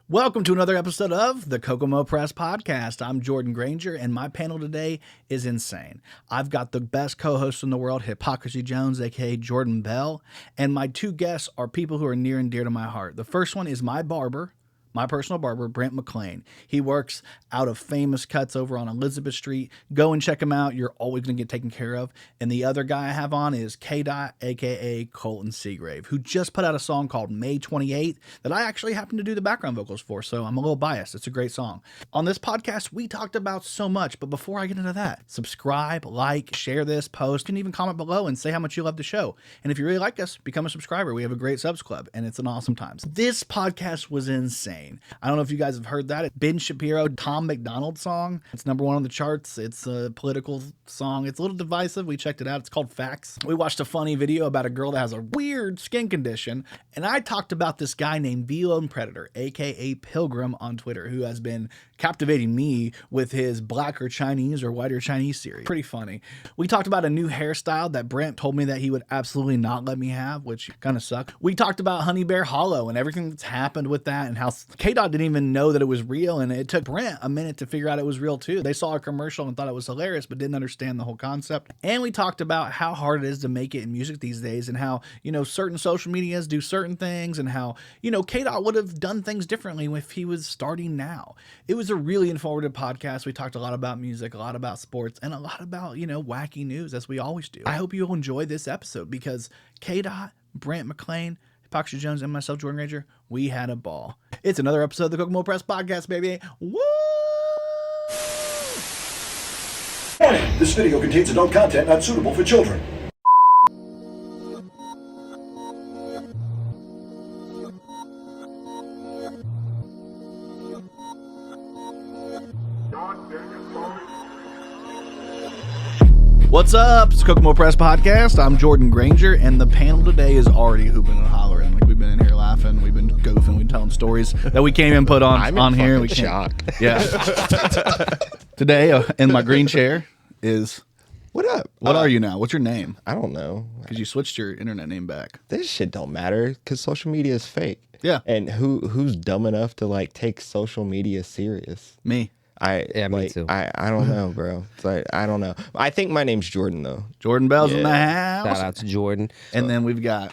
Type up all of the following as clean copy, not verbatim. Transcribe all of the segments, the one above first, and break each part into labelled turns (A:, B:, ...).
A: Welcome to another episode of the Kokomo Press Podcast. I'm Jordan Grainger, and my panel today is insane. I've got the best co-host in the world, Hypocrisy Jones, aka Jordan Bell, and my two guests are people who are near and dear to my heart. The first one is my barber, my personal barber, Brent Mcclain. He works out of Famous Cuts over on Elizabeth Street. Go and check him out. You're always going to get taken care of. And the other guy I have on is K-Dot, a.k.a. Colton Seagrave, who just put out a song called May 28th that I actually happen to do the background vocals for, so I'm a little biased. It's a great song. On this podcast, we talked about so much, but before I get into that, subscribe, like, share this, post, and even comment below and say how much you love the show. And if you really like us, become a subscriber. We have a great subs club, and it's an awesome time. This podcast was insane. I don't know if you guys have heard that. It's Ben Shapiro, Tom McDonald song. It's number one on the charts. It's a political song. It's a little divisive. We checked it out. It's called Facts. We watched a funny video about a girl that has a weird skin condition. And I talked about this guy named Vlone Predator, aka Pilgrim on Twitter, who has been captivating me with his Black or Chinese or White or Chinese series. Pretty funny. We talked about a new hairstyle that Brent told me that he would absolutely not let me have, which kind of sucked. We talked about Honey Bear Hollow and everything that's happened with that and how K-Dot didn't even know that it was real, and it took Brent a minute to figure out it was real too. They saw a commercial and thought it was hilarious but didn't understand the whole concept. And we talked about how hard it is to make it in music these days and how, certain social medias do certain things and how, K-Dot would have done things differently if he was starting now. It was a really informative podcast. We talked a lot about music, a lot about sports, and a lot about, wacky news, as we always do. I hope you'll enjoy this episode because K-Dot, Brent Mcclain, Hypocrisy Jones, and myself, Jordan Grainger, we had a ball. It's another episode of the Kokomo Press Podcast, baby. Woo!
B: Warning, this video contains adult content not suitable for children.
A: What's up? It's Kokomo Press Podcast. I'm Jordan Grainger, and the panel today is already hooping and hollering. Like, we've been in here laughing, we've been goofing, we've been telling stories that we can't even put on here. We can't.
C: Shock.
A: Yeah. Today, in my green chair is...
C: What up?
A: What are you now? What's your name?
C: I don't know.
A: Because you switched your internet name back.
C: This shit don't matter because social media is fake.
A: Yeah.
C: And who's dumb enough to take social media serious?
A: Me.
C: Me too. I don't know, bro. It's like, I don't know. I think my name's Jordan though.
A: Jordan Bell's in the house.
D: Shout out to Jordan.
A: And then we've got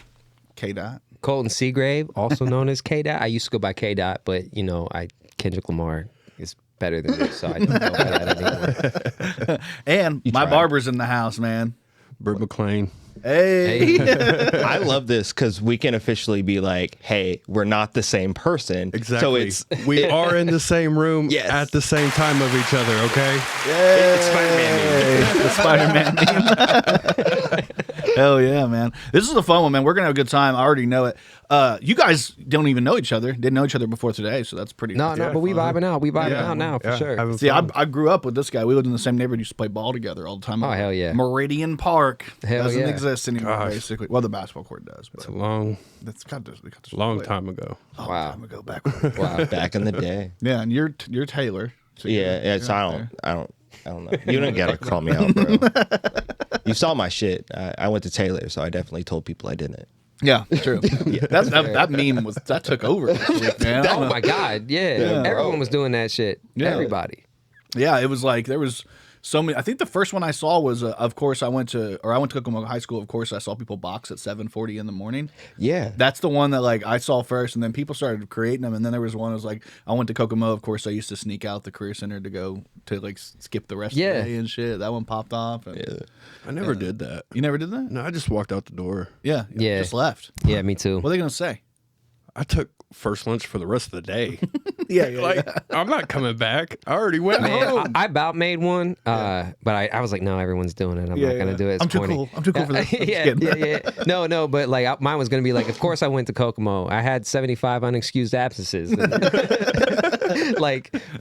A: K-Dot.
D: Colton Seagrave, also known as K-Dot. I used to go by K-Dot, but Kendrick Lamar is better than me, so I don't go by that anymore.
A: And my barber's in the house, man.
E: Brent Mcclain.
A: Hey.
C: I love this because we can officially be like, hey, we're not the same person.
E: Exactly.
C: So
E: we are in the same room at the same time of each other, okay?
C: It's Spider-Man meme.
A: The Spider-Man meme. Hell yeah, man. This is a fun one, man. We're going to have a good time. I already know it. You guys don't even know each other. Didn't know each other before today, so that's pretty
D: No, but we vibing out. We vibing out now, for sure.
A: See, I grew up with this guy. We lived in the same neighborhood. Used to play ball together all the time.
D: Oh, hell yeah.
A: Meridian Park doesn't exist anymore,
E: Gosh.
A: basically. Well, the basketball court does. But
E: It's a long
A: time
E: ago.
A: Time ago, back.
D: Wow.
C: Back in the day.
A: Yeah, and you're Taylor. So
C: I don't know. You don't gotta call me out, bro. You saw my shit. I went to Taylor, so I definitely told people I didn't.
A: Yeah, true. That meme that took over this week, man.
D: Oh my God, yeah. Everyone was doing that shit.
A: Yeah.
D: Everybody.
A: Yeah, it was like there was so many. I think the first one I saw was, of course, I went to Kokomo High School. Of course, I saw people box at 7:40 in the morning.
C: Yeah,
A: that's the one that I saw first, and then people started creating them. And then there was one that was like, I went to Kokomo. Of course, I used to sneak out the career center to go to skip the rest of the day and shit. That one popped off. And,
E: I never did that.
A: You never did that?
E: No, I just walked out the door.
A: Yeah. Just left.
D: Yeah, me too.
A: What are they gonna say?
E: I took first lunch for the rest of the day.
A: Yeah.
E: I'm not coming back. I already went home.
D: I about made one, but I was like, no, everyone's doing it. I'm not gonna do it. It's
A: I'm too
D: corny.
A: cool. I'm too cool for that.
D: Yeah. No, but mine was gonna be like, of course I went to Kokomo. I had 75 unexcused absences.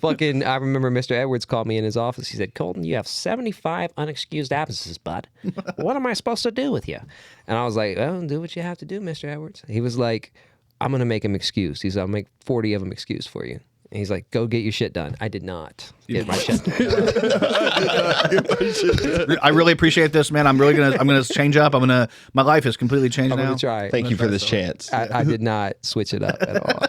D: Fucking, I remember Mr. Edwards called me in his office. He said, Colton, you have 75 unexcused absences, bud. What am I supposed to do with you? And I was like, oh, do what you have to do, Mr. Edwards. He was like, I'm going to make him excused. He said, I'll make 40 of them excused for you. And he's like, go get your shit done. I did not get my shit done.
A: I really appreciate this, man. I'm gonna change up. My life has completely changed now.
D: I'm gonna try.
C: Thank you for this chance.
D: I did not switch it up at all.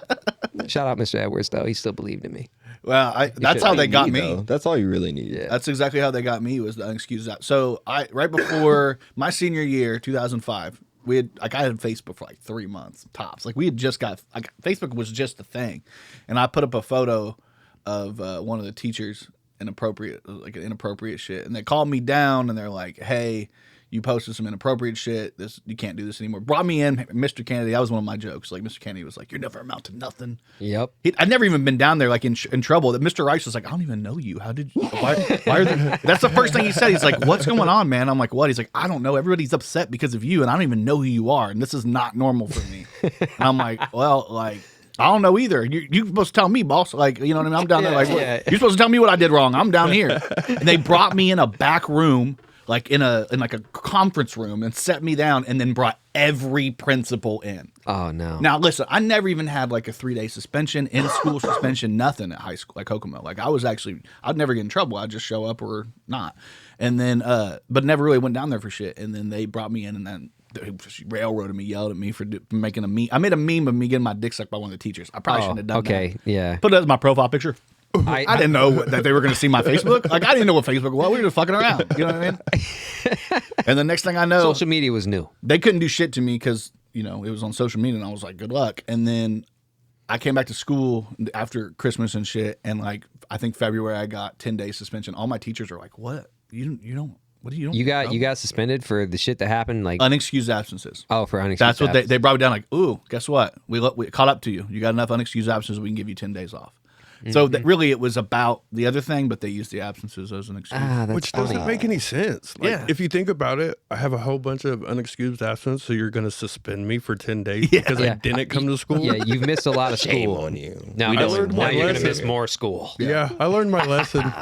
D: Shout out Mr. Edwards, though. He still believed in me.
A: Well, that's how they got me.
C: Though. That's all you really need.
D: Yeah.
A: That's exactly how they got me, was the unexcused absence. So right before my senior year, 2005, I had Facebook for like 3 months tops. Like we had just got, Facebook was just a thing. And I put up a photo of one of the teachers, inappropriate shit. And they called me down and they're like, hey, you posted some inappropriate shit. You can't do this anymore. Brought me in, Mr. Kennedy. That was one of my jokes. Like Mr. Kennedy was like, "You're never amount to nothing."
D: Yep.
A: I'd never even been down there like in trouble. That Mr. Rice was like, "I don't even know you. How did you? Why are they?" That's the first thing he said. He's like, "What's going on, man?" I'm like, "What?" He's like, "I don't know. Everybody's upset because of you, and I don't even know who you are, and this is not normal for me." And I'm like, "Well, like." I don't know either. You're supposed to tell me, boss. Like, you know what I mean? I'm down there like, you're supposed to tell me what I did wrong. I'm down here. And they brought me in a back room, like in a conference room, and set me down, and then brought every principal in.
D: Oh, no.
A: Now, listen, I never even had like a 3-day suspension, in-school suspension, nothing at high school, like Kokomo. Like I'd never get in trouble. I'd just show up or not. And then, but never really went down there for shit. And then they brought me in, and then she railroaded me, yelled at me for making a meme. I made a meme of me getting my dick sucked by one of the teachers. I probably shouldn't have done that.
D: Okay, yeah.
A: Put it as my profile picture. I didn't know that they were going to see my Facebook. Like, I didn't know what Facebook was. We were just fucking around. You know what I mean? And the next thing I know,
D: Social media was new.
A: They couldn't do shit to me because, it was on social media, and I was like, good luck. And then I came back to school after Christmas and shit, and like, I think February I got 10-day suspension. All my teachers are like, what? You don't. What do you?
D: You got suspended for the shit that happened, like
A: unexcused absences.
D: Oh, for unexcused.
A: That's what they brought me down. Like, ooh, guess what? We caught up to you. You got enough unexcused absences. We can give you 10 days off. So really, it was about the other thing, but they used the absences as an excuse.
E: Which doesn't make any sense. Like, if you think about it, I have a whole bunch of unexcused absence, so you're going to suspend me for 10 days because I didn't come to school?
D: Yeah, you've missed a lot of school.
C: Shame on you.
D: Now you're going to miss more school.
E: Yeah, I learned my lesson.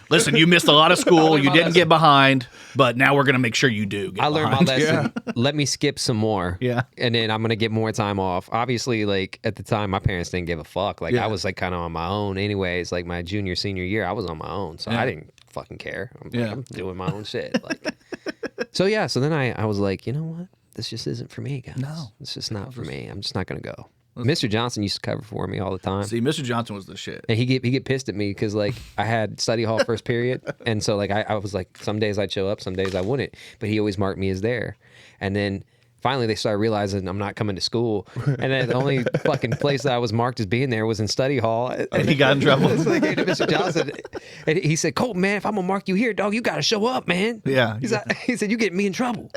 A: Listen, you missed a lot of school. You didn't get behind, but now we're going to make sure you do.
D: I learned my lesson. Let me skip some more.
A: Yeah.
D: And then I'm going to get more time off. Obviously, like at the time, my parents didn't give a fuck. Like I was like kind of on my own anyways. Like my junior, senior year, I was on my own. So I didn't fucking care. I'm doing my own shit. Like, so then I was like, you know what? This just isn't for me, guys. No. It's just not for me. I'm just not going to go. Mr. Johnson used to cover for me all the time.
A: See, Mr. Johnson was the shit.
D: And he get pissed at me because like I had study hall first period, and so like I was like some days I'd show up, some days I wouldn't, but he always marked me as there. And then finally they started realizing I'm not coming to school, and then the only fucking place that I was marked as being there was in study hall.
A: And he got in trouble.
D: So they came to Mr. Johnson, and he said, "Colton, man, if I'm gonna mark you here, dog, you got to show up, man."
A: Yeah.
D: He said, "You getting me in trouble."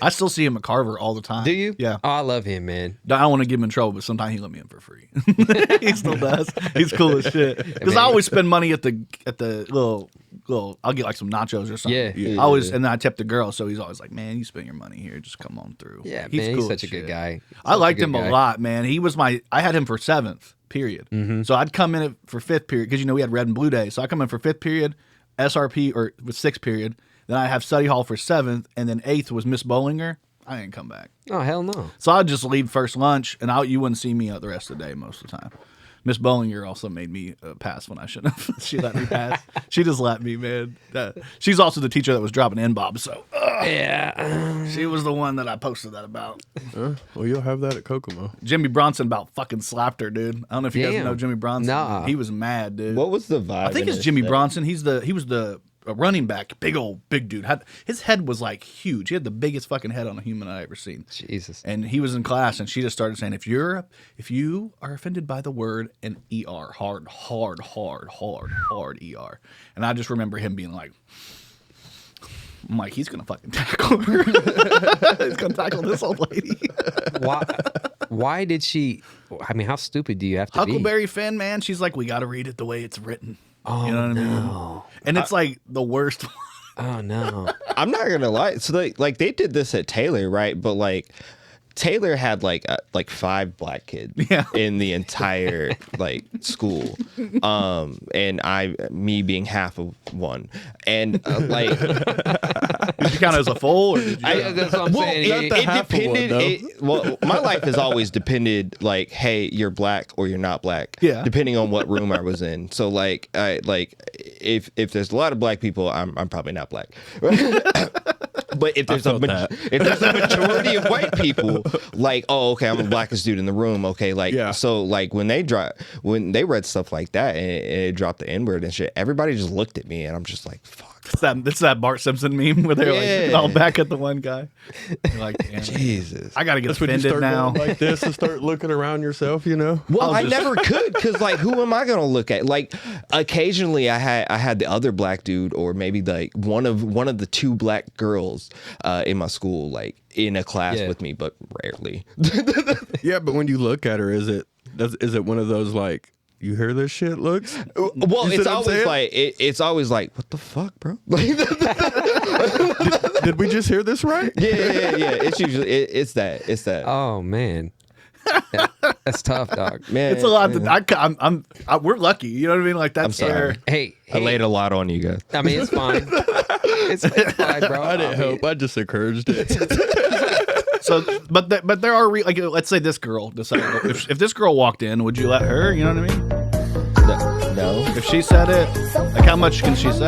A: I still see him at Carver all the time.
D: Do you?
A: Yeah.
D: Oh, I love him, man.
A: I don't want to get him in trouble, but sometimes he let me in for free. He still does. He's cool as shit. Because I always spend money at the little. I'll get like some nachos or something.
D: Yeah.
A: I always, and then I tip the girl, so he's always like, "Man, you spend your money here. Just come on through."
D: Yeah,
A: he's
D: man,
A: cool
D: he's such
A: as
D: a good
A: shit.
D: guy.
A: I liked him a lot, man. He was I had him for 7th period. So I'd come in for 5th period because we had red and blue day. So I come in for 5th period, SRP or with 6th period. Then I have study hall for 7th, and then 8th was Miss Bollinger. I didn't come back.
D: Oh, hell no.
A: So I'd just leave first lunch, and you wouldn't see me out the rest of the day most of the time. Miss Bollinger also made me pass when I shouldn't have. She let me pass. She just let me, man. She's also the teacher that was dropping N-Bob, so.
D: Yeah.
A: She was the one that I posted that about.
E: Well, you'll have that at Kokomo.
A: Jimmy Bronson about fucking slapped her, dude. I don't know if you guys know Jimmy Bronson.
D: Nah.
A: He was mad, dude.
C: What was the vibe?
A: I think it's Jimmy Bronson. He was the running back, big dude. His head was like huge. He had the biggest fucking head on a human I ever seen.
D: Jesus.
A: And he was in class, and she just started saying, if you are offended by the word and ER, hard ER. And I just remember him being like, I'm like, he's gonna fucking tackle her. He's gonna tackle this old lady.
D: Why did she? I mean, how stupid do you have to be?
A: Huckleberry Finn, man. She's like, we got to read it the way it's written.
D: Oh,
A: you know what I mean? And it's like the worst.
D: Oh no!
C: I'm not gonna lie. So they did this at Taylor, right? But like Taylor had like 5 black kids in the entire school, and me being half of one, and like
A: did you count as a full? Or did you
D: that's what I'm saying.
C: It depended. Well, my life has always depended like, hey, you're black or you're not black, depending on what room I was in. So if there's a lot of black people, I'm probably not black. But if there's a majority of white people, like, oh, okay, I'm the blackest dude in the room. Okay, like, so like when they read stuff like that and it dropped the N-word and shit, everybody just looked at me and I'm just like, fuck.
A: It's that Bart Simpson meme where they're like all back at the one guy. You're like, damn,
C: Jesus,
A: I gotta get
E: That's when you
A: offended
E: start
A: now.
E: going like this and start looking around yourself, you know.
C: Well, I never could because, like, who am I gonna look at? Like, occasionally I had the other black dude, or maybe like one of the two black girls in my school, like in a class with me, but rarely.
E: Yeah, but when you look at her, is it one of those like, you hear this shit looks?
C: Well, it's always like it's always like, what the fuck, bro?
E: Did we just hear this right?
C: Yeah. It's usually it's that.
D: Oh man, that's tough, dog.
C: Man,
A: It's a lot. We're lucky. You know what I mean? Like that's
C: I'm sorry.
D: Hey,
C: I laid a lot on you guys.
D: I mean, it's fine. It's fine, bro.
E: I didn't help. I just encouraged it.
A: So, but there are like, let's say this girl decided if this girl walked in, would you let her? You know what I mean?
C: No.
A: If she said it, like how much can she say?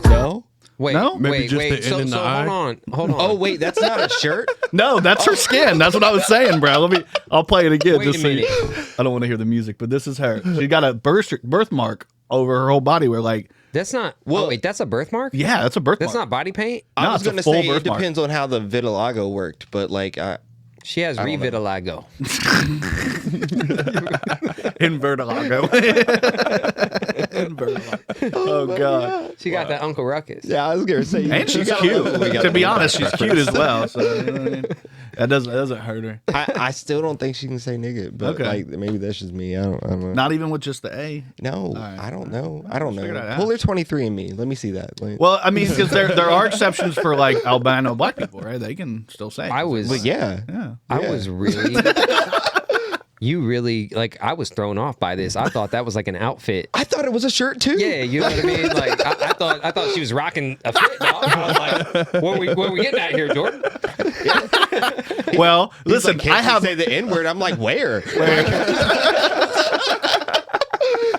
C: No.
D: Wait,
A: No?
E: Maybe just the
D: So,
E: N in the eye?
D: hold on.
C: Oh wait, that's not a shirt.
A: No, that's her skin. That's what I was saying, bro. I'll play it again.
D: Wait a minute.
A: I don't want to hear the music, but this is her. She got a birthmark over her whole body. Where like,
D: That's not.
C: Well-
D: wait, that's a birthmark.
A: yeah, that's a birthmark.
D: That's not body paint.
C: I was
A: it's a
C: gonna
A: full
C: say it
A: birthmark.
C: depends on how the vitiligo worked, but like
D: She has revitiligo.
A: Invertilago. Invertilago. Oh god.
D: She got that Uncle Ruckus.
C: yeah, I was gonna say.
A: And she's cute. To be honest, she's cute as well. So you know what I mean? That doesn't hurt her.
C: I still don't think she can say nigga, but
A: Okay.
C: like maybe that's just me. I don't know.
A: Not even with just the A.
C: No,
A: right.
C: I don't know. I don't
A: figure that
C: know.
A: out.
C: Pull her 23 and me. Let me see that. Like,
A: Well, I mean, because there are exceptions for like albino black people, right? They can still say.
D: I was.
C: but yeah.
D: I was really. You really like. I was thrown off by this. I thought that was like an outfit.
C: I thought it was a shirt too.
D: Yeah, you know what I mean. Like I thought she was rocking a fit. Dog. I was like, what are we getting at here, Jordan?
A: Well,
C: He's
A: listen,
C: like, can't
A: I have.
C: you say the N word. I'm like, where?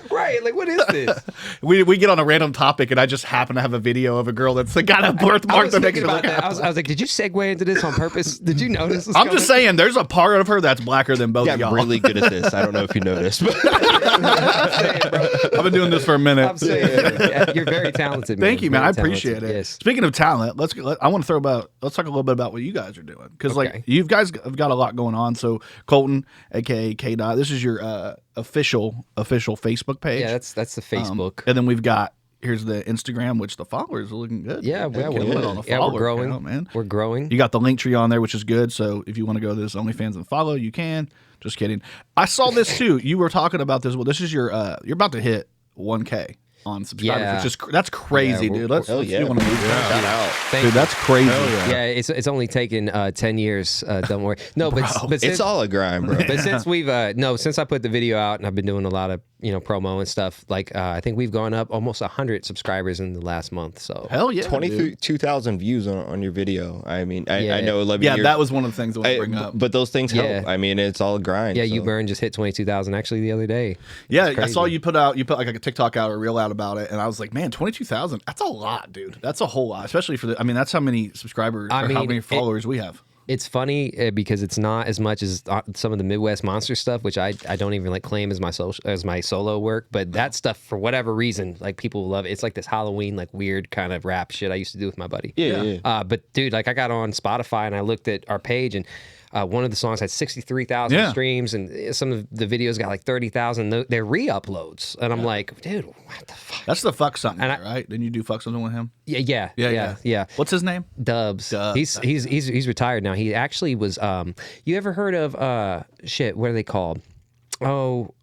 D: Right. Like, what is this?
A: We get on a random topic, and I just happen to have a video of a girl that's got a
D: I
A: birthmark
D: was
A: that makes
D: thinking
A: her
D: about
A: look.
D: that. I was like, did you segue into this on purpose? Did you notice? This
A: I'm just saying, there's a part of her that's blacker than both of
C: I'm
A: y'all.
C: really good at this. I don't know if you noticed, but
A: I've been doing this for a minute.
D: I'm saying, yeah, you're very talented.
A: Thank you, man.
D: Very
A: I appreciate
D: talented.
A: it.
D: Yes.
A: Speaking of talent, let's talk a little bit about what you guys are doing, because
D: Okay.
A: like you guys have got a lot going on. So Colton, aka K Dot, this is your official Facebook page.
D: Yeah, that's the Facebook.
A: And then we've got here's the Instagram, which the followers are looking good.
D: Yeah,
A: They're
D: we're
A: killing it on the
D: we're
A: follower
D: growing,
A: count, man.
D: We're growing.
A: You got the link tree on there, which is good. So if you want to go to this OnlyFans and follow, you can. Just kidding. I saw this too. You were talking about this. Well, this is your you're about to hit 1K on subscribers,
D: Yeah.
A: which is that's crazy,
D: Yeah,
A: dude. Let's
C: hell
A: do
C: yeah.
A: you want to move that?
C: shout out.
D: Thank
A: Dude,
D: you.
A: that's crazy.
D: Yeah, it's only taken 10 years. Don't worry. No, but
C: It's
D: since,
C: all a grind, bro.
D: but since we've since I put the video out and I've been doing a lot of promo and stuff, like I think we've gone up almost 100 subscribers in the last month. So
A: Hell yeah, dude.
C: 22,000 views on your video. I mean, I
D: Yeah.
C: know 11
A: Yeah,
C: years.
A: that was one of the things I want to bring up.
C: But those things help.
D: Yeah.
C: I mean, it's all a grind.
D: yeah,
C: so.
D: you burn just hit 22,000 actually the other day.
A: Yeah, I
D: crazy.
A: saw you put like a TikTok out or a reel out about it, and I was like, man, 22,000. That's a lot, dude. That's a whole lot, especially for that's how many subscribers
D: I
A: or how
D: mean,
A: many followers we have.
D: It's funny because it's not as much as some of the Midwest Monster stuff, which I don't even like claim as my solo work. But that stuff, for whatever reason, like people love it. It's like this Halloween, like weird kind of rap shit I used to do with my buddy.
C: Yeah.
D: But dude, like I got on Spotify and I looked at our page and one of the songs had 63,000 streams and some of the videos got like 30,000. They're re-uploads. And I'm like, dude, what the fuck?
A: That's the fuck something,
D: And
A: guy, right? Didn't you do fuck something with him?
D: Yeah.
A: What's his name?
D: Dubs.
A: Dubs.
D: He's retired now. He actually was. You ever heard of shit? What are they called? Oh,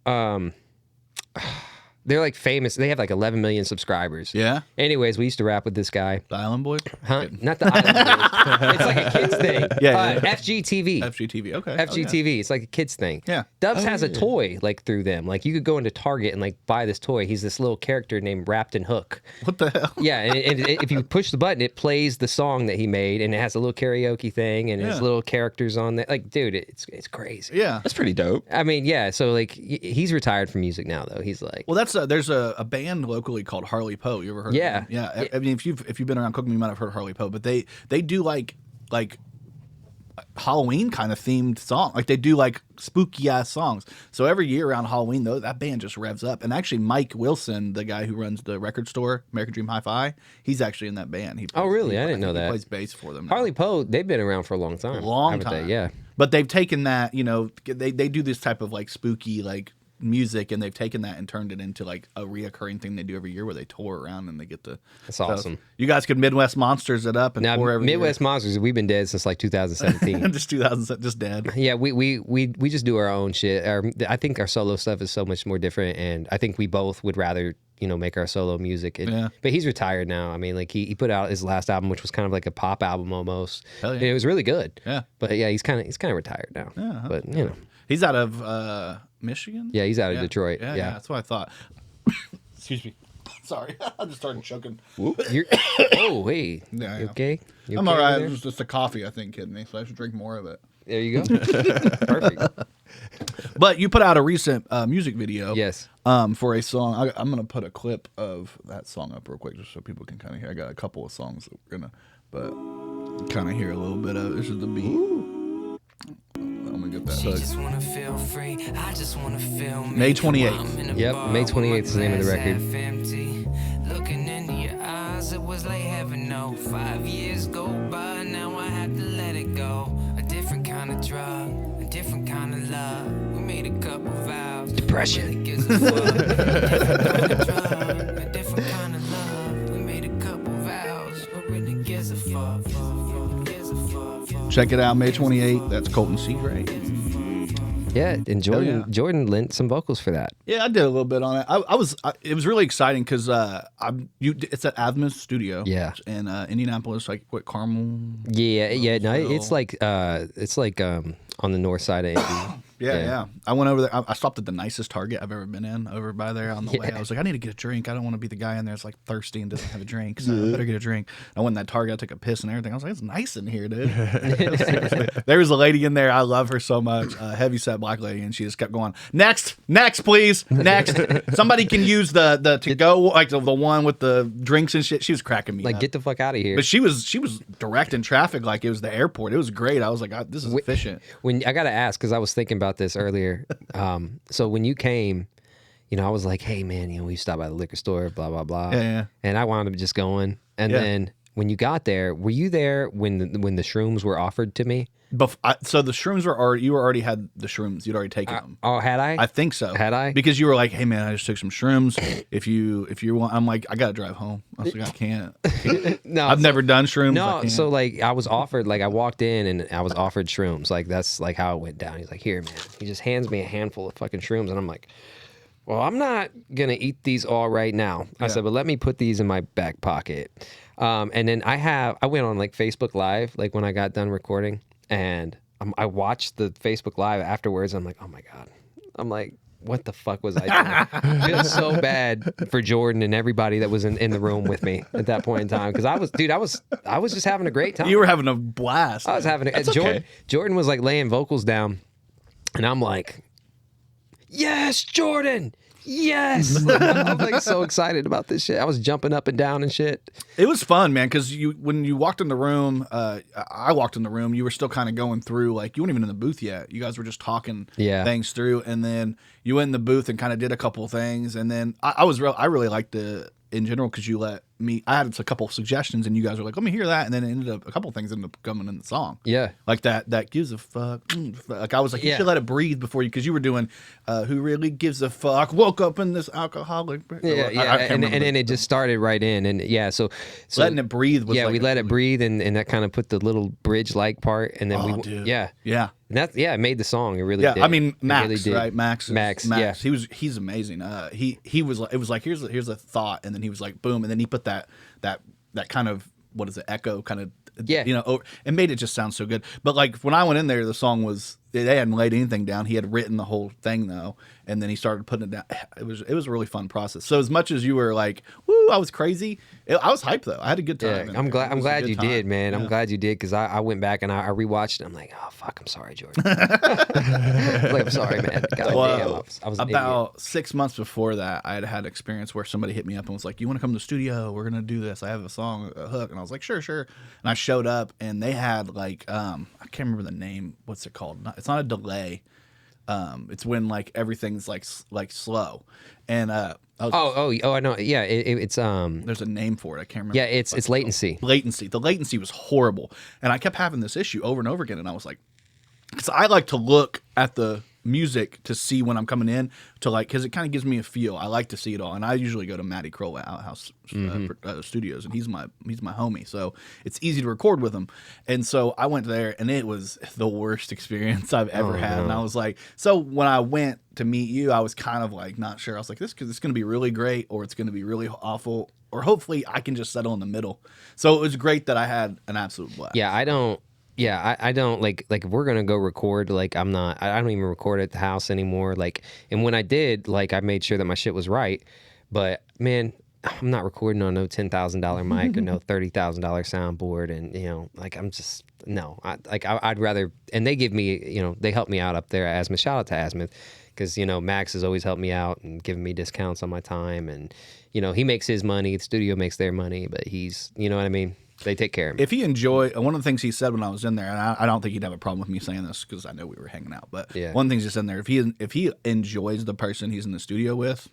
D: they're like famous. They have like 11 million subscribers.
A: Yeah.
D: Anyways, we used to rap with this guy.
A: The Island Boy?
D: Huh? Not the Island Boys. It's like a kids thing.
A: Yeah.
D: FGTV.
A: FGTV. Okay.
D: FGTV. It's like a kids thing.
A: Yeah.
D: Dubs has a toy like through them. Like you could go into Target and like buy this toy. He's this little character named Rapton Hook.
A: What the hell?
D: Yeah, and if you push the button, it plays the song that he made, and it has a little karaoke thing, and his little characters on there. Like, dude, it's crazy.
A: Yeah.
C: That's pretty dope.
D: I mean, yeah. So like, he's retired from music now, though. He's like,
A: Well, that's there's a band locally called Harley Poe. You ever heard?
D: Yeah.
A: of them? Yeah. I mean, if you've been around Kokomo, you might have heard Harley Poe. But they do like Halloween kind of themed song. Like they do like spooky ass songs. So every year around Halloween, though, that band just revs up. And actually, Mike Wilson, the guy who runs the record store, American Dream Hi-Fi, he's actually in that band.
D: Really? I didn't know that.
A: He plays bass for them now.
D: Harley Poe, they've been around for a long time.
A: Long time.
D: Yeah.
A: But they've taken that, they do this type of like spooky like music, and they've taken that and turned it into like a reoccurring thing they do every year where they tour around and they get to.
D: That's awesome.
A: You guys could Midwest Monsters it up and
D: now,
A: tour every
D: Midwest
A: year.
D: Monsters, we've been dead since like 2017.
A: Just 2000, just dead.
D: Yeah, we just do our own shit. I think our solo stuff is so much more different, and I think we both would rather make our solo music. But he's retired now. I mean, like he put out his last album, which was kind of like a pop album almost.
A: Hell yeah.
D: And it was really good.
A: Yeah.
D: But yeah, he's kind of retired now.
A: Yeah.
D: But
A: he's out of Michigan.
D: Yeah, he's out of Detroit.
A: Yeah, that's what I thought. Excuse me. Sorry, I just started choking.
D: Hey,
A: Yeah,
D: you okay? You
A: I'm
D: okay
A: all right.
D: over there?
A: It was just the coffee, I think, kidding me. So I should drink more of it.
D: There you go. Perfect.
A: But you put out a recent music video.
D: Yes.
A: For a song. I'm going to put a clip of that song up real quick just so people can kind of hear. I got a couple of songs that we're going to, but kind of hear a little bit of it. This is the beat. I'm going to get that hook.
F: Just wanna feel free. I just wanna feel
A: May 28th.
D: Yep, May 28th is the name of the record.
F: Looking into your eyes, it was like heaven. No, 5 years go by, now I have to let it go. A different kind of drug, a different kind of love. We made a couple vows.
D: Depression.
F: Gives a fuck. A different kind of drug, a different kind of love. We made a couple vows, but really gives a fuck.
A: Check it out, May 28th. That's Colton Seagrave.
D: Yeah, and Jordan
A: yeah.
D: Jordan lent some vocals for that.
A: Yeah, I did a little bit on it. It was really exciting because it's at Athmas Studio.
D: Yeah.
A: In Indianapolis, like what, Carmel?
D: Yeah. No, it's like on the north side of Indy.
A: Yeah. I went over there. I stopped at the nicest Target I've ever been in over by there on the way. I was like, I need to get a drink. I don't want to be the guy in there that's like thirsty and doesn't have a drink. So I better get a drink. I went in that Target. I took a piss and everything. I was like, it's nice in here, dude. There was a lady in there. I love her so much. A heavyset black lady. And she just kept going, next, please. Next. Somebody can use the to go, like the one with the drinks and shit. She was cracking me
D: Like,
A: up.
D: get the fuck out of here.
A: But she was directing traffic like it was the airport. It was great. I was like, this is efficient.
D: When I gotta ask, because I was thinking about this earlier. So when you came, I was like, hey man, we stopped by the liquor store, blah blah blah.
A: Yeah.
D: And I wound up just going. And then when you got there, were you there when the shrooms were offered to me?
A: So the shrooms were you already had the shrooms. You'd already taken them.
D: Oh, had I?
A: I think so.
D: Had I?
A: Because you were like, hey man, I just took some shrooms. If you want, I'm like, I gotta drive home. I was like, I can't.
D: No,
A: I've never done shrooms. I
D: No,
A: can't.
D: so like I was offered, like I walked in and I was offered shrooms. Like that's like how it went down. He's like, here, man. He just hands me a handful of fucking shrooms, and I'm like, well, I'm not gonna eat these all right now. I said, but let me put these in my back pocket. And then I went on like Facebook Live, like when I got done recording, and I watched the Facebook Live afterwards. And I'm like, oh my God. I'm like, what the fuck was I doing? I feel so bad for Jordan and everybody that was in the room with me at that point in time. Because I was just having a great time.
A: You were having a blast.
D: I was having a
A: okay.
D: Jordan was like laying vocals down, and I'm like, yes, Jordan. Yes. I'm like so excited about this shit. I was jumping up and down and shit.
A: It was fun, man, because when you walked in the room, I walked in the room, you were still kind of going through, like, you weren't even in the booth yet. You guys were just talking things through, and then you went in the booth and kind of did a couple of things, and then I really liked it in general because you let me, I had a couple of suggestions, and you guys were like, let me hear that, and then it ended up, a couple of things ended up coming in the song.
D: Yeah.
A: Like that gives a fuck. Like I was like, you should let it breathe before you, because you were doing, who really gives a fuck, woke up in this alcoholic.
D: Yeah. And then it just started right in, and so
A: letting it breathe was
D: we let it breathe, and that kind of put the little bridge-like part, and then
A: Yeah.
D: And that it made the song. It really did.
A: I mean, Max,
D: really did.
A: right? Max.
D: Yeah.
A: He's amazing. He was like, it was like, here's a thought, and then he was like, boom, and then he put that kind of, what is it, echo kind of, it made it just sound so good. But like when I went in there, the song was, they hadn't laid anything down. He had written the whole thing though, and then he started putting it down. It was a really fun process. So as much as you were like, woo, I was crazy, I was hyped though. I had a good time.
D: Yeah, I'm glad you did, man. Yeah. I'm glad you did, because I went back and I rewatched it. I'm like, oh fuck, I'm sorry, Jordan. I'm sorry, man. God damn, I was an
A: about
D: idiot.
A: 6 months before that, I had an experience where somebody hit me up and was like, you want to come to the studio? We're gonna do this. I have a song, a hook, and I was like, sure. And I showed up, and they had like, I can't remember the name. What's it called? It's not a delay. It's when like everything's like slow, and I
D: know. Yeah, it's
A: there's a name for it. I can't remember.
D: Yeah, it's latency.
A: Latency. The latency was horrible, and I kept having this issue over and over again. And I was like, because I like to look at the music to see when I'm coming in to like, because it kind of gives me a feel. I like to see it all, and I usually go to Matty Kroll at Outhouse Studios, and he's my homie, so it's easy to record with him. And so I went there, and it was the worst experience I've ever had. And I was like, so when I went to meet you, I was kind of like not sure. I was like, this because it's going to be really great, or it's going to be really awful, or hopefully I can just settle in the middle. So it was great that I had an absolute blast.
D: Yeah, I don't like if we're gonna go record, like I don't even record at the house anymore. Like, and when I did, like I made sure that my shit was right. But man, I'm not recording on no $10,000 mic or no $30,000 soundboard, and like I'm just I'd rather. And they give me, they help me out up there at Azimuth. Shout out to Azimuth, because Max has always helped me out and given me discounts on my time, and he makes his money, the studio makes their money, but he's, you know what I mean. They take care of me.
A: If he one of the things he said when I was in there, and I don't think he'd have a problem with me saying this because I know we were hanging out, but one of the things he said in there, if he enjoys the person he's in the studio with,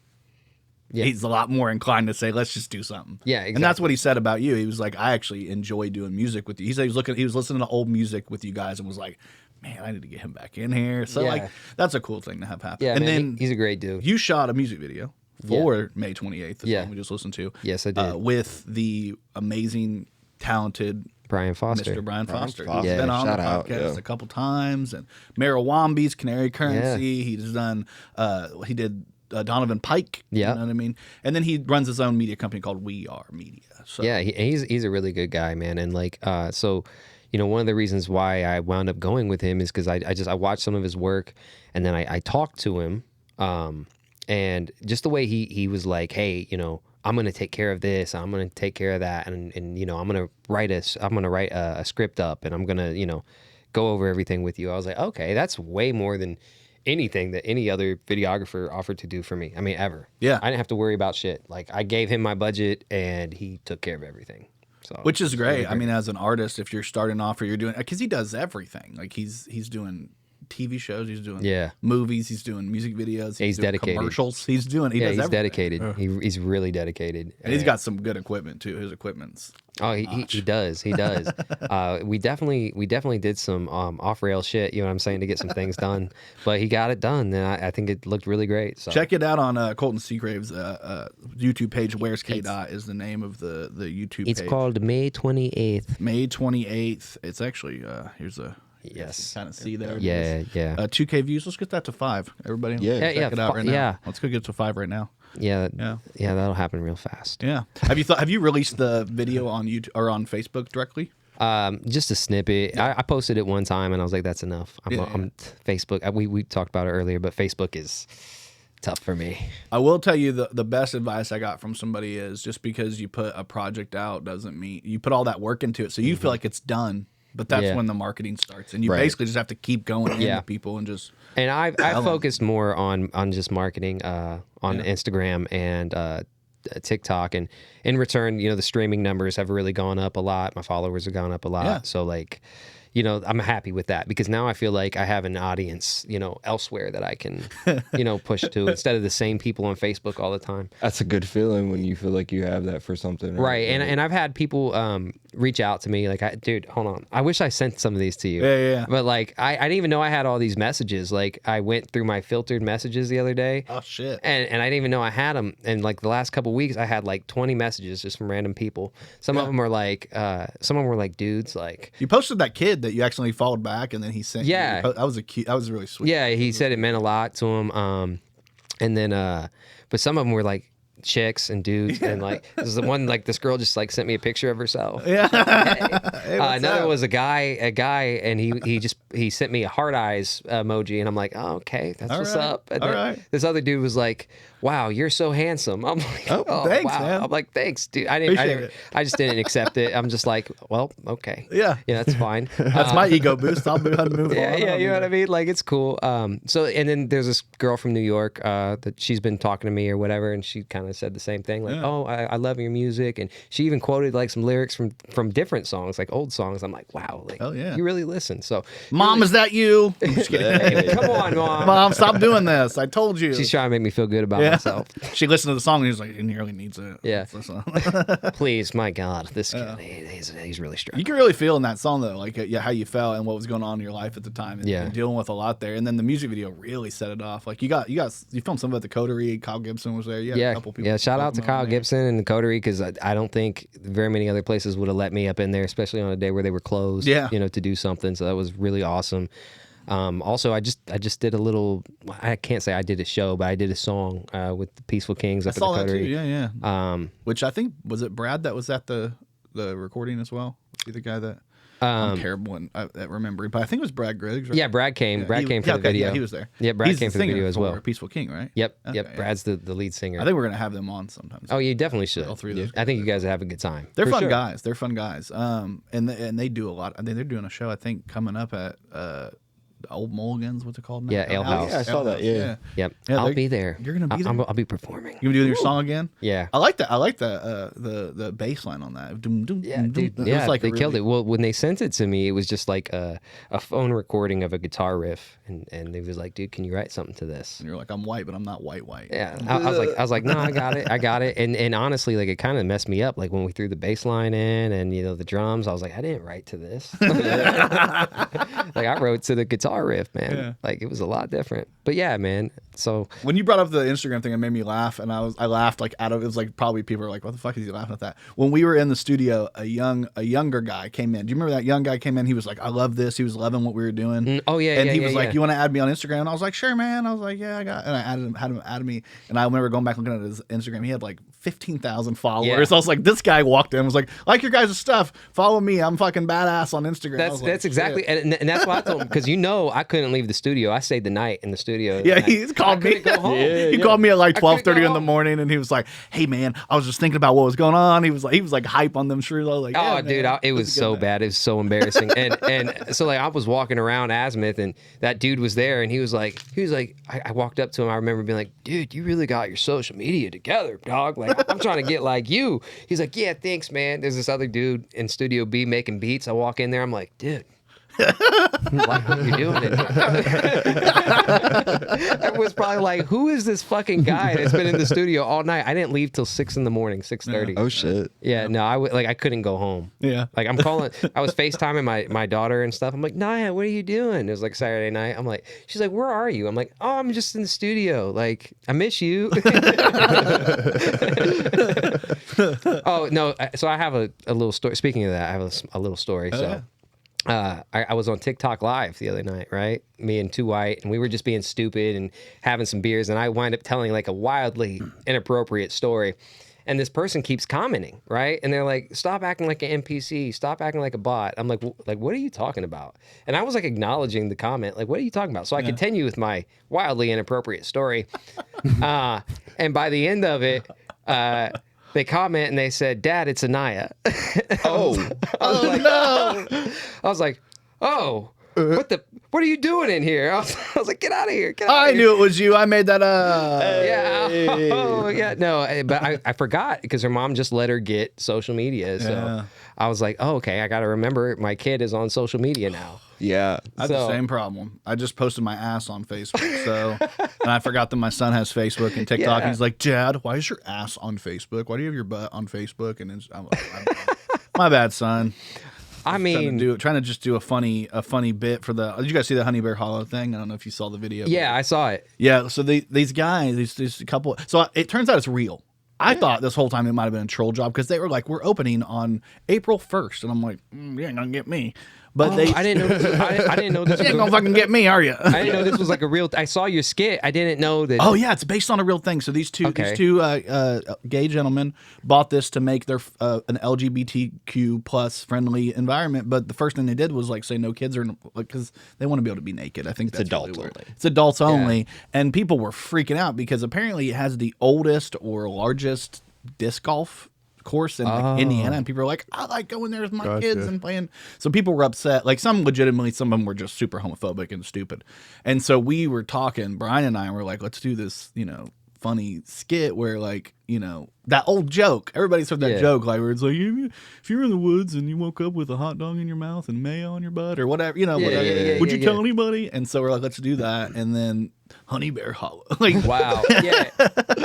A: he's a lot more inclined to say, let's just do something.
D: Yeah, exactly.
A: And that's what he said about you. He was like, I actually enjoy doing music with you. He said he was listening to old music with you guys and was like, man, I need to get him back in here. So like, that's a cool thing to have happen.
D: Yeah,
A: and
D: man,
A: then
D: he's a great dude.
A: You shot a music video for May 28th, the song we just listened to.
D: Yes, I did.
A: With the amazing, talented
D: Brian Foster.
A: Mr. Brian Foster.
C: Foster.
A: He's been on the podcast a couple times, and Marawambi's Canary Currency. He's done. He did Donovan Pike.
D: Yeah,
A: you know what I mean. And then he runs his own media company called We Are Media. So.
D: Yeah, he's a really good guy, man. And like, so one of the reasons why I wound up going with him is because I watched some of his work, and then I talked to him, and just the way he was like, hey, I'm gonna take care of this. I'm gonna take care of that, and I'm gonna write a script up, and I'm gonna go over everything with you. I was like, okay, that's way more than anything that any other videographer offered to do for me. I mean, ever.
A: Yeah,
D: I didn't have to worry about shit. Like I gave him my budget, and he took care of everything. So
A: which is great. I mean, as an artist, if you're starting off or you're doing, because he does everything. Like he's doing TV shows, he's doing movies, he's doing music videos, he's doing
D: dedicated.
A: Commercials, he's does everything.
D: Dedicated. He's really dedicated,
A: and he's got some good equipment too. His equipment's
D: he does. We definitely did some off rail shit, you know what I'm saying, to get some things done, but he got it done, and I think it looked really great. So
A: check it out on Colton Seagrave's YouTube page. Where's K Dot is the name of the YouTube page.
D: It's called May 28th.
A: May 28th. It's actually here's a.
D: Yes.
A: Kind of see there.
D: Yeah.
A: 2K views. Let's get that to 5. Everybody, check it out right now.
D: Yeah.
A: Let's go get it to 5 right now.
D: Yeah. That'll happen real fast.
A: Yeah. Have you released the video on YouTube or on Facebook directly?
D: Just a snippet. Yeah. I posted it one time and I was like, that's enough. I'm Facebook. We talked about it earlier, but Facebook is tough for me.
A: I will tell you the best advice I got from somebody is just because you put a project out doesn't mean you put all that work into it. So you feel like it's done. But that's when the marketing starts, and you basically just have to keep going in with people and just.
D: And I've focused more on just marketing on Instagram and TikTok, and in return, the streaming numbers have really gone up a lot. My followers have gone up a lot. Yeah. So like, I'm happy with that because now I feel like I have an audience, elsewhere that I can, push to instead of the same people on Facebook all the time.
C: That's a good feeling when you feel like you have that for something.
D: Right. And I've had people reach out to me like, dude, hold on. I wish I sent some of these to you.
A: Yeah.
D: But like, I didn't even know I had all these messages. Like I went through my filtered messages the other day.
A: Oh shit.
D: And I didn't even know I had them. And like the last couple of weeks, I had like 20 messages just from random people. Some of them were like, dudes, like.
A: You posted that kid that you accidentally followed back, and then he sent.
D: Yeah.
A: That was really sweet.
D: Yeah, he said it meant a lot to him. And then, but some of them were like chicks and dudes, and like this is the one like this girl just like sent me a picture of herself.
A: Yeah.
D: Hey, another was a guy, and he sent me a heart eyes emoji, and I'm like, oh, okay, that's what's up. And then this other dude was like, wow, you're so handsome. I'm like, oh
A: thanks,
D: wow.
A: man.
D: I'm like, thanks, dude. I just didn't accept it. I'm just like, well, okay.
A: Yeah.
D: Yeah, that's fine.
A: That's my ego boost. I'll move on.
D: Yeah, you know what I mean? Like, it's cool. So, and then there's this girl from New York that she's been talking to me or whatever, and she kind of said the same thing. Like, oh, I love your music. And she even quoted like some lyrics from different songs, like old songs. I'm like, wow, like, you really listen. So,
A: Mom, is that you? I'm just kidding.
D: hey, come on, Mom.
A: Mom, stop doing this. I told you.
D: She's trying to make me feel good about myself.
A: She listened to the song and he was like, he really needs it.
D: Yeah. Please, my God, this guy, he's really struggling.
A: You can really feel in that song though, like how you felt and what was going on in your life at the time. And you're dealing with a lot there. And then the music video really set it off. Like you filmed some of it at the Coterie. Kyle Gibson was there. A couple people.
D: Yeah, shout out to Kyle Gibson and the Coterie, because I don't think very many other places would have let me up in there, especially on a day where they were closed.
A: Yeah.
D: To do something. So that was really awesome. Also, I just did a little. I can't say I did a show, but I did a song with the Peaceful Kings up at the Coterie.
A: Yeah. Which I think was it Brad that was at the recording as well. Was he the guy that? I'm terrible at remembering, but I think it was Brad Griggs. Right?
D: Yeah, Brad came. Brad came for the video.
A: Yeah, he was there.
D: Yeah, Brad came for the video as well.
A: Peaceful King, right?
D: Yep.
A: Okay,
D: yep. Brad's the lead singer.
A: I think we're gonna have them on sometimes.
D: Oh, you definitely should.
A: All three of those.
D: I think you guys would have a good time.
A: They're fun guys. They're fun guys. And they do a lot. I think they're doing a show. I think coming up at Old Mulligan's. What's it called now?
D: Yeah, Ale House.
C: Yeah, I saw that. Yeah.
D: Yep. I'll be there.
A: You're gonna be there.
D: I'll be performing.
A: You gonna do your song again?
D: Yeah.
A: I like that. I like the bass line on that.
D: Yeah, dude. Yeah, like they killed it. Well, when they sent it to me, it was just like a phone recording of a guitar riff, and they was like, "Dude, can you write something to this?"
A: And you're like, "I'm white, but I'm not white."
D: Yeah. I was like, "No, I got it." And honestly, like it kind of messed me up. Like when we threw the bass line in and the drums, I was like, I didn't write to this. Like I wrote to the guitar riff, man.
A: Yeah.
D: Like it was a lot different. But yeah, man. So
A: when you brought up the Instagram thing, it made me laugh, and I laughed like it was like probably people were like, "What the fuck is he laughing at that?" When we were in the studio, a younger guy came in. Do you remember that young guy came in? He was like, "I love this." He was loving what we were doing.
D: Oh yeah,
A: and he was like, "You want to add me on Instagram?" And I was like, "Sure, man." I was like, "Yeah, I got." And I had him add me, and I remember going back looking at his Instagram. He had like 15,000 followers.
D: Yeah.
A: I was like, this guy walked in and was like your guys' stuff. Follow me. I'm fucking badass on Instagram.
D: That's exactly, and that's what I told him, because I couldn't leave the studio. I stayed the night in the studio.
A: Yeah, he's called me.
D: Go home.
A: He called me at like 12:30 in the morning, and he was like, "Hey man, I was just thinking about what was going on." He was like hype on them shrews. I was like,
D: "Oh, dude, it was so bad. It was so embarrassing." and so like I was walking around Azimuth, and that dude was there, and he was like, I walked up to him. I remember being like, "Dude, you really got your social media together, dog. Like I'm trying to get like you." He's like, "Yeah, thanks, man." There's this other dude in Studio B making beats. I walk in there, I'm like, "Dude." Like what you're doing it. Everyone's probably like, who is this fucking guy that's been in the studio all night? I didn't leave till 6 in the morning, 6:30.
C: Yeah. Oh shit.
D: Yeah, no, I couldn't go home.
A: Yeah.
D: Like I was FaceTiming my daughter and stuff. I'm like, Naya, what are you doing? It was like Saturday night. I'm like, she's like, where are you? I'm like, oh, I'm just in the studio. Like, I miss you. Oh no. So I have a little story. Speaking of that, I have a little story. I was on TikTok Live the other night, right? Me and Two White, and we were just being stupid and having some beers, and I wind up telling like a wildly inappropriate story. And this person keeps commenting, right? And they're like, stop acting like an NPC, stop acting like a bot. I'm like, what are you talking about? And I was like acknowledging the comment, like, what are you talking about? So I continue with my wildly inappropriate story. And by the end of it, they comment and they said, "Dad, it's Anaya."
A: No!
D: I was like, "Oh, what are you doing in here?" I was like, "Get out of here! Get out of here!"
A: I knew it was you. I made that up.
D: Yeah. Oh, yeah. No, but I forgot because her mom just let her get social media. So I was like, "Oh, okay. I got to remember my kid is on social media now."
C: Yeah.
A: I have the same problem. I just posted my ass on Facebook, and I forgot that my son has Facebook and TikTok.
D: Yeah.
A: He's like, "Dad, why is your ass on Facebook? Why do you have your butt on Facebook?" And I'm like, my bad, son.
D: I mean,
A: trying to just do a funny bit for the. Did you guys see the Honey Bear Hollow thing? I don't know if you saw the video.
D: Yeah, I saw it.
A: Yeah, so these guys, these couple. So it turns out it's real. I thought this whole time it might have been a troll job because they were like, "We're opening on April 1st," and I'm like, "You ain't gonna get me." But
D: I didn't know. I didn't know this.
A: You ain't gonna fucking get me, are you?
D: I didn't know this was like a real. I saw your skit. I didn't know that.
A: Oh yeah, it's based on a real thing. So these two gay gentlemen bought this to make their an LGBTQ plus friendly environment. But the first thing they did was like say no kids, or because they want to be able to be naked. I think
C: It's
A: that's
C: adults
A: really
C: only.
A: It's adults only, and people were freaking out because apparently it has the oldest or largest disc golf course in like Indiana, and people are like, I like going there with my kids and playing. So people were upset. Like some legitimately, some of them were just super homophobic and stupid. And so we were talking, Brian and I were like, let's do this, funny skit where like, that old joke. Everybody's heard that joke, like where it's like, if you're in the woods and you woke up with a hot dog in your mouth and mayo on your butt or whatever, whatever. Would you tell anybody? And so we're like, let's do that. And then Honey Bear Hollow. Like,
D: wow.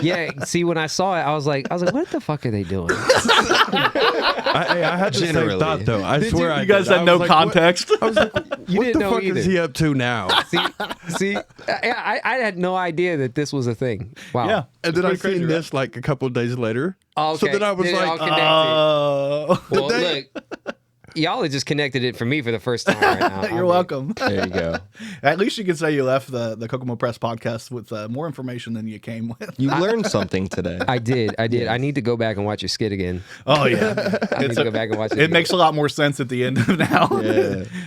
D: Yeah. See, when I saw it, I was like, what the fuck are they doing?
E: I had the same thought though. I swear,
A: you guys had no context.
E: I was like,
D: You
E: what
D: didn't
E: the
D: know
E: fuck
D: either.
E: is he up to now?
D: See, I had no idea that this was a thing. Wow.
A: Yeah.
E: And then I
A: It's pretty
E: seen
A: crazy,
E: this like a couple days later.
D: Okay.
E: So then I was
D: Did it all
E: like,
D: connect? Well,
E: day-
D: look, y'all have just connected it for me for the first time right now.
A: You're welcome.
C: There you go.
A: At least you can say you left the Kokomo Press podcast with more information than you came with.
C: You learned something today.
D: I did. I need to go back and watch your skit again.
A: Oh yeah,
D: I need to go back and watch it.
A: it
D: again.
A: makes a lot more sense at the end of now.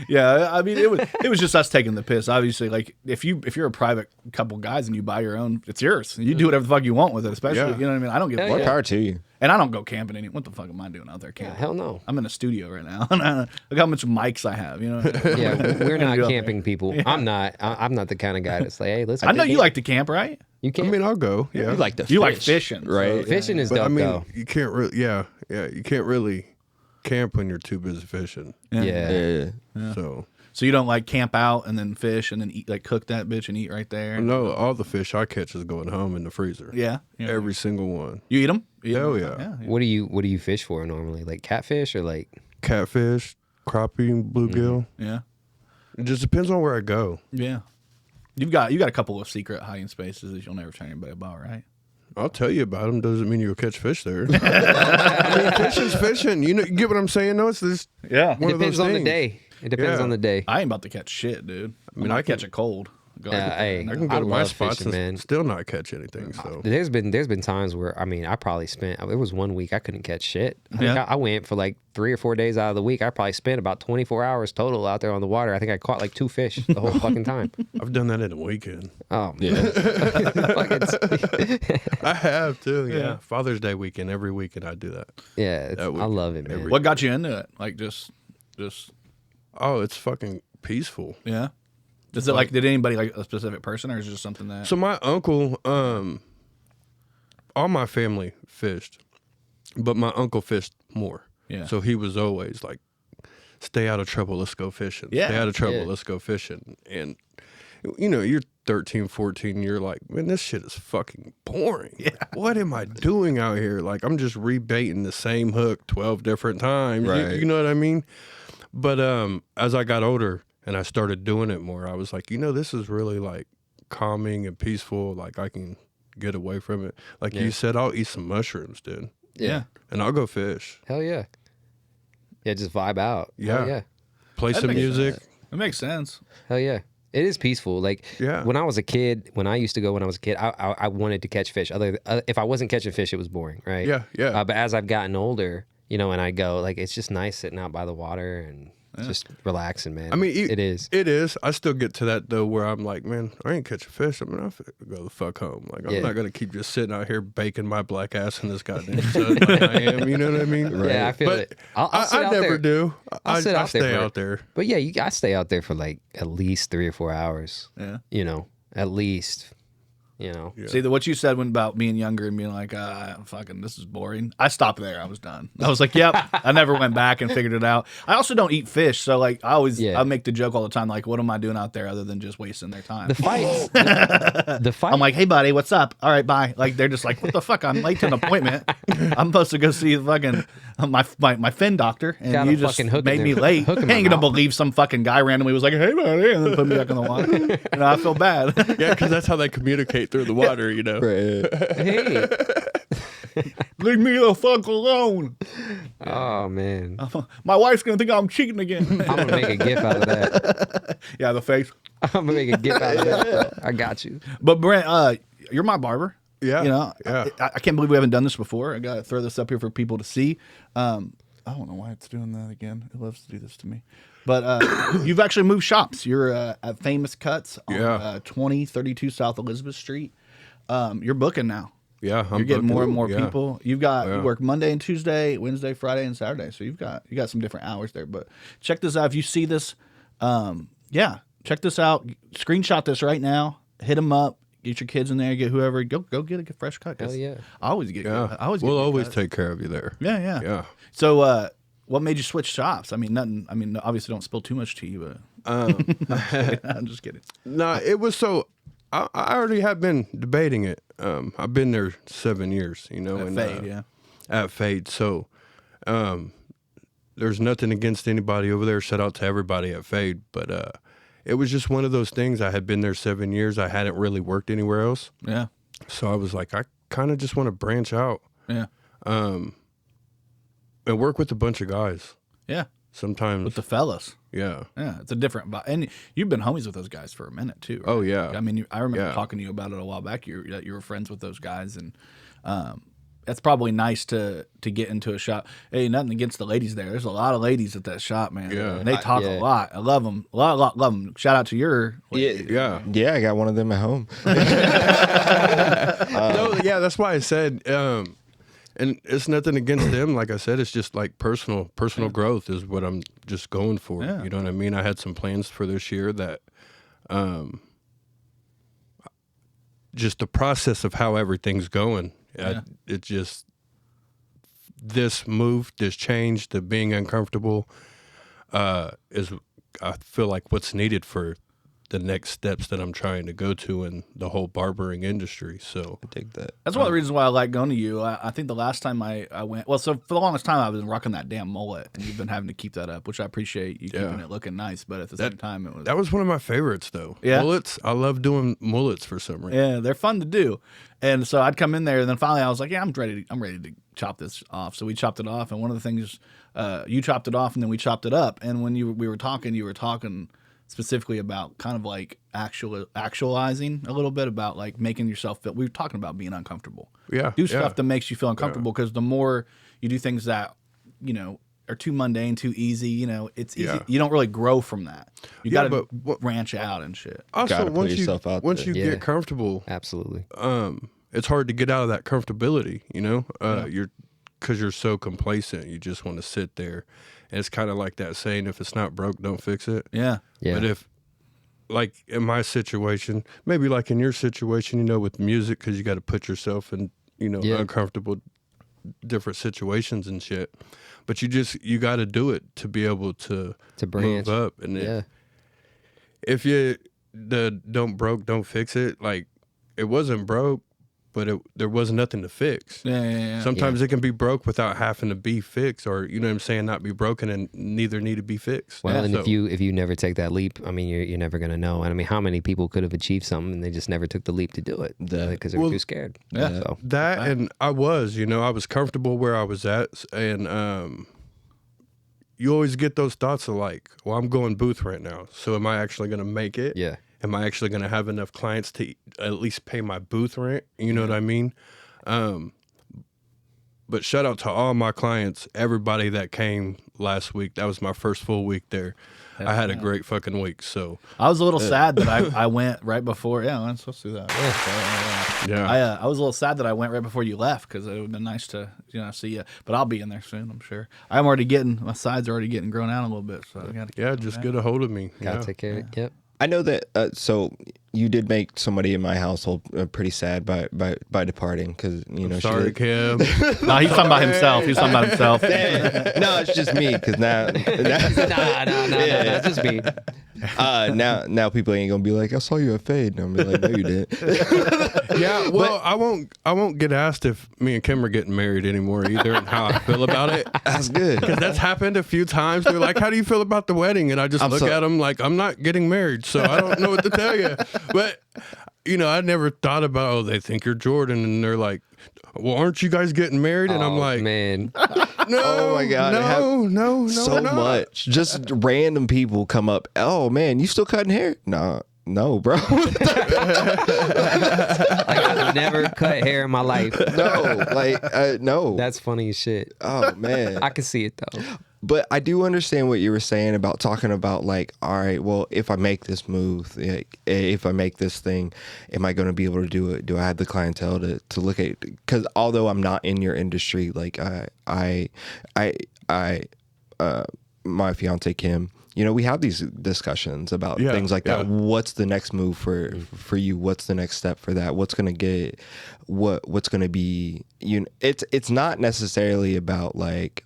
A: Yeah. I mean, it was just us taking the piss. Obviously, like if you're a private couple guys and you buy your own, it's yours. You do whatever the fuck you want with it. Especially, you know what I mean. I don't give a
D: Hell
A: fuck.
C: More power to you.
A: And I don't go camping any. What the fuck am I doing out there camping?
D: Hell no.
A: I'm in a studio right now. Look how much mics I have. You know.
D: Yeah, we're not
A: do out
D: camping people. I'm not. I'm not the kind of guy that's like, hey, let's.
A: I know you like to camp, right?
D: You
E: I
D: can't.
E: mean, I'll go. Yeah.
C: You like to
A: You like
C: fish,
A: fishing,
C: right?
D: Fishing is
E: But
D: dope
E: I mean,
D: though.
E: you can't really. Yeah. You can't really camp when you're too busy fishing.
D: Yeah.
E: So
A: So you don't like camp out and then fish and then eat, like cook that bitch and eat right there.
E: no, all the fish I catch is going home in the freezer.
A: Yeah.
E: Every single one.
A: You eat them?
E: Hell yeah.
D: What do you fish for normally? Like catfish or like?
E: Catfish, crappie, bluegill.
A: Yeah.
E: It just depends on where I go.
A: Yeah. You got a couple of secret hiding spaces that you'll never tell anybody about, right?
E: I'll tell you about them. Doesn't mean you'll catch fish there. I mean, fishing's fishing. You get what I'm saying? No, it's just
A: Yeah.
E: one
D: It
E: of those
D: depends on the
E: things.
D: day. It depends
E: Yeah.
D: on the day.
A: I ain't about to catch shit, dude. I
E: mean,
A: I
E: I
A: catch it cold. Go
D: Hey,
E: I can go to my
D: love
E: spots
D: fishing, man.
E: and still not catch anything. So
D: There's been times where I probably spent. It was one week I couldn't catch shit. I think
A: Yeah.
D: I went for like 3 or 4 days out of the week. I probably spent about 24 hours total out there on the water. I think I caught like 2 fish the whole fucking time.
E: I've done that in a weekend.
D: Oh
C: Yeah.
E: I have too. Yeah. Father's Day weekend. Every weekend I do that.
D: yeah,
E: That
D: I
E: weekend,
D: love it, man.
A: What got you into it? Like just
E: Oh, it's fucking peaceful.
A: yeah. Is it like did anybody like a specific person or is it just something that
E: So my uncle, all my family fished, but my uncle fished more.
A: Yeah.
E: So he was always like, "Stay out of trouble. Let's go fishing.
A: Yeah.
E: Stay out of trouble.
D: Yeah.
E: Let's go fishing." And you're 13, 14. You're like, "Man, this shit is fucking boring. Yeah. What am I doing out here? Like, I'm just rebaiting the same hook 12 different times.
C: Right.
E: You know what I mean?" But as I got older and I started doing it more, I was like, this is really like calming and peaceful. Like I can get away from it. Like you said, I'll eat some mushrooms, dude,
A: yeah.
E: and I'll go fish.
D: Hell yeah. Yeah, just vibe out.
E: Yeah.
D: Hell yeah.
E: Play some
A: makes
E: music.
A: It makes sense.
D: Hell yeah. It is peaceful. Like
E: Yeah.
D: when I was a kid, when I used to go when I was a kid, I wanted to catch fish. If I wasn't catching fish, it was boring, right?
E: Yeah, yeah.
D: But as I've gotten older, and I go, like, it's just nice sitting out by the water and just relaxing, man.
E: I mean,
D: it is.
E: It is. I still get to that though, where I'm like, man, I ain't catching fish. I mean, I go the fuck home. Like, I'm
D: Yeah.
E: not gonna keep just sitting out here baking my black ass in this goddamn sun like I am. You know what I mean?
D: Yeah, I feel
E: But
D: it. I'll sit
E: I
D: out
E: never
D: there.
E: do.
D: I'll sit
E: I
D: out there
E: stay
D: for-
E: out there.
D: But yeah, I stay out there for like at least 3 or 4 hours.
A: Yeah.
D: At least.
E: Yeah.
A: See, what you said when about being younger and being like, fucking, this is boring. I stopped there. I was done. I was like, yep. I never went back and figured it out. I also don't eat fish. So, like, I make the joke all the time, like, what am I doing out there other than just wasting their time?
D: The fight. the fight.
A: I'm like, hey, buddy, what's up? All right, bye. Like, they're just like, what the fuck? I'm late to an appointment. I'm supposed to go see fucking my fin doctor, and
D: Got a
A: you just
D: fucking hook in
A: made me
D: there.
A: late. I
D: Hook in my
A: ain't gonna
D: mouth.
A: believe some fucking guy randomly was like, hey, buddy, and then put me back in the water. I feel bad.
E: Yeah, because that's how they communicate through the water.
C: Right.
D: Hey.
A: Leave me the fuck alone.
D: Oh man,
A: My wife's gonna think I'm cheating again.
D: I'm gonna make a gif out of that.
A: Yeah, the face.
D: I'm gonna make a gif out of that. Bro. I got you.
A: But Brent, you're my barber.
E: Yeah,
A: You know,
E: yeah.
A: I can't believe we haven't done this before. I gotta throw this up here for people to see. I don't know why it's doing that again. It loves to do this to me. But you've actually moved shops. You're at Famous Cuts on 2032 South Elizabeth Street. You're booking now.
E: Yeah,
A: You're getting more and more
E: Yeah.
A: people. You've got you work Monday and Tuesday, Wednesday, Friday, and Saturday. So you got some different hours there. But check this out. If you see this, check this out. Screenshot this right now. Hit them up. Get your kids in there. Get whoever. Go get a fresh cut.
D: Hell yeah.
A: I always get.
E: Yeah,
A: I always.
E: we'll
A: get good
E: always
A: cuts.
E: take care of you there.
A: Yeah.
E: Yeah.
A: So, what made you switch shops? I mean, nothing. I mean, obviously, don't spill too much to you. I'm just kidding.
E: No, it was so. I already have been debating it. I've been there 7 years, you know,
A: At Fade, yeah.
E: At Fade. So, there's nothing against anybody over there. Shout out to everybody at Fade, but it was just one of those things. I had been there 7 years. I hadn't really worked anywhere else,
A: Yeah.
E: so I was like, I kind of just want to branch out,
A: Yeah.
E: and work with a bunch of guys.
A: Yeah.
E: Sometimes,
A: With the fellas.
E: yeah.
A: Yeah, it's a different vibe. And you've been homies with those guys for a minute too. Right?
E: Oh, yeah.
A: I mean, I remember
E: Yeah.
A: talking to you about it a while back. You were friends with those guys, and that's probably nice to get into a shop. Hey, nothing against the ladies there. There's a lot of ladies at that shop, man.
E: Yeah.
A: And they talk
D: yeah.
A: a lot. I love them. A lot, love them. Shout out to your lady.
E: Yeah.
C: Yeah, I got one of them at home.
E: No, yeah, that's why I said, and it's nothing against them. Like I said, it's just like personal growth is what I'm just going for.
A: Yeah.
E: You know what I mean? I had some plans for this year that, just the process of how everything's going. It just, this move, this change, the being uncomfortable, is, I feel like what's needed for the next steps that I'm trying to go to in the whole barbering industry. So
C: Take that.
A: That's one of the reasons why I like going to you. I think the last time I went, well, so for the longest time I've been rocking that damn mullet, and you've been having to keep that up, which I appreciate you keeping it looking nice. But at the same time, it was
E: that was one of my favorites, though.
A: Yeah.
E: Mullets. I love doing mullets for some reason.
A: yeah, they're fun to do. And so I'd come in there, and then finally I was like, yeah, I'm ready to chop this off. So we chopped it off, and one of the things you chopped it off, and then we chopped it up. And when we were talking, you were talking specifically about kind of like actualizing a little bit about like making yourself feel. We were talking about being uncomfortable.
E: Yeah,
A: do
E: yeah.
A: stuff that makes you feel uncomfortable, because the more you do things that are too mundane, too easy, it's easy.
E: Yeah.
A: You don't really grow from that. You
E: Yeah,
A: got to
E: but
A: branch out and shit.
E: Also,
C: Gotta put yourself out
E: once
C: there.
E: you
D: Yeah.
E: get comfortable,
D: Absolutely.
E: it's hard to get out of that comfortability. Because you're so complacent, you just want to sit there. And it's kind of like that saying, if it's not broke, don't fix it.
A: Yeah.
D: Yeah.
E: But if, like in my situation, maybe like in your situation, with music, because you got to put yourself in,
D: Yeah.
E: uncomfortable different situations and shit. But you got to do it to be able to
D: branch.
E: move up. And
D: Yeah.
E: if you don't fix it, like it wasn't broke, but there wasn't nothing to fix.
A: Yeah.
E: Sometimes it can be broke without having to be fixed, or not be broken and neither need to be fixed.
D: Well, and
E: So-
D: if you never take that leap, I mean, you're never gonna know. And I mean, how many people could have achieved something and they just never took the leap to do it because they were
E: Well,
D: too scared.
A: Yeah.
D: So
E: that, and I was comfortable where I was at, and you always get those thoughts of like, well, I'm going booth right now, so am I actually going to make it?
D: yeah,
E: Am I actually going to have enough clients to at least pay my booth rent? You know what I mean? But shout out to all my clients, everybody that came last week. That was my first full week there. I had a great fucking week. So
A: I was a little sad that I went right before. Yeah, let's do that.
E: yeah,
A: I was a little sad that I went right before you left, because it would have been nice to see you. But I'll be in there soon, I'm sure. My sides are already getting grown out a little bit, so I gotta
E: just get a hold of me.
D: gotta
E: Yeah.
D: take care of it. Yep.
C: I know that. So you did make somebody in my household pretty sad by departing, because
E: Sorry,
C: she
E: Kim.
A: No, he's talking about himself.
C: No, it's just me, because now
D: Nah, just me.
C: now people ain't gonna be like, I saw you at Fade, and I'm gonna be like, no, you didn't.
E: Yeah, well, I won't get asked if me and Kim are getting married anymore either, and how I feel about it.
C: That's good.
E: Because that's happened a few times. They're like, how do you feel about the wedding? And I just look at them like, I'm not getting married, so I don't know what to tell you. But, I never thought about, they think you're Jordan, and they're like, well, aren't you guys getting married? And I'm like,
D: man,
C: Oh my God.
E: No.
C: So much. Just random people come up. Oh man, you still cutting hair? Nah. No, bro.
D: Like, I've never cut hair in my life.
C: No, no.
D: That's funny as shit.
C: Oh man.
D: I can see it though.
C: But I do understand what you were saying about talking about like, all right, well, if I make this move, like, if I make this thing, am I going to be able to do it? Do I have the clientele to look at? Because although I'm not in your industry, like my fiance Kim, you know, we have these discussions about things like that. What's the next move for you? What's the next step for that? What's going to get what's going to be, you know, it's not necessarily about like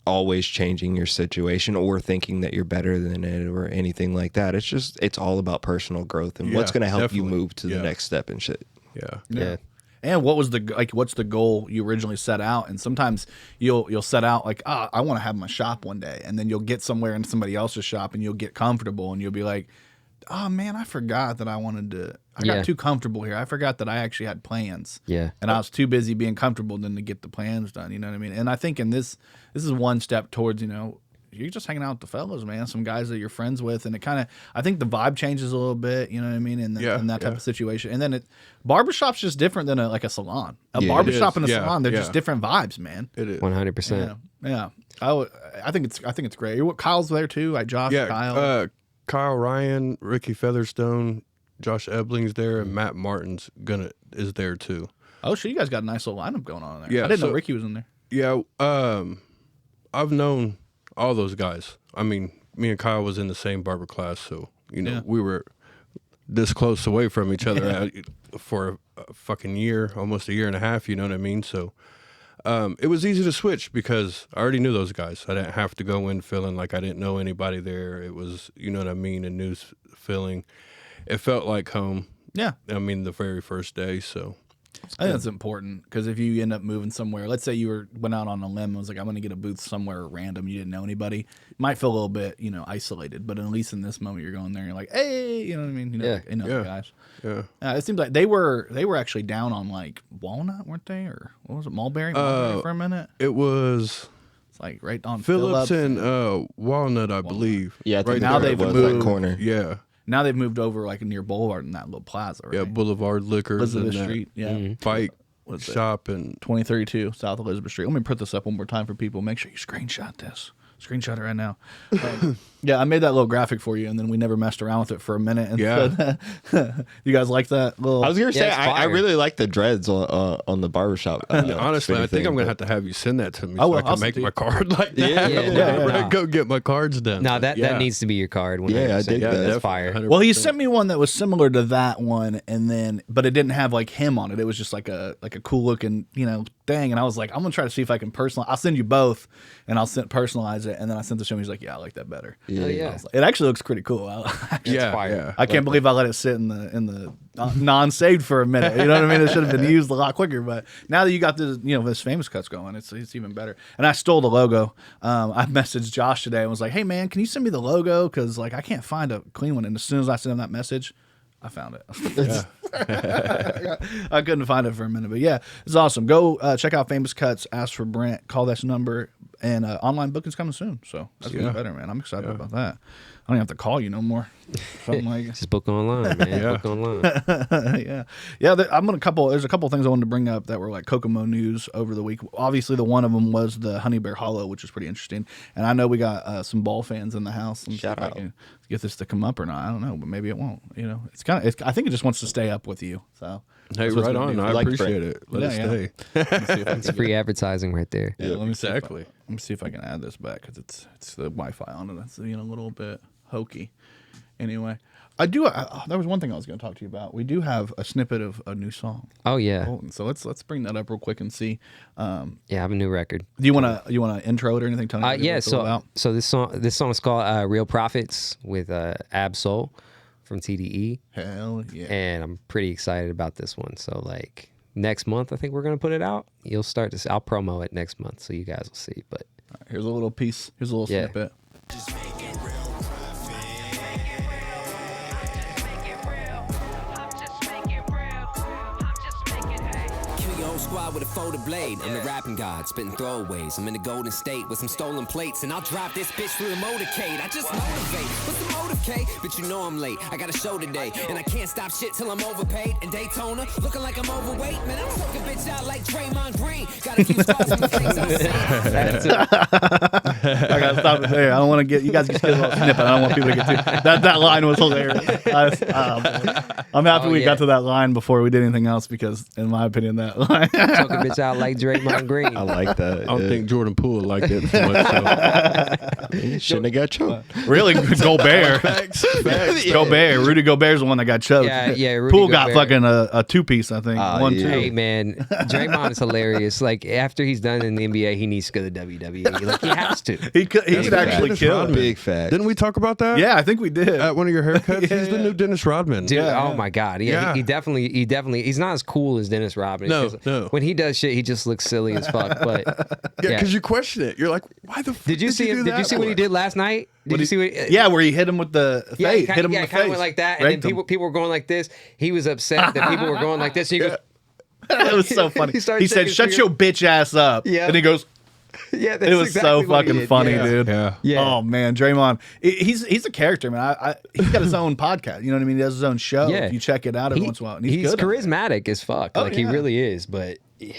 C: always changing your situation or thinking that you're better than it or anything like that. It's just, it's all about personal growth and what's going to help you move to the next step and shit.
D: Yeah.
A: And what's the goal you originally set out? And sometimes you'll set out like, I want to have my shop one day, and then you'll get somewhere in somebody else's shop and you'll get comfortable and you'll be like, oh man, I forgot that I wanted to. I got too comfortable here. I forgot that I actually had plans.
D: Yeah.
A: And I was too busy being comfortable then to get the plans done. You know what I mean? And I think in this is one step towards, you know, you're just hanging out with the fellas, man. Some guys that you're friends with, and it kind of, I think the vibe changes a little bit. You know what I mean? In that type of situation. And then barbershop's just different than a salon. A barbershop and a salon, they're just different vibes, man.
E: It is
D: 100%.
A: Yeah. I think it's great. Kyle's there too. Like Josh, Kyle.
E: Kyle Ryan, Ricky Featherstone, Josh Ebling's there, and Matt Martin's is there too.
A: Oh, so you guys got a nice little lineup going on there.
E: Yeah,
A: I didn't know Ricky was in there.
E: Yeah, I've known all those guys. I mean, me and Kyle was in the same barber class, so you know we were this close away from each other for a fucking year, almost a year and a half. You know what I mean? So it was easy to switch because I already knew those guys. I didn't have to go in feeling like I didn't know anybody there. It was, you know what I mean, a new feeling. It felt like home.
A: Yeah.
E: I mean, the very first day, so.
A: I think that's important because if you end up moving somewhere, let's say you went out on a limb and was like, I'm going to get a booth somewhere random, you didn't know anybody, you might feel a little bit, you know, isolated. But at least in this moment, you're going there and you're like, hey, you know what I mean? You know, the guys.
E: Yeah.
A: It seems like they were actually down on like Walnut, weren't they? Or what was it, Mulberry for a minute?
E: It was.
A: It's like right on
E: Phillips and Walnut, I believe.
C: Yeah,
E: right
A: now they've moved
C: that corner.
E: Yeah.
A: Now they've moved over like near Boulevard in that little plaza, right?
E: Yeah, Boulevard Liquors
A: Elizabeth
E: and
A: Street. Yeah.
E: Bike shop and
A: 2032 South Elizabeth Street. Let me put this up one more time for people. Make sure you screenshot this. Screenshot it right now. Yeah, I made that little graphic for you, and then we never messed around with it for a minute. And you guys like that little?
C: I was gonna say I really like the dreads on the barbershop.
E: honestly, I think I'm gonna have to have you send that to me
A: Oh,
E: so
A: well,
E: I can
A: I'll
E: make
A: send
E: my
A: it.
E: card like that.
D: Yeah.
E: Go get my cards done.
D: No, that needs to be your card. 100%.
C: Yeah, I dig that.
D: That's fire.
E: 100%.
A: Well, he sent me one that was similar to that one, but it didn't have like him on it. It was just like a cool looking, you know, thing. And I was like, I'm gonna try to see if I can I'll send you both, and I'll personalize it. And then I sent it to him. He's like, yeah, I like that better.
D: Yeah.
A: I was like, it actually looks pretty cool.
D: fire.
A: I can't believe I let it sit in the non-saved for a minute. You know what I mean? It should have been used a lot quicker. But now that you got this, you know, this Famous Cuts going, it's even better. And I stole the logo. I messaged Josh today and was like, hey man, can you send me the logo? Because like I can't find a clean one. And as soon as I sent him that message, I found it. I couldn't find it for a minute, but yeah, it's awesome. Go check out Famous Cuts. Ask for Brent. Call this number, and online booking's coming soon. So that's even better, man. I'm excited about that. I don't even have to call you no more. Something like
D: Just book online, man. Book online.
A: yeah. There's a couple things I wanted to bring up that were like Kokomo news over the week. Obviously, the one of them was the Honey Bear Hollow, which is pretty interesting. And I know we got some ball fans in the house.
C: Shout out.
A: Get this to come up or not? I don't know, but maybe it won't. You know, I think it just wants to stay up with you. So
E: hey, right on. I appreciate it. Let it stay.
D: It's free advertising right there.
A: Yeah, let me
E: exactly.
A: Let me see if I can add this back because it's the Wi-Fi on it. That's, you know, a little bit hokey. Anyway, there was one thing I was going to talk to you about. We do have a snippet of a new song.
D: Oh yeah.
A: So let's bring that up real quick and see.
D: Yeah, I have a new record.
A: Do you want to intro it or anything? Tell me
D: Yeah. So this song is called "Real Prophets" with Ab-Soul from TDE.
A: Hell yeah.
D: And I'm pretty excited about this one. So like next month, I think we're gonna put it out. You'll start to see. I'll promo it next month, so you guys will see. But
A: All right, here's a little piece. Here's a little snippet.
G: Squad with a
F: before the blade. I'm the rapping god, spitting throwaways. I'm in the Golden State with some stolen plates, and I'll drive this bitch through the motorcade. I just motivate. What's the motive, K? But you know I'm late. I got a show today, and I can't stop shit till I'm overpaid. And Daytona, looking like I'm overweight. Man, I'm choking bitch out like Draymond Green. Got a few scars from the things I say.
A: I gotta stop it there. I don't want to get you guys get a little snippet. I don't want people to get too. That line was hilarious. I'm happy we got to that line before we did anything else because, in my opinion, that line.
D: Choking bitch out like Draymond Green.
C: I like that.
E: I don't think Jordan Poole liked it so much. So.
C: Shouldn't have got choked.
A: Really, Gobert. Gobert. Rudy Gobert's the one that got choked.
D: Yeah. Rudy
A: Poole got
D: Gobert.
A: fucking a two-piece, I think.
C: Oh,
A: 1-2.
C: yeah.
D: Hey man, Draymond is hilarious. Like after he's done in the NBA, he needs to go to WWE. Like he has to.
A: He could actually
E: Dennis
A: kill.
E: Rodman.
C: Big fact.
E: Didn't we talk about that?
A: Yeah, I think we did.
E: At one of your haircuts,
A: Yeah,
E: he's the new Dennis Rodman.
D: Dude, oh my God. Yeah, he definitely, he's not as cool as Dennis Rodman.
E: No,
D: 'Cause
E: no.
D: When he does shit, he just looks silly as fuck. But
E: Yeah,
D: yeah.
E: because you question it. You're like, why the fuck
D: Did you see him?
E: do
D: Did you
E: that
D: see what he
E: for?
D: did last night? Did you see what?
A: Yeah, where he hit him with the face.
D: Yeah,
A: hit him in the
D: kind
A: face.
D: of went like that, and
A: Raked
D: then
A: him.
D: people were going like this. He was upset that people were going like this, and he goes,
A: It was so funny.
D: He started
A: He said,
D: shaking
A: "Shut
D: his
A: your bitch ass up."
D: Yeah.
A: And he goes,
D: "Yeah, that's
A: it was
D: exactly
A: so
D: what he
A: fucking
D: did."
A: funny,
D: Yeah.
A: dude.
E: Yeah.
D: Yeah.
A: Oh man, Draymond, he's a character, man. He's got his own podcast. You know what I mean? He has his own show.
D: Yeah.
A: If you check it out every once in a while, and he's good.
D: charismatic as fuck.
A: Oh,
D: Like he
A: yeah.
D: really is. But on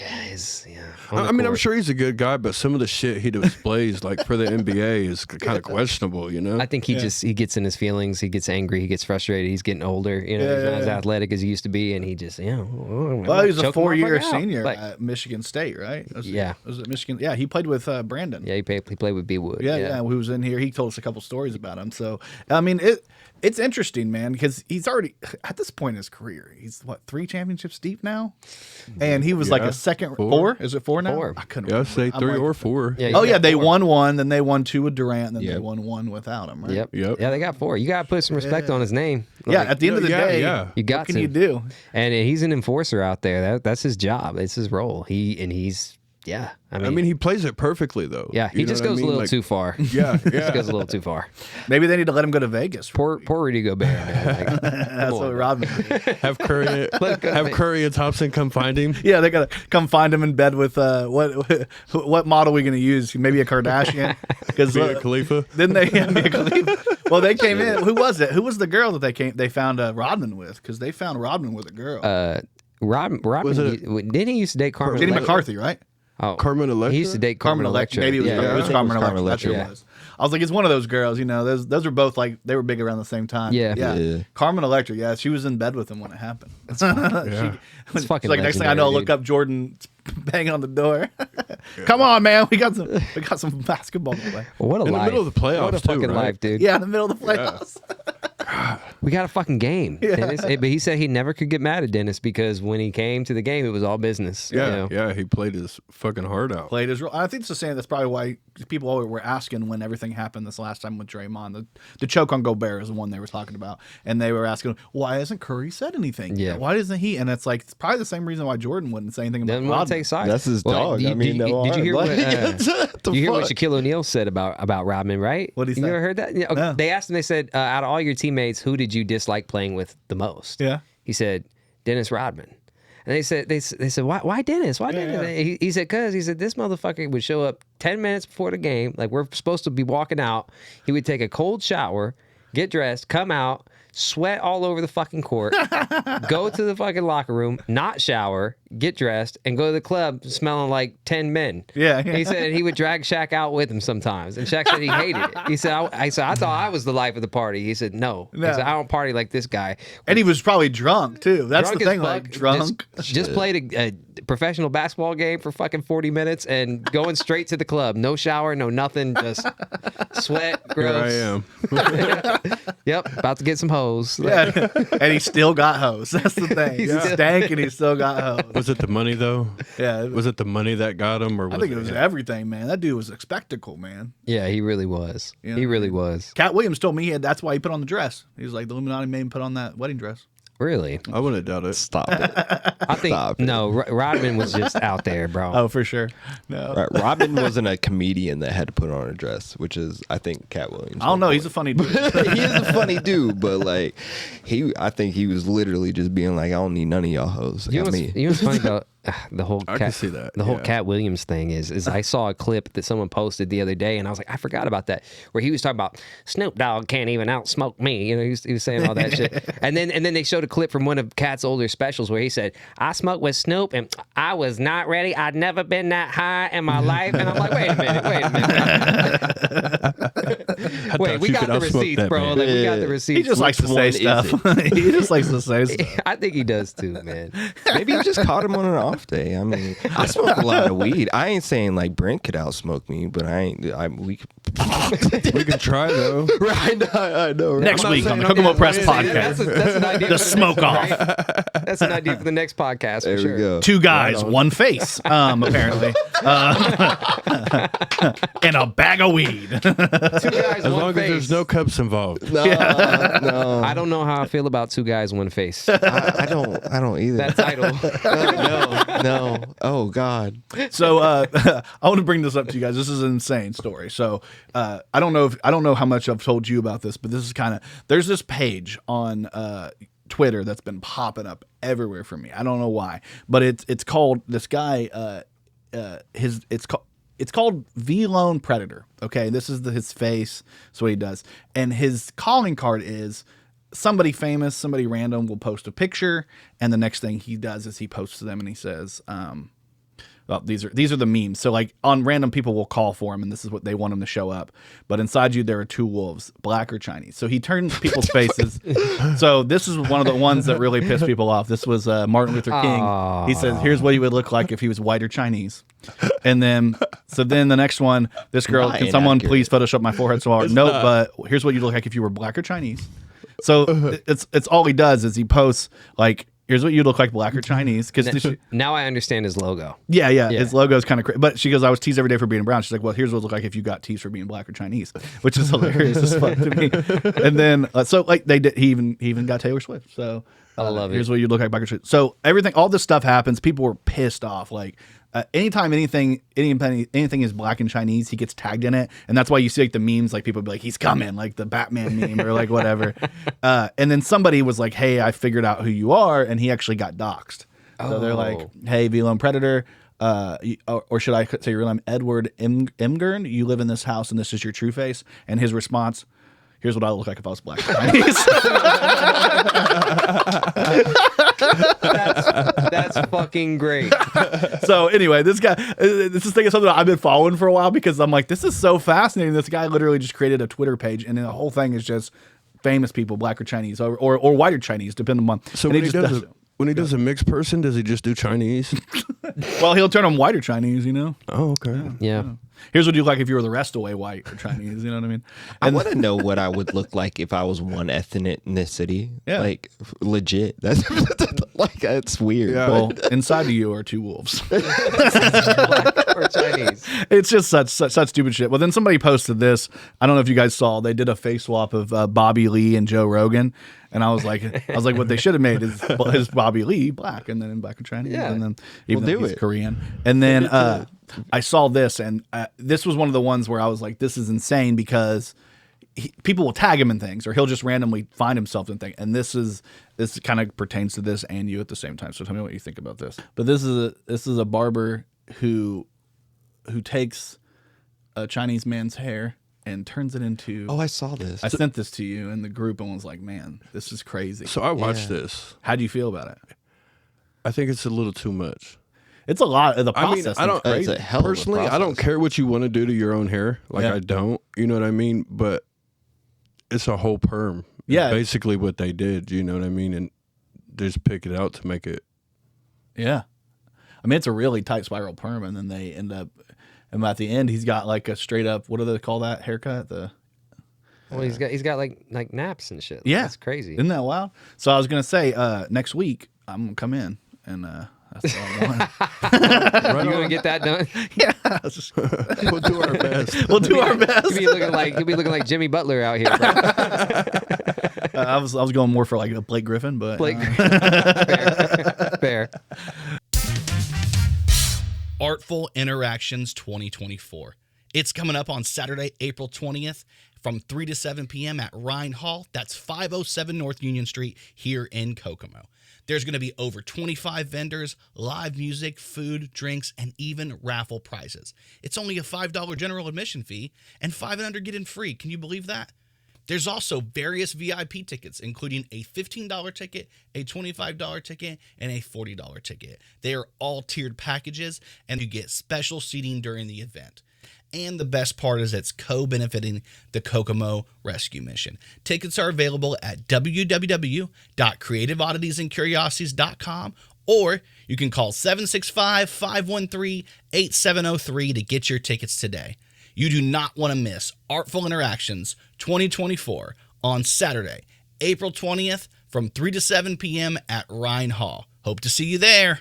D: the
E: I mean, I'm
D: court.
E: sure he's a good guy, but some of the shit he displays, like for the NBA, is kind of questionable. You know?
D: I think he gets in his feelings. He gets angry. He gets frustrated. He's getting older. You know, he's not as athletic as he used to be, and he just
A: Well, he was a
D: choking
A: 4-year
D: motherfucker out.
A: senior
D: Like,
A: at Michigan State, right? Was it Michigan? Yeah, he played with Brandon.
D: yeah, he played with B Wood.
A: Yeah, who was in here. He told us a couple stories about him. So, I mean, it's interesting, man, because he's already, at this point in his career, he's, 3 championships deep now? And he was like a second, 4? Is it 4 now?
D: 4.
A: I couldn't
E: Yeah,
A: remember.
E: say
A: I'm
E: 3
A: like-
E: or 4.
D: Yeah,
A: Oh,
D: you
A: yeah,
D: got
A: they
D: 4.
A: won 1, then they won 2 with Durant, and then they
C: Yep.
A: won 1 without him, right?
D: Yep.
E: Yep.
D: Yeah, they got 4. You got to put some respect on his name.
A: Yeah,
D: Like,
A: at the end of the
E: Yeah,
A: day,
E: yeah.
D: You got
A: what can
D: to.
A: you do?
D: and he's an enforcer out there. That's his job. It's his role. He's yeah.
E: I mean, he plays it perfectly though.
D: yeah. He
E: You know
D: just
E: what I
D: goes
E: mean?
D: a little
E: Like,
D: too far.
E: Yeah,
D: Just
E: yeah.
D: goes a little too far.
A: Maybe they need to let him go to Vegas.
D: Poor Rudy Gobert, man. Like,
A: That's what Rodman did.
E: Have Curry and Thompson come find him.
A: Yeah, they gotta come find him in bed with what model are we gonna use? Maybe a Kardashian? Because
E: Mia Khalifa.
A: didn't they? Yeah, Mia Khalifa. Well, they came in. Who was it? Who was the girl that they found Rodman with? Because they found Rodman with a girl.
D: Rodman,
E: Was it-
D: didn't he used to date Carmen?
A: Jenny
D: Electra?
A: McCarthy, right?
D: Oh,
E: Carmen Electra?
D: He used to date Carmen Electra.
A: Maybe it was,
D: yeah.
A: it was Carmen Electra. That's who
C: Yeah.
A: it was. I was like, it's one of those girls. You know, those were both like they were big around the same time.
D: Yeah.
C: Yeah.
A: Carmen Electra. Yeah, she was in bed with him when it happened.
D: It's
A: She's
D: fucking
A: like, next thing I know, I
D: legendary,
A: look up Jordan banging on the door. Come on, man, we got some basketball to play.
D: What a
E: In the
D: life.
E: middle of the playoffs,
D: What a
E: too,
D: fucking
E: right?
D: life, dude.
A: Yeah, in the middle of the playoffs.
D: We got a fucking game. Dennis. But he said he never could get mad at Dennis because when he came to the game, it was all business.
E: Yeah,
D: you know?
E: yeah. He played his fucking heart out.
A: Played his role. I think it's the same. That's probably why people always were asking when everything happened this last time with Draymond. The choke on Gobert is the one they were talking about, and they were asking, why hasn't Curry said anything?
D: Yeah.
A: Why doesn't he? And it's like it's probably the same reason why Jordan wouldn't say anything about
D: Doesn't want to
A: Rodman.
D: take sides.
C: That's his dog.
D: Did,
C: I mean,
D: did,
C: no
D: did you hear what?
C: what the
D: You hear what
C: fuck?
D: Shaquille O'Neal said about Rodman, right?
A: What'd he
D: You
A: say?
D: ever heard that? Yeah, okay.
A: No.
D: They asked him. They said, out of all your teammates, who did you dislike playing with the most?
A: Yeah.
D: He said Dennis Rodman. And they said why Dennis? Why Dennis?
A: yeah.
D: He said because this motherfucker would show up 10 minutes before the game, like we're supposed to be walking out. He would take a cold shower, get dressed, come out, sweat all over the fucking court, go to the fucking locker room, not shower, get dressed, and go to the club smelling like 10 men.
A: Yeah.
D: He said he would drag Shaq out with him sometimes, and Shaq said he hated it. He said, I thought I was the life of the party. He said, no. He said, I don't party like this guy.
A: And he was probably drunk too. That's
D: Drunk
A: the
D: as
A: thing, like
D: fuck,
A: drunk.
D: Just played a professional basketball game for fucking 40 minutes and going straight to the club. No shower, no nothing, just sweat,
E: Here
D: gross.
E: I am.
D: Yep, about to get some hose.
A: Yeah, and he still got hosed. That's the thing. He stank, and he still got hosed.
E: Was it the money though?
A: Yeah,
E: Was it the money that got him, or
A: I think it was everything, man. That dude was a spectacle, man.
D: Yeah, he really was.
A: Yeah.
D: He really was.
A: Cat Williams told me that's why he put on the dress. He was like, the Illuminati made him put on that wedding dress.
D: Really?
E: I wouldn't doubt it.
C: Stop it.
D: I think
C: Stop it.
D: no. Rodman was just out there, bro.
A: Oh, for sure. No,
C: Right, Robin wasn't a comedian that had to put on a dress, which is, I think, Cat Williams.
A: I don't know. He's a funny dude.
C: He is a funny dude, but like I think he was literally just being like, I don't need none of y'all hoes. I
D: You know
C: got
D: what's
C: me.
D: funny about the whole
E: I can see that.
D: The whole
E: yeah.
D: Cat Williams thing is I saw a clip that someone posted the other day, and I was like, I forgot about that, where he was talking about Snoop Dogg can't even outsmoke me. You know, he was saying all that shit. And then they showed a clip from one of Cat's older specials where he said, I smoked with Snoop and I was not ready. I'd never been that high in my life. And I'm like, wait a minute. Wait, we got the receipts, bro. Like, we got the receipts.
A: He just likes to say stuff. He just likes to say stuff.
D: I think he does too, man.
C: Maybe you just caught him on an off day. I mean, I smoke a lot of weed. I ain't saying like Brent could outsmoke me, but we
E: can try though.
C: Right? I know. Right?
A: Next week on the Kokomo Press Podcast,
D: that's an idea.
A: the smoke off.
D: That's an idea for the next podcast. For
C: There
D: sure.
C: we go.
A: 2 guys, 1 face, apparently, and a bag of weed.
D: 2 guys,
E: As
D: 1
E: long
D: face.
E: as there's no cups involved.
C: No.
D: I don't know how I feel about 2 guys, 1 face.
C: I don't either.
D: That title.
C: No. Oh God.
A: So I want to bring this up to you guys. This is an insane story. So I don't know how much I've told you about this, but this is there's this page on Twitter that's been popping up everywhere for me. I don't know why, but it's called this guy. It's called V-Lone Predator. Okay, this is his face. That's what he does, and his calling card is somebody famous, somebody random will post a picture, and the next thing he does is he posts to them and he says, well, these are the memes. So like on random people will call for him and this is what they want him to show up. But inside you, there are 2 wolves, black or Chinese. So he turns people's faces. So this is one of the ones that really pissed people off. This was Martin Luther King. He says, here's what he would look like if he was white or Chinese. And then the next one, this girl,
C: Not
A: can someone
C: inaccurate.
A: please Photoshop my forehead so hard? Nope, but here's what you look like if you were black or Chinese. So it's all he does is he posts like, here's what you look like, black or Chinese.
D: Now I understand his logo.
A: Yeah. His logo is kind of crazy. But she goes, I was teased every day for being brown. She's like, well, here's what it looked like if you got teased for being black or Chinese, which is hilarious as fuck to me. And then, so like he even got Taylor Swift. So
D: I love it.
A: Here's what you look like, black or Chinese. So all this stuff happens. People were pissed off. Like anytime anything is black and Chinese, he gets tagged in it. And that's why you see like the memes, like people be like, he's coming, like the Batman meme or like whatever. And then somebody was like, hey, I figured out who you are. And he actually got doxxed. So they're like, hey, V-Lone Predator, or should I say your real name, Edward Imgern? You live in this house and this is your true face. And his response, here's what I look like if I was black or Chinese.
D: That's fucking great.
A: So anyway, this is something I've been following for a while because I'm like, this is so fascinating. This guy literally just created a Twitter page, and then the whole thing is just famous people, black or Chinese, or white or Chinese, depending on.
E: So when he does a mixed person, does he just do Chinese?
A: Well, he'll turn them white or Chinese, you know.
E: Oh, okay.
D: Yeah.
A: Here's what you look like if you were the rest away white or Chinese. You know what I mean?
C: I want to know what I would look like if I was one ethnicity.
A: Yeah.
C: Like legit. That's that's weird.
E: Yeah.
A: Well, inside of you are 2 wolves.
D: Black or Chinese.
A: It's just such stupid shit. Well, then somebody posted this. I don't know if you guys saw. They did a face swap of Bobby Lee and Joe Rogan, and I was like, what they should have made is Bobby Lee black, and then black and Chinese,
D: Yeah.
A: and then even
C: We'll
A: though
C: do
A: he's
C: it.
A: Korean, and then I saw this, and this was one of the ones where I was like, this is insane because people will tag him in things, or he'll just randomly find himself in things, and this kind of pertains to this and you at the same time. So tell me what you think about this. But this is a barber who takes a Chinese man's hair and turns it into.
C: Oh, I saw this.
A: I sent this to you in the group and was like, man, this is crazy.
E: So I watched this.
A: How do you feel about it?
E: I think it's a little too much.
A: It's a lot of the
E: I mean,
A: process.
E: I don't-
A: is
C: It's
A: crazy.
C: a hell of a
E: Personally, I don't
C: process.
E: care what you want to do to your own hair. Like
A: Yeah.
E: I don't. You know what I mean? But it's a whole perm.
A: Yeah.
E: Basically what they did, you know what I mean? And they just pick it out to make it.
A: Yeah. I mean, it's a really tight spiral perm, and then they end up, and at the end, he's got like a straight up, what do they call that haircut?
D: Well, he's got like naps and shit.
A: Yeah.
D: That's crazy.
A: Isn't that wild? So I was going to say, next week, I'm going to come in, and that's all I'm doing.
D: You gonna get that done?
A: Yeah. I was just-
E: We'll do our best.
A: we'll do our best.
D: You'll be looking like Jimmy Butler out here, bro.
A: I was going more for like a Blake Griffin, but
D: Blake. Fair.
G: Artful Interactions 2024. It's coming up on Saturday, April 20th
A: from 3 to 7 p.m. at Rhine Hall. That's 507 North Union Street here in Kokomo. There's going to be over 25 vendors, live music, food, drinks, and even raffle prizes. It's only a $5 general admission fee, and 500 get in free. Can you believe that? There's also various VIP tickets, including a $15 ticket, a $25 ticket, and a $40 ticket. They are all tiered packages, and you get special seating during the event. And the best part is it's co-benefiting the Kokomo Rescue Mission. Tickets are available at www.creativeodditiesandcuriosities.com, or you can call 765-513-8703 to get your tickets today. You do not want to miss Artful Interactions 2024 on Saturday, April 20th from 3 to 7 p.m. at Rhine Hall. Hope to see you there.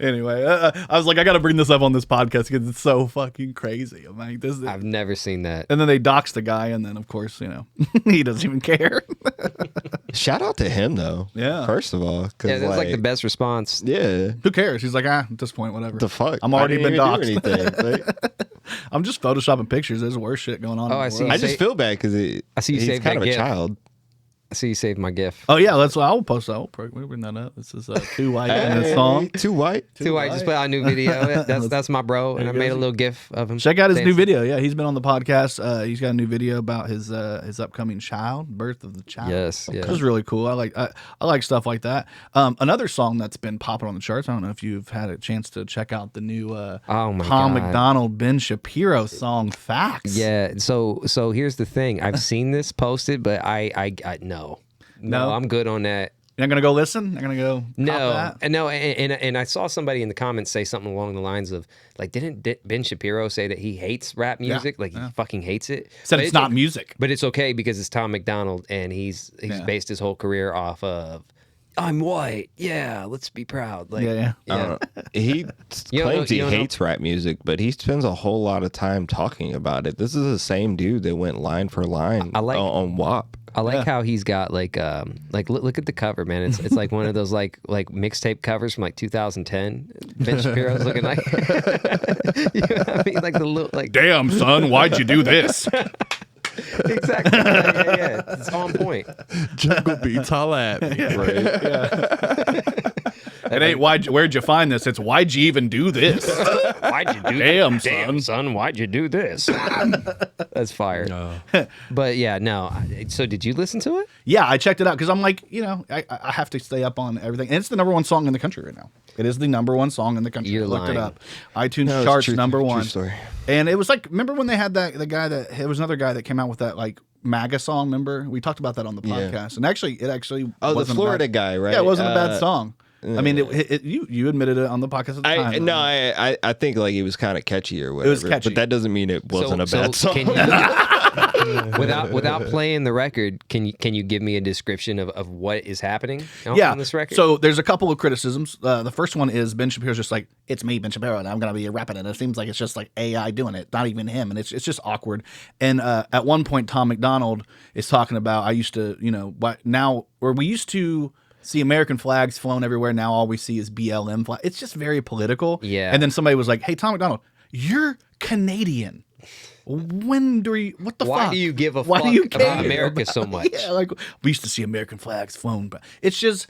A: Anyway, I was like, I got to bring this up on this podcast because it's so fucking crazy. I'm like, this.
D: I've never seen that.
A: And then they dox the guy, and then of course, he doesn't even care.
C: Shout out to him though.
A: Yeah.
C: First of all,
D: Yeah, that's like the best response.
C: Yeah.
A: Who cares? He's like, at this point, whatever.
C: The fuck?
A: I'm already been doxxed.
C: Anything.
A: I'm just photoshopping pictures. There's worse shit going on.
D: Oh,
A: in the
D: I see.
A: world.
C: I just feel bad because
D: I see you
C: he's
D: saved
C: kind
D: that
C: of a
D: GIF.
C: child.
D: I see you saved my GIF.
A: Oh yeah, I'll post that. We'll bring that up. This is Too White in a song.
C: Too white.
D: Too white. Just put out a new video. That's my bro, and I made a little GIF of him.
A: Check out his new
D: dancing.
A: video. Yeah, he's been on the podcast. He's got a new video about his upcoming child, birth of the child.
D: Yes, yes.
A: Which is really cool. I like stuff like that. Another song that's been popping on the charts. I don't know if you've had a chance to check out the new
D: Oh my
A: Tom
D: God.
A: McDonald, Ben Shapiro song, Facts.
D: Yeah. So here's the thing. I've seen this posted, but I no.
A: No?
D: I'm good on that.
A: You're not gonna go listen? You're gonna go
D: No,
A: cop that?
D: no, and I saw somebody in the comments say something along the lines of like, didn't Ben Shapiro say that he hates rap music? Like he fucking hates it.
A: Said
D: But
A: it's not music.
D: but it's okay because it's Tom McDonald and he's based his whole career off of I'm white. Yeah, let's be proud. Like,
A: Yeah.
C: He
D: You don't
C: claims
D: know-
C: he
D: you don't know-
C: hates rap music, but he spends a whole lot of time talking about it. This is the same dude that went line for line on WAP.
D: I like how he's got like look at the cover, man. It's like one of those like mixtape covers from like 2010. Ben Shapiro's looking like you know what I mean? Like the little like
A: Damn, son, why'd you do this?
D: exactly. Yeah. It's on point.
E: Jungle beats, holla at me.
A: It ain't where'd you find this? It's why'd you even do this?
D: Why'd you do
A: Damn,
D: that? Damn, son, why'd you do this? That's fire. But yeah, no. So did you listen to it?
A: Yeah, I checked it out because I'm like, I have to stay up on everything. And it's the number one song in the country right now. It is the number one song in the country.
D: You're
A: I looked
D: lying.
A: it up. iTunes
C: No, it's
A: charts
C: true-
A: number
C: true
A: one.
C: story.
A: And it was like, remember when they had there was another guy that came out with that like MAGA song, remember? We talked about that on the podcast. And actually, it
C: Oh, the
A: wasn't
C: Florida
A: a bad,
C: guy, right?
A: Yeah, it wasn't a bad song. I mean, you admitted it on the podcast at the time.
C: I think like it was kind of catchy or whatever.
A: was catchy.
C: But that doesn't mean it wasn't a bad song.
D: Can you, without playing the record, can you give me a description of what is happening on this record?
A: So there's a couple of criticisms. The first one is Ben Shapiro's just like, it's me, Ben Shapiro, and I'm going to be rapping it. It seems like it's just like AI doing it, not even him. And it's just awkward. And at one point, Tom McDonald is talking about, I used to, we used to see American flags flown everywhere. Now all we see is BLM flag. It's just very political.
D: Yeah.
A: And then somebody was like, hey, Tom McDonald, you're Canadian. When do we? What the fuck?
D: Why do you give a
A: Why
D: fuck
A: do you
D: about
A: care
D: America so much?
A: Yeah, like we used to see American flags flown, but it's just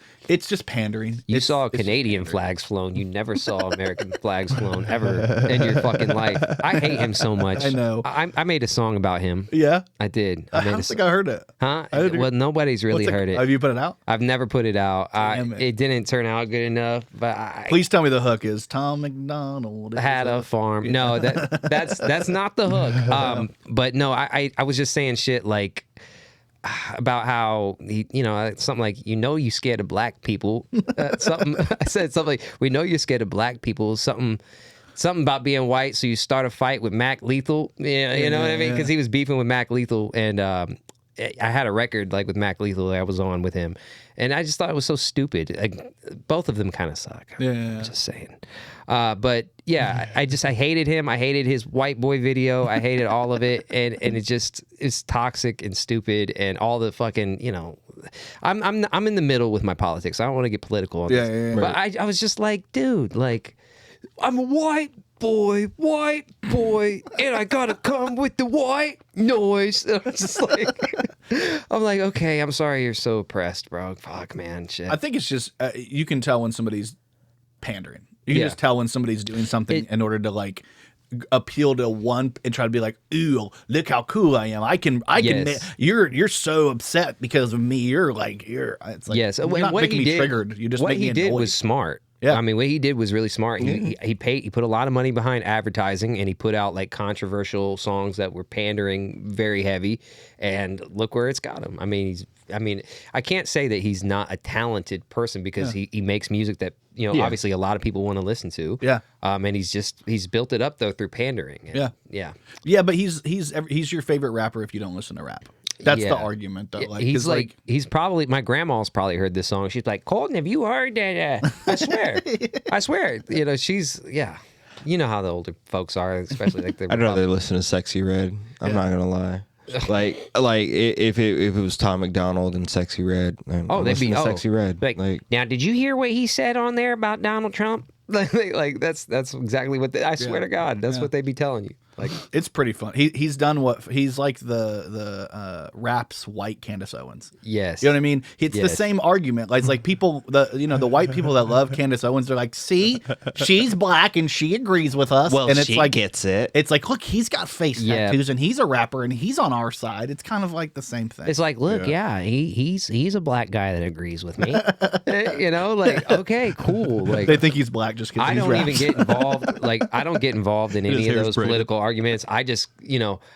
A: pandering.
D: You
A: It's-
D: saw
A: it's
D: Canadian flags flown. You never saw American flags flown ever in your fucking life. I hate him so much.
A: I know.
D: I made a song about him.
A: Yeah,
D: I did.
A: I don't think I heard it.
D: Huh?
A: I didn't-
D: Well, nobody's really
A: What's
D: heard it.
A: Have you put it out?
D: I've never put it out.
A: Damn it.
D: It didn't turn out good enough. But I
A: Please tell me the hook is Tom McDonald
D: had a farm. No, that's not the hook. But no, I was just saying shit like about how he, something like, you scared of black people. Something I said something like, we know you're scared of black people. Something about being white, so you start a fight with Mac Lethal. Yeah, you know what I mean? Because he was beefing with Mac Lethal, and I had a record like with Mac Lethal that I was on with him, and I just thought it was so stupid. Like, both of them kind of suck.
A: Yeah.
D: Just saying. But yeah, I hated him. I hated his white boy video. I hated all of it, and it's toxic and stupid, and all the fucking I'm in the middle with my politics. I don't want to get political on this,
A: Yeah.
D: but I was just like, dude, like, I'm white. boy, white boy, and I gotta come with the white noise. And I'm just like, I'm like, okay, I'm sorry you're so oppressed, bro. Fuck, man, shit.
A: I think it's just you can tell when somebody's pandering. You can just tell when somebody's doing something in order to like appeal to one and try to be like, ooh, look how cool I am. I can. You're so upset because of me. You're like, it's like,
D: yes.
A: you're not
D: what
A: making
D: he
A: me
D: did,
A: triggered. You just
D: what
A: make me
D: he did
A: annoyed.
D: was smart.
A: Yeah.
D: I mean, what he did was really smart. He put a lot of money behind advertising, and he put out like controversial songs that were pandering very heavy, and look where it's got him. I mean, I can't say that he's not a talented person because he makes music that, you know, obviously a lot of people want to listen to. Yeah. And he's built it up though through pandering. And,
A: yeah. But he's your favorite rapper if you don't listen to rap. That's the argument, though. Like,
D: he's probably, my grandma's probably heard this song. She's like, Colton, have you heard that? I swear. I swear. You know, you know how the older folks are, especially like
C: I'd rather listen to Sexy Red. I'm not gonna lie. Like if it was Tom McDonald and Sexy Red, they'd be Sexy Red.
D: Like, now, did you hear what he said on there about Donald Trump? Like that's exactly what I swear to God, that's what they be telling you. Like, it's
A: pretty fun. He's done he's like the rap's white Candace Owens.
D: Yes,
A: you know what I mean. It's the same argument. Like, it's like people, the white people that love Candace Owens, they're like, see, she's black and she agrees with us.
C: Well,
A: and it's
C: she
A: like
C: gets it.
A: It's like, look, he's got face tattoos and he's a rapper and he's on our side. It's kind of like the same thing.
D: It's like, look, he's a black guy that agrees with me. You know, like, okay, cool. Like,
A: they think he's black just because
D: I don't even get involved. Like, I don't get involved in any of those political arguments. I just,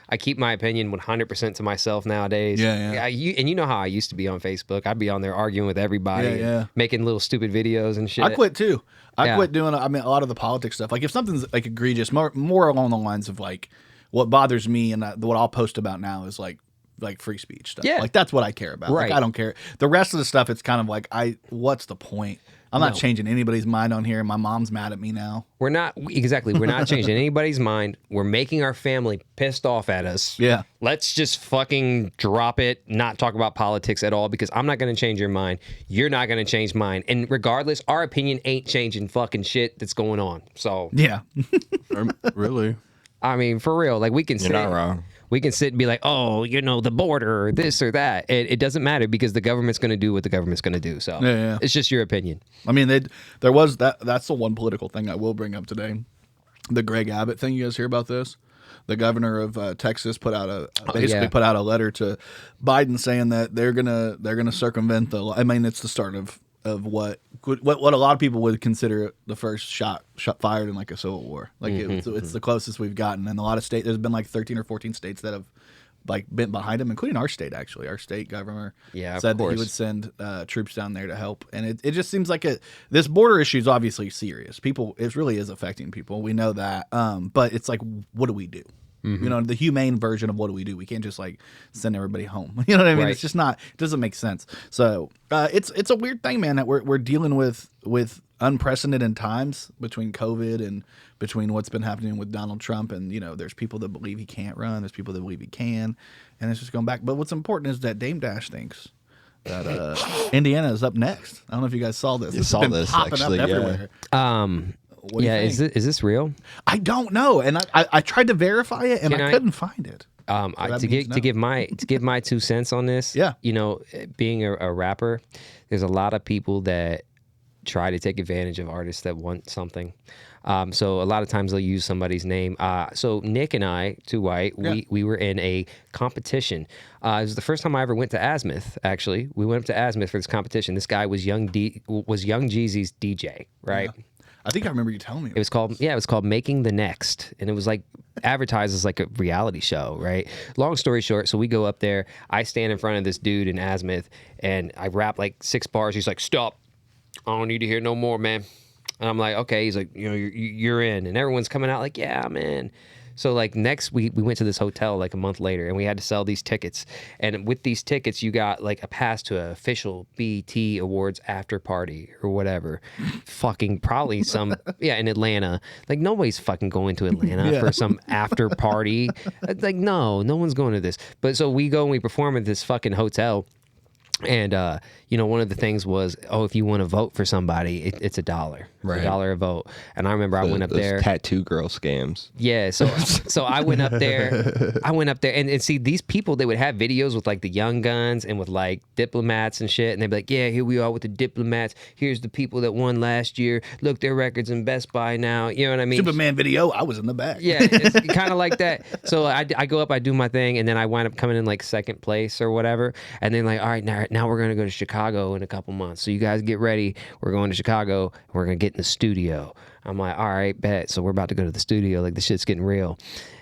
D: I keep my opinion 100% to myself nowadays. And you know how I used to be on Facebook. I'd be on there arguing with everybody, making little stupid videos and shit.
A: I quit too. I quit doing, a lot of the politics stuff. Like, if something's like egregious, more along the lines of like, what bothers me and what I'll post about now is like free speech stuff. Like, that's what I care about.
D: Right.
A: Like, I don't care. The rest of the stuff, it's kind of like, what's the point? I'm not changing anybody's mind on here. My mom's mad at me now.
D: We're not changing anybody's mind. We're making our family pissed off at us.
A: Yeah.
D: Let's just fucking drop it, not talk about politics at all, because I'm not going to change your mind. You're not going to change mine. And regardless, our opinion ain't changing fucking shit that's going on. So.
A: Yeah.
E: Really?
D: I mean, for real. Like, we can
C: You're not wrong.
D: We can sit and be like, oh, the border, or this or that. It doesn't matter because the government's going to do what the government's going to do. So it's just your opinion.
A: I mean, there was that's the one political thing I will bring up today. The Greg Abbott thing. You guys hear about this? The governor of Texas put out put out a letter to Biden saying that they're gonna circumvent the. I mean, it's the start of what a lot of people would consider the first shot fired in like a civil war. Like, it's the closest we've gotten, and a lot of states. There's been like 13 or 14 states that have like been behind him, including our state. Actually, our state governor said that he would send troops down there to help, and it just seems like this border issue is obviously serious. It really is affecting people. We know that, but it's like, what do we do? The humane version of what do we do? We can't just like send everybody home. You know what I mean? Right. It's just not. It doesn't make sense. So it's a weird thing, man, that we're dealing with unprecedented times between COVID and between what's been happening with Donald Trump, and there's people that believe he can't run, there's people that believe he can, and it's just going back. But what's important is that Dame Dash thinks that Indiana is up next. I don't know if you guys saw this.
C: It's been popping
A: actually, up everywhere.
D: Is this real?
A: I don't know, and I tried to verify it, and I couldn't find it.
D: To give my 2 cents on this. Being a rapper, there's a lot of people that try to take advantage of artists that want something. So a lot of times they'll use somebody's name. So Nick and I, Too White, we were in a competition. It was the first time I ever went to Azimuth. Actually, we went up to Azimuth for this competition. This guy was Young Jeezy's DJ, right?
A: Yeah. I think I remember you telling me.
D: It was called Making the Next, and it was like advertised as like a reality show, right? Long story short, so we go up there. I stand in front of this dude in Azimuth, and I rap like 6 bars. He's like, "Stop! I don't need to hear no more, man." And I'm like, "Okay." He's like, "You're in," and everyone's coming out like, "Yeah, I'm in." So like next we went to this hotel like a month later, and we had to sell these tickets. And with these tickets, you got like a pass to an official BET Awards after party or whatever. Fucking probably some in Atlanta. Like nobody's fucking going to Atlanta for some after party. Like no one's going to this. But so we go and we perform at this fucking hotel. And, one of the things was, if you want to vote for somebody, it's $1.
C: Right.
D: It's $1 a vote. And I remember I went up there.
C: Tattoo girl scams.
D: Yeah. So I went up there. And see, these people, they would have videos with like the Young Guns and with like diplomats and shit. And they'd be like, yeah, here we are with the diplomats. Here's the people that won last year. Look, their records in Best Buy now. You know what I mean?
A: Superman video, I was in the back.
D: Yeah, it's kind of like that. So I go up, I do my thing, and then I wind up coming in like second place or whatever. And then like, all right, now we're going to go to Chicago in a couple months. So you guys get ready. We're going to Chicago. We're going to get in the studio. I'm like, all right, bet. So we're about to go to the studio. Like, the shit's getting real.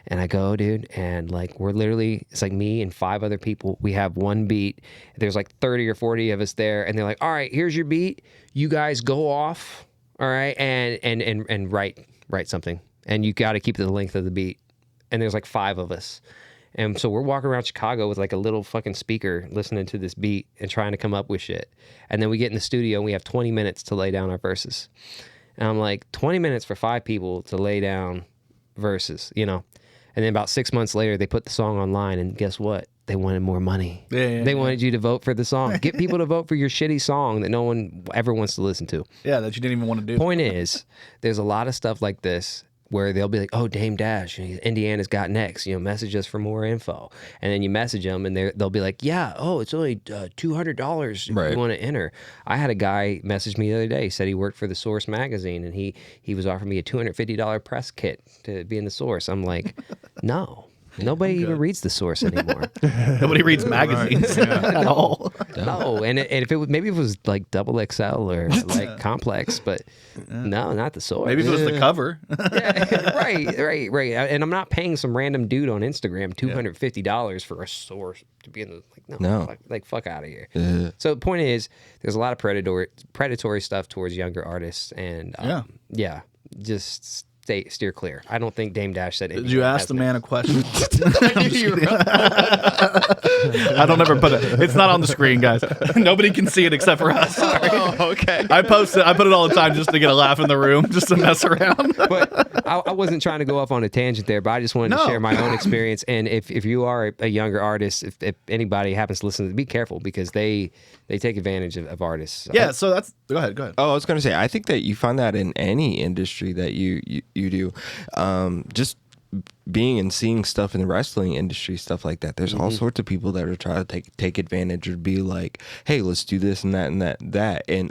D: And I go, dude, and like, we're literally, it's like me and 5 other people. We have one beat. There's like 30 or 40 of us there. And they're like, all right, here's your beat. You guys go off, all right, and write something. And you got to keep the length of the beat. And there's like 5 of us. And so we're walking around Chicago with like a little fucking speaker listening to this beat and trying to come up with shit. And then we get in the studio and we have 20 minutes to lay down our verses. And I'm like, 20 minutes for 5 people to lay down verses, And then about 6 months later, they put the song online, and guess what? They wanted more money. They wanted you to vote for the song. Get people to vote for your shitty song that no one ever wants to listen to.
A: Yeah, that you didn't even want to do.
D: Point is, there's a lot of stuff like this where they'll be like, oh, Dame Dash, Indiana's got next, message us for more info. And then you message them and they'll be like, yeah, it's only $200 if you want to enter. I had a guy message me the other day, said he worked for the Source magazine, and he was offering me a $250 press kit to be in the Source. I'm like, no. Nobody even reads the Source anymore.
A: Nobody reads magazines at all.
D: No, and if it was, maybe it was like XXL or like Complex, but no, not the Source.
A: Maybe if it was the cover.
D: Right. And I'm not paying some random dude on Instagram $250 for a Source to be in the fuck out of here. So the point is, there's a lot of predatory stuff towards younger artists, and just steer clear. I don't think Dame Dash said anything.
A: Did you ask the man a question? I don't ever put it. It's not on the screen, guys. Nobody can see it except for us. Sorry.
C: Oh, okay.
A: I put it all the time just to get a laugh in the room, just to mess around.
D: But I wasn't trying to go off on a tangent there, but I just wanted to share my own experience. And if you are a younger artist, if anybody happens to listen, be careful, because they take advantage of artists.
A: Yeah, so that's... Go ahead.
C: Oh, I was going to say, I think that you find that in any industry that you do. Just being and seeing stuff in the wrestling industry, stuff like that. There's all sorts of people that are trying to take advantage or be like, hey, let's do this and that and that. And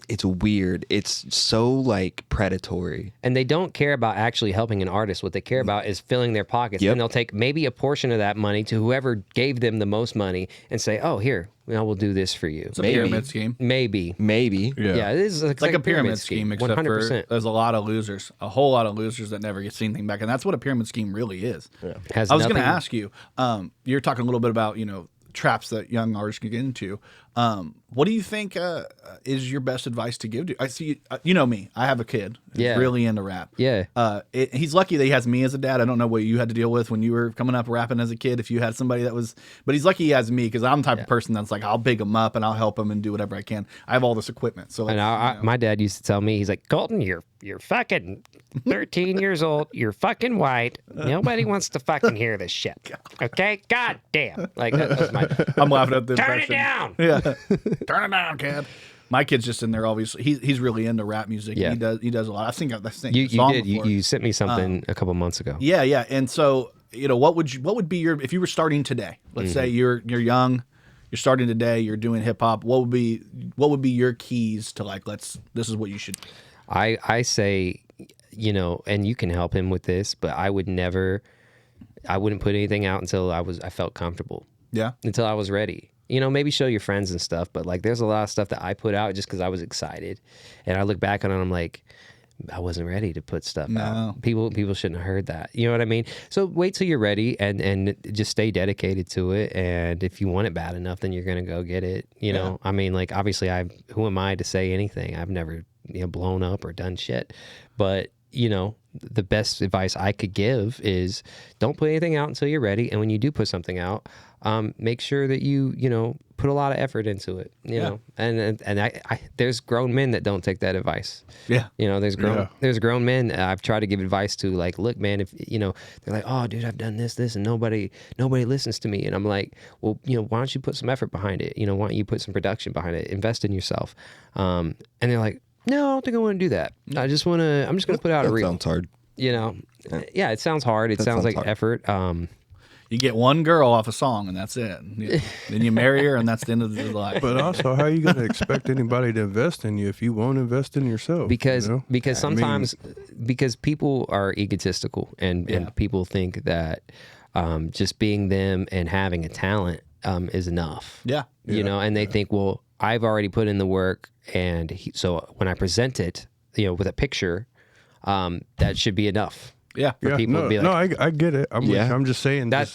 C: it's weird. It's so like predatory.
D: And they don't care about actually helping an artist. What they care about is filling their pockets. And they'll take maybe a portion of that money to whoever gave them the most money and say, oh, here, we'll do this for you.
A: It's a pyramid scheme.
D: Maybe.
A: Yeah,
D: it is
A: like a pyramid scheme, except
D: 100%.
A: for there's a lot of losers, a whole lot of losers that never get anything back. And that's what a pyramid scheme really is. Yeah. I was going to ask you, you're talking a little bit about, traps that young artists can get into. What do you think is your best advice to give to? I see, you know me. I have a kid who's really into rap.
D: Yeah.
A: He's lucky that he has me as a dad. I don't know what you had to deal with when you were coming up rapping as a kid. If you had somebody that was, but he's lucky he has me, because I'm the type of person that's like, I'll big him up and I'll help him and do whatever I can. I have all this equipment. So,
D: and my dad used to tell me, he's like, Colton, you're fucking 13 years old. You're fucking white. Nobody wants to fucking hear this shit. Okay? God damn. Like, that's my...
A: I'm laughing at the
D: Turn
A: impression.
D: it down.
A: Yeah. Turn it down, kid. My kid's just in there, obviously. He's really into rap music.
D: Yeah.
A: He does a lot. I think
D: you did. You sent me something a couple months ago.
A: Yeah. And so, what would be your, if you were starting today, let's say you're young, you're starting today, you're doing hip hop, what would be your keys to like, this is what you should do?
D: I say, and you can help him with this, but I wouldn't put anything out until I felt comfortable.
A: Yeah.
D: Until I was ready. Maybe show your friends and stuff, but like, there's a lot of stuff that I put out just because I was excited, and I look back on it and I'm like, I wasn't ready to put stuff out. People shouldn't have heard that. You know what I mean? So wait till you're ready and just stay dedicated to it. And if you want it bad enough, then you're gonna go get it. You know, I mean, like, obviously, who am I to say anything? I've never blown up or done shit, but you know, the best advice I could give is don't put anything out until you're ready. And when you do put something out, make sure that you know, put a lot of effort into it, you know, and I there's grown men that don't take that advice. Yeah. You know, there's grown men I've tried to give advice to, like, look, man, if, you know, they're like, oh, dude, I've done this, and nobody listens to me. And I'm like, well, you know, why don't you put some effort behind it? You know, why don't you put some production behind it? Invest in yourself. And they're like, no, I don't think I want to do that. I'm just going to put out a reel.
C: Sounds hard.
D: You know, yeah, it sounds hard. It sounds like hard. Effort.
A: You get one girl off a song and that's it. Then you marry her and that's the end of the life.
E: But also, how are you going to expect anybody to invest in you if you won't invest in yourself?
D: Because sometimes because people are egotistical and people think that just being them and having a talent is enough. Yeah. You know, and they think, well, I've already put in the work, and so when I present it, you know, with a picture, that should be enough. Yeah, for people to be like,
E: I get it. I'm just saying that.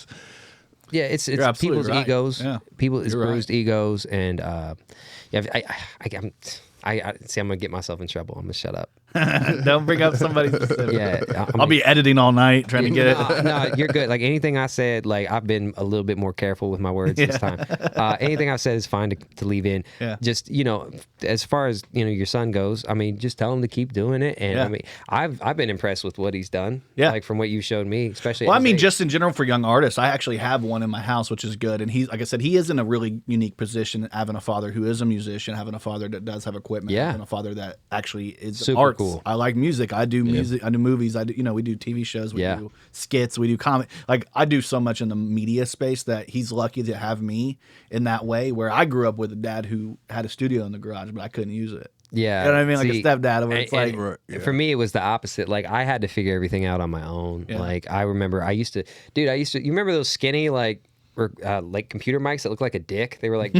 D: It's people's egos. Yeah. It's bruised egos, and I'm gonna get myself in trouble. I'm gonna shut up.
A: Don't bring up somebody specific. Yeah, I'll be editing all night trying to get it.
D: No, you're good. Like anything I said, like I've been a little bit more careful with my words this time. Anything I've said is fine to leave in. Yeah. Just, you know, as far as, you know, your son goes, I mean, just tell him to keep doing it. And I mean, I've been impressed with what he's done. Yeah. Like from what you showed me, especially.
A: Well, I mean, just in general for young artists, I actually have one in my house, which is good. And he's, like I said, he is in a really unique position, having a father who is a musician, having a father that does have equipment, having a father that actually is
D: super
A: arts.
D: Cool.
A: I like music. I do music. I do movies. I do, you know, we do TV shows. We do skits. We do comedy. Like I do so much in the media space that he's lucky to have me in that way. Where I grew up with a dad who had a studio in the garage, but I couldn't use it. Yeah, you know what I mean, like a stepdad. Where it's like
D: for me, it was the opposite. Like I had to figure everything out on my own. Yeah. Like I remember, I used to. You remember those skinny like computer mics that look like a dick? They were like gray.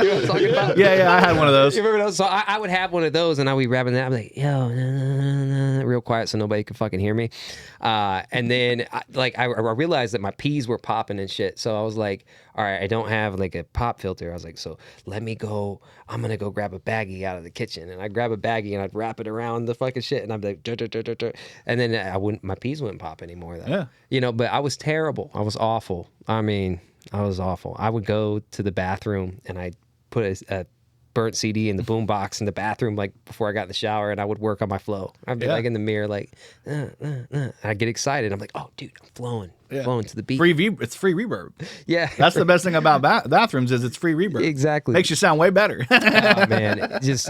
D: You know what I'm talking about?
A: Yeah, I had one of those.
D: You remember those? So I would have one of those, and I would be rapping that. I'm like, yo, real quiet so nobody could fucking hear me. And then I realized that my P's were popping and shit. So I was like, all right, I don't have like a pop filter. I was like, so let me go. I'm gonna go grab a baggie out of the kitchen, and I'd grab a baggie and I'd wrap it around the fucking shit, and I'd be like, dur, dur, dur, dur, dur. And then my P's wouldn't pop anymore. Though. Yeah, you know, but I was terrible. I was awful. I mean, I was awful. I would go to the bathroom and I'd put a burnt CD in the boombox in the bathroom, like before I got in the shower, and I would work on my flow. I'd be like in the mirror, like, and I'd get excited. I'm like, oh, dude, I'm flowing to the beat.
A: It's free reverb.
D: Yeah,
A: that's the best thing about bathrooms is it's free reverb.
D: Exactly,
A: makes you sound way better.
D: Oh, man, just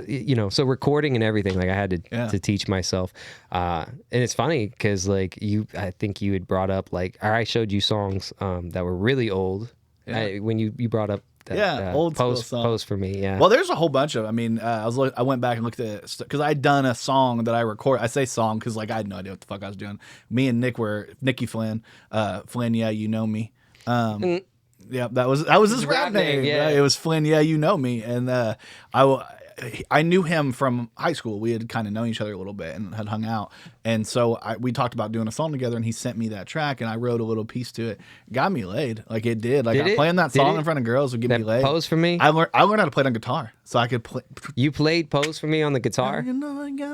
D: so recording and everything, like I had to teach myself. And it's funny because like I think you had brought up like, I showed you songs that were really old. Yeah. When you brought up.
A: Old
D: post for me. Yeah.
A: Well, there's a whole bunch of. I mean, I went back and looked at it because I'd done a song that I record. I say song because like I had no idea what the fuck I was doing. Me and Nick were Nicky Flynn. Flynn, yeah, you know me. Yeah, that was his rap name. Yeah, right? It was Flynn, yeah, you know me, and I knew him from high school. We had kind of known each other a little bit and had hung out. And so we talked about doing a song together, and he sent me that track, and I wrote a little piece to it. Got me laid. Like it did. Like playing that song in front of girls would get me laid.
D: Pose for me?
A: I learned how to play it on guitar. So I could play.
D: You played Pose for me on the guitar?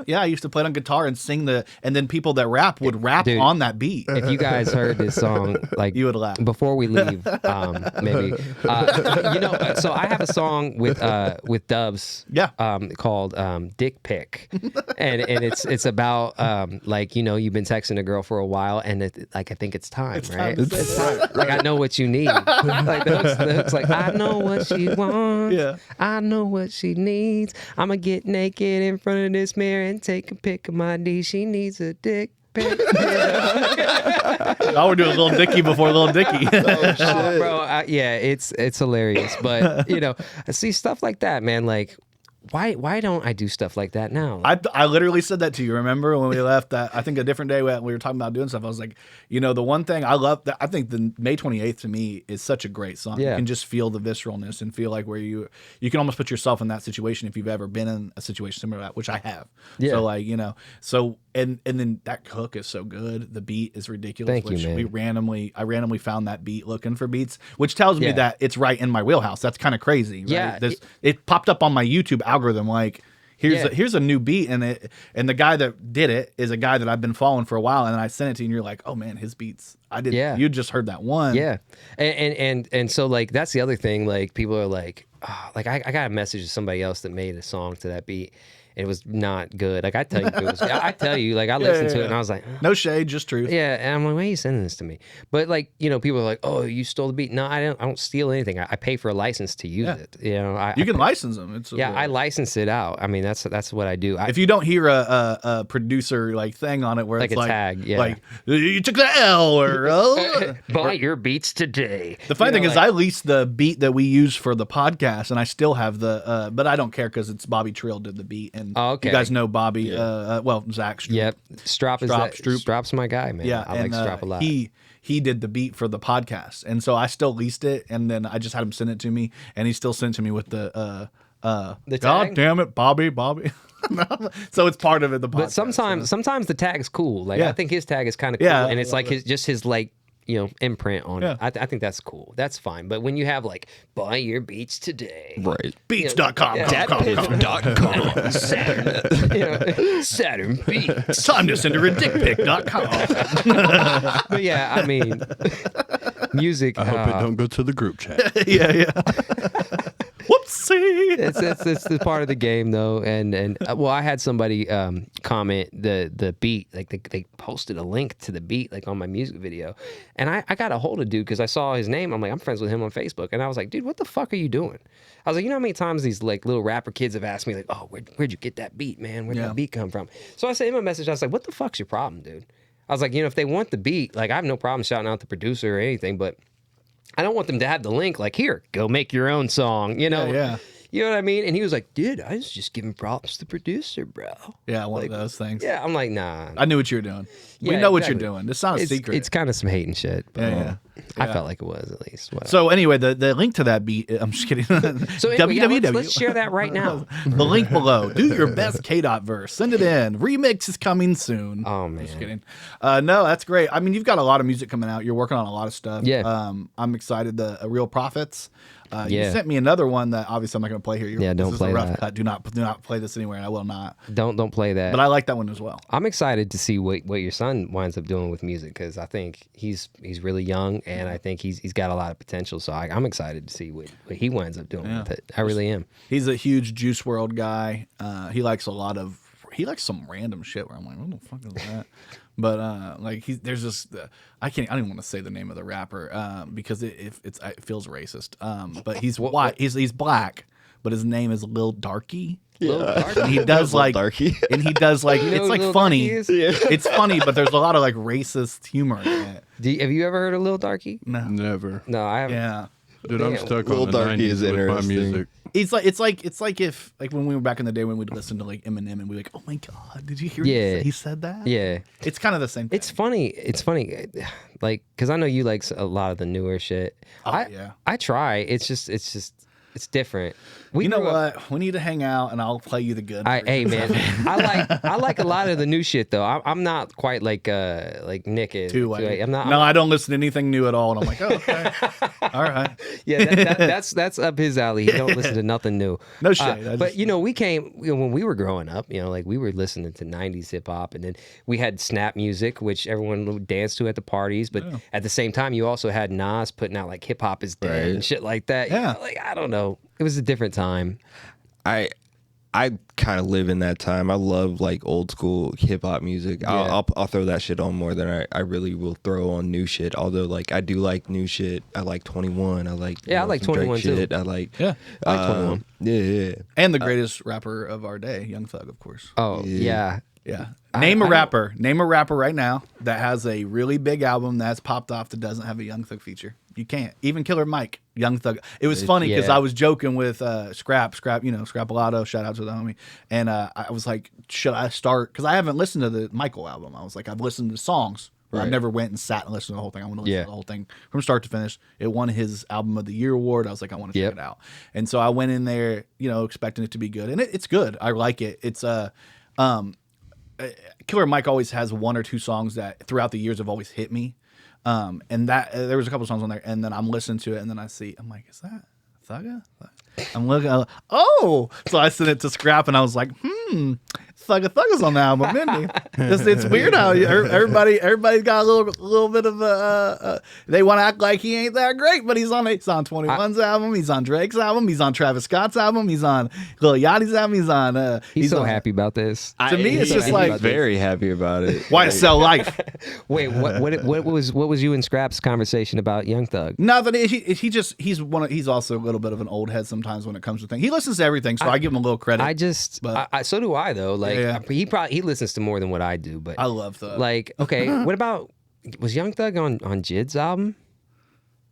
A: Yeah, I used to play it on guitar and sing and then people that rap would rap on that beat.
D: If you guys heard this song, like
A: you would laugh.
D: Before we leave, maybe. So I have a song with Dubs.
A: Yeah.
D: Called Dick Pic, and it's about like you've been texting a girl for a while, and I think it's time, right? It's time. Like I know what you need. Like the hook's like I know what she wants. Yeah. I know what she needs. I'ma get naked in front of this mirror and take a pic of my D. She needs a dick pic.
A: I would do a Little Dicky before Little Dicky.
D: Bro, it's hilarious. But I see stuff like that, man. Like. Why don't I do stuff like that now?
A: I literally said that to you. Remember when we left? That I think a different day we were talking about doing stuff. I was like, the one thing I love that I think the May 28th to me is such a great song. Yeah. You can just feel the visceralness and feel like where you can almost put yourself in that situation if you've ever been in a situation similar to that, which I have. Yeah. So like and then that hook is so good. The beat is ridiculous.
D: Thank you, man.
A: I randomly found that beat looking for beats, which tells me that it's right in my wheelhouse. That's kind of crazy. Right?
D: Yeah.
A: It popped up on my YouTube algorithm like here's a new beat, and the guy that did it is a guy that I've been following for a while, and I sent it to you, and you're like, oh man, his beats. You just heard that one.
D: Yeah, and so like that's the other thing. Like people are like, oh, like I got a message to somebody else that made a song to that beat. It was not good. Like I tell you, I tell you, like I listened to it and I was like,
A: no shade, just truth.
D: Yeah, and I'm like, why are you sending this to me? But like, people are like, oh, you stole the beat. No, I don't steal anything. I pay for a license to use it. You
A: can license them.
D: I license it out. I mean, that's what I do.
A: If you don't hear a producer like thing on it where
D: like
A: it's
D: a tag,
A: like you took the L or
D: buy your beats today.
A: The funny thing is, I leased the beat that we use for the podcast, and I still have the. But I don't care because it's Bobby Trill did the beat, and you guys know Bobby. Zach. Stroop.
D: Yep, Strop's my guy, man.
A: Yeah,
D: I like Strop a lot.
A: He did the beat for the podcast, and so I still leased it, and then I just had him send it to me, and he still sent it to me with the
D: tag?
A: God damn it, Bobby. So it's part of it. The podcast,
D: but sometimes the tag is cool. Like I think his tag is kind of cool, and it's like his like imprint on it. I think that's cool. That's fine. But when you have like buy your beats today,
C: right?
A: Beats.com,
C: datpiff.com,
D: Saturn Beats.
A: Time to send her a dickpic.com.
D: But yeah, I mean, music.
E: I hope it don't go to the group chat.
A: yeah. Whoopsie.
D: It's the part of the game though, and I had somebody comment the beat, like they posted a link to the beat like on my music video, and I got a hold of dude because I saw his name. I'm like, I'm friends with him on Facebook, and I was like, dude, what the fuck are you doing? I was like, you know how many times these like little rapper kids have asked me like, oh, where'd you get that beat, man? Where'd that beat come from? So I sent him a message. I was like, what the fuck's your problem, dude? I was like, if they want the beat, like I have no problem shouting out the producer or anything, but I don't want them to have the link like, here, go make your own song,
A: Yeah.
D: You know what I mean? And he was like, dude, I was just giving props to the producer, bro.
A: Yeah, one of those things.
D: Yeah, I'm like, nah.
A: I knew what you were doing. We know what you're doing. It's not a secret.
D: It's kind of some hate and shit. But
A: Yeah.
D: I felt like it was at least. Whatever.
A: So anyway, the link to that beat, I'm just kidding.
D: So anyway, let's share that right now.
A: The link below. Do your best K-Dot verse. Send it in. Remix is coming soon.
D: Oh, man.
A: Just kidding. No, that's great. I mean, you've got a lot of music coming out. You're working on a lot of stuff.
D: Yeah.
A: I'm excited. The Real Prophets. You sent me another one that obviously I'm not going to play here.
D: Don't play that.
A: Cut. Do not play this anywhere, and I will not.
D: Don't play that.
A: But I like that one as well.
D: I'm excited to see what your son winds up doing with music because I think he's really young and I think he's got a lot of potential. So I'm excited to see what he winds up doing with it. I really am.
A: He's a huge Juice WRLD guy. He likes some random shit where I'm like, what the fuck is that? But there's this I don't even want to say the name of the rapper because it feels racist. But he's white. He's black, but his name is Lil Darky.
D: Yeah.
A: And he does like
C: Darky.
A: And he does like it's like
D: Lil
A: funny.
D: Yeah.
A: It's funny, but there's a lot of like racist humor in it.
D: Have you ever heard of Lil Darky?
A: No.
E: Never.
D: No, I haven't.
A: Yeah.
E: Dude, I'm stuck
C: Lil
E: on the
C: Darky
E: 90s
C: is
E: with my
C: interesting.
E: music.
A: It's like if when we were back in the day when we'd listen to like Eminem and we'd be like, oh my god, did you hear he said that?
D: Yeah.
A: It's kind of the same thing.
D: It's funny, like because I know you like a lot of the newer shit. I try. It's different.
A: You know what? We need to hang out, and I'll play you the good.
D: Hey man, I like a lot of the new shit though. I'm not quite like Nick is. I'm not.
A: No, I don't listen to anything new at all, and I'm like, oh, okay, all right.
D: Yeah, that's up his alley. He don't listen to nothing new.
A: No shade.
D: But we came when we were growing up. Like we were listening to '90s hip hop, and then we had snap music, which everyone would dance to at the parties. But at the same time, you also had Nas putting out like hip hop is dead and shit like that.
A: Yeah.
D: Like I don't know. It was a different time.
C: I kind of live in that time. I love like old school hip hop music. I'll throw that shit on more than I really will throw on new shit. Although like I do like new shit. I like 21. I like
D: I like 21 too.
C: Shit. I like
D: I like 21.
C: Yeah.
A: And the greatest rapper of our day, Young Thug, of course.
D: Oh yeah.
A: Yeah. Name a rapper right now that has a really big album that's popped off that doesn't have a Young Thug feature. You can't. Even Killer Mike, Young Thug. It was funny because I was joking with Scrapalato, shout out to the homie. And I was like, should I start? Because I haven't listened to the Michael album. I was like, I've listened to songs. But I never went and sat and listened to the whole thing. I want to listen to the whole thing from start to finish. It won his Album of the Year award. I was like, I want to check it out. And so I went in there, expecting it to be good. And it's good. I like it. It's Killer Mike always has one or two songs that throughout the years have always hit me. And that there was a couple songs on there, and then I'm listening to it, and then I'm like, is that Thugga? I'm looking. Oh, so I sent it to Scrap, and I was like, Thugga Thugga's on the album, isn't he? It's weird how everybody's got a little bit of they want to act like he ain't that great, but he's on 21's album, he's on Drake's album, he's on Travis Scott's album, he's on Lil Yachty's album, he's on.
D: He's so happy about this.
A: To me, it's just like
C: very happy about it.
A: Why to sell life?
D: Wait, what was you and Scrap's conversation about Young Thug?
A: Nothing. He's also a little bit of an old head sometimes when it comes to things. He listens to everything, so I give him a little credit.
D: So do I though. Like he listens to more than what I do, but
A: I love Thug.
D: Like, okay, what about was Young Thug on Jid's album?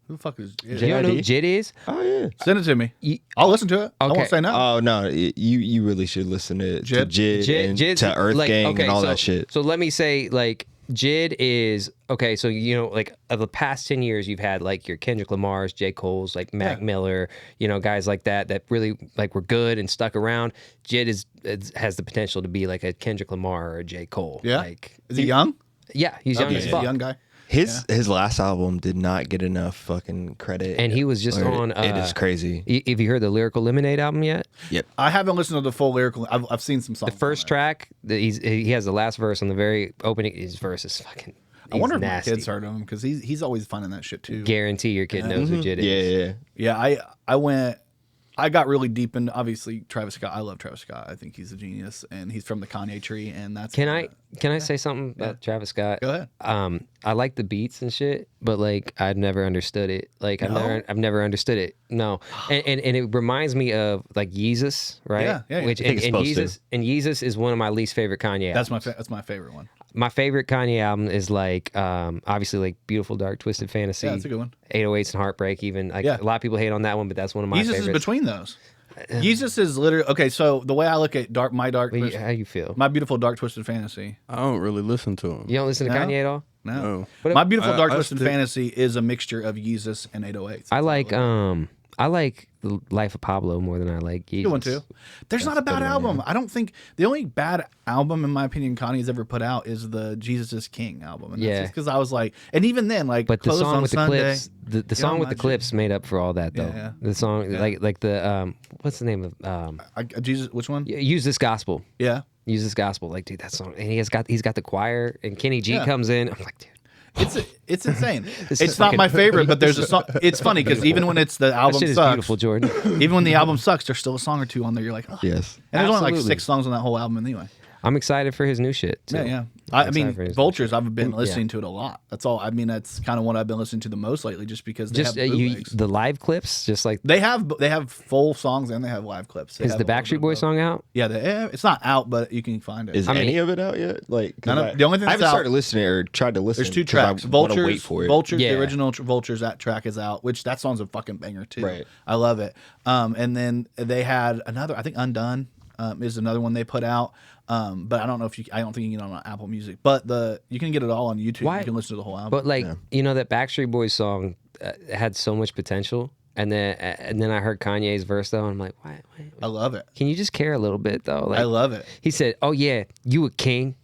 A: Who the fuck is Jid?
D: Do you know who Jid is?
C: Oh yeah,
A: send it to me. I'll listen to it. I won't say no.
C: Oh no, you really should listen to Jid and to Earth Gang and all that shit.
D: So let me say, like, Jid is okay. So like of the past 10 years, you've had like your Kendrick Lamar's, J. Cole's, like Mac Miller, guys like that really like were good and stuck around. Jid has the potential to be like a Kendrick Lamar or a J. Cole.
A: Yeah,
D: like,
A: is he young?
D: Yeah, he's young as fuck.
A: Young guy.
C: His last album did not get enough fucking credit,
D: and he was just on.
C: It is crazy.
D: Have you heard the Lyrical Lemonade album yet?
C: Yep.
A: I haven't listened to the full lyrical. I've seen some songs.
D: The first track, he has the last verse on the very opening. His verse is fucking.
A: I wonder
D: nasty.
A: if my kids heard him because he's always finding that shit too.
D: Guarantee your kid knows who Jid is.
A: Yeah. I got really deep into obviously Travis Scott. I love Travis Scott. I think he's a genius, and he's from the Kanye tree, and that's.
D: Can I say something about Travis Scott?
A: Go ahead.
D: I like the beats and shit, but like I've never understood it. Like I've never understood it. No, and it reminds me of like Yeezus, right?
A: Yeah.
D: Which and Yeezus is one of my least favorite Kanye.
A: That's my favorite one.
D: My favorite Kanye album is like obviously like Beautiful Dark Twisted Fantasy.
A: Yeah, that's a good one.
D: 808s and Heartbreak. Even like a lot of people hate on that one, but that's one of my favorites.
A: Yeezus is between those. Yeezus is literally okay. So the way I look at
D: how you feel?
A: My Beautiful Dark Twisted Fantasy.
E: I don't really listen to him.
D: You don't listen to Kanye at all?
A: No. My Beautiful Dark Twisted Fantasy is a mixture of Yeezus and 808s.
D: I like the Life of Pablo more than I like Yeezus.
A: Good one too. That's not a bad album. I don't think the only bad album in my opinion Kanye's ever put out is the Jesus is King album. And that's because I was like, and even then, like,
D: but the song with
A: Sunday,
D: the clips, the song with the clips made up for all that though.
A: Yeah.
D: The song like the what's the name of
A: Jesus? Which one?
D: Use This Gospel.
A: Yeah.
D: Use This Gospel. Like, dude, that song, and he's got the choir, and Kenny G comes in. I'm like, dude.
A: It's insane. It's not my favorite, but there's a song. It's funny because even when it's the album
D: that shit
A: sucks,
D: is beautiful, Jordan.
A: Even when the album sucks, there's still a song or two on there. You're like, oh.
C: Yes.
A: And there's only like
D: Absolutely.
A: 6 songs on that whole album anyway.
D: I'm excited for his new shit too.
A: Yeah. I mean, Vultures. I've been listening to it a lot. That's all. I mean, that's kind of what I've been listening to the most lately, just because they have bootlegs.
D: The live clips, just like
A: they have full songs and they have live clips.
D: Is the Backstreet Boys song out?
A: Yeah, it's not out, but you can find it.
C: Is any of it out yet? Like,
A: the only thing
C: I haven't
A: out,
C: started listening or tried to listen.
A: There's 2 tracks.
C: I
A: Vultures,
C: wait for it.
A: Vultures, the original Vultures. That track is out, which that song's a fucking banger too.
C: Right.
A: I love it. And then they had another. I think Undone is another one they put out. But I don't know if I don't think you can get it on Apple Music, but you can get it all on YouTube.
D: Why?
A: You can listen to the whole album.
D: But like that Backstreet Boys song had so much potential, and then I heard Kanye's verse though, and I'm like, why?
A: I love it.
D: Can you just care a little bit though? Like,
A: I love it.
D: He said, "Oh yeah, you a king."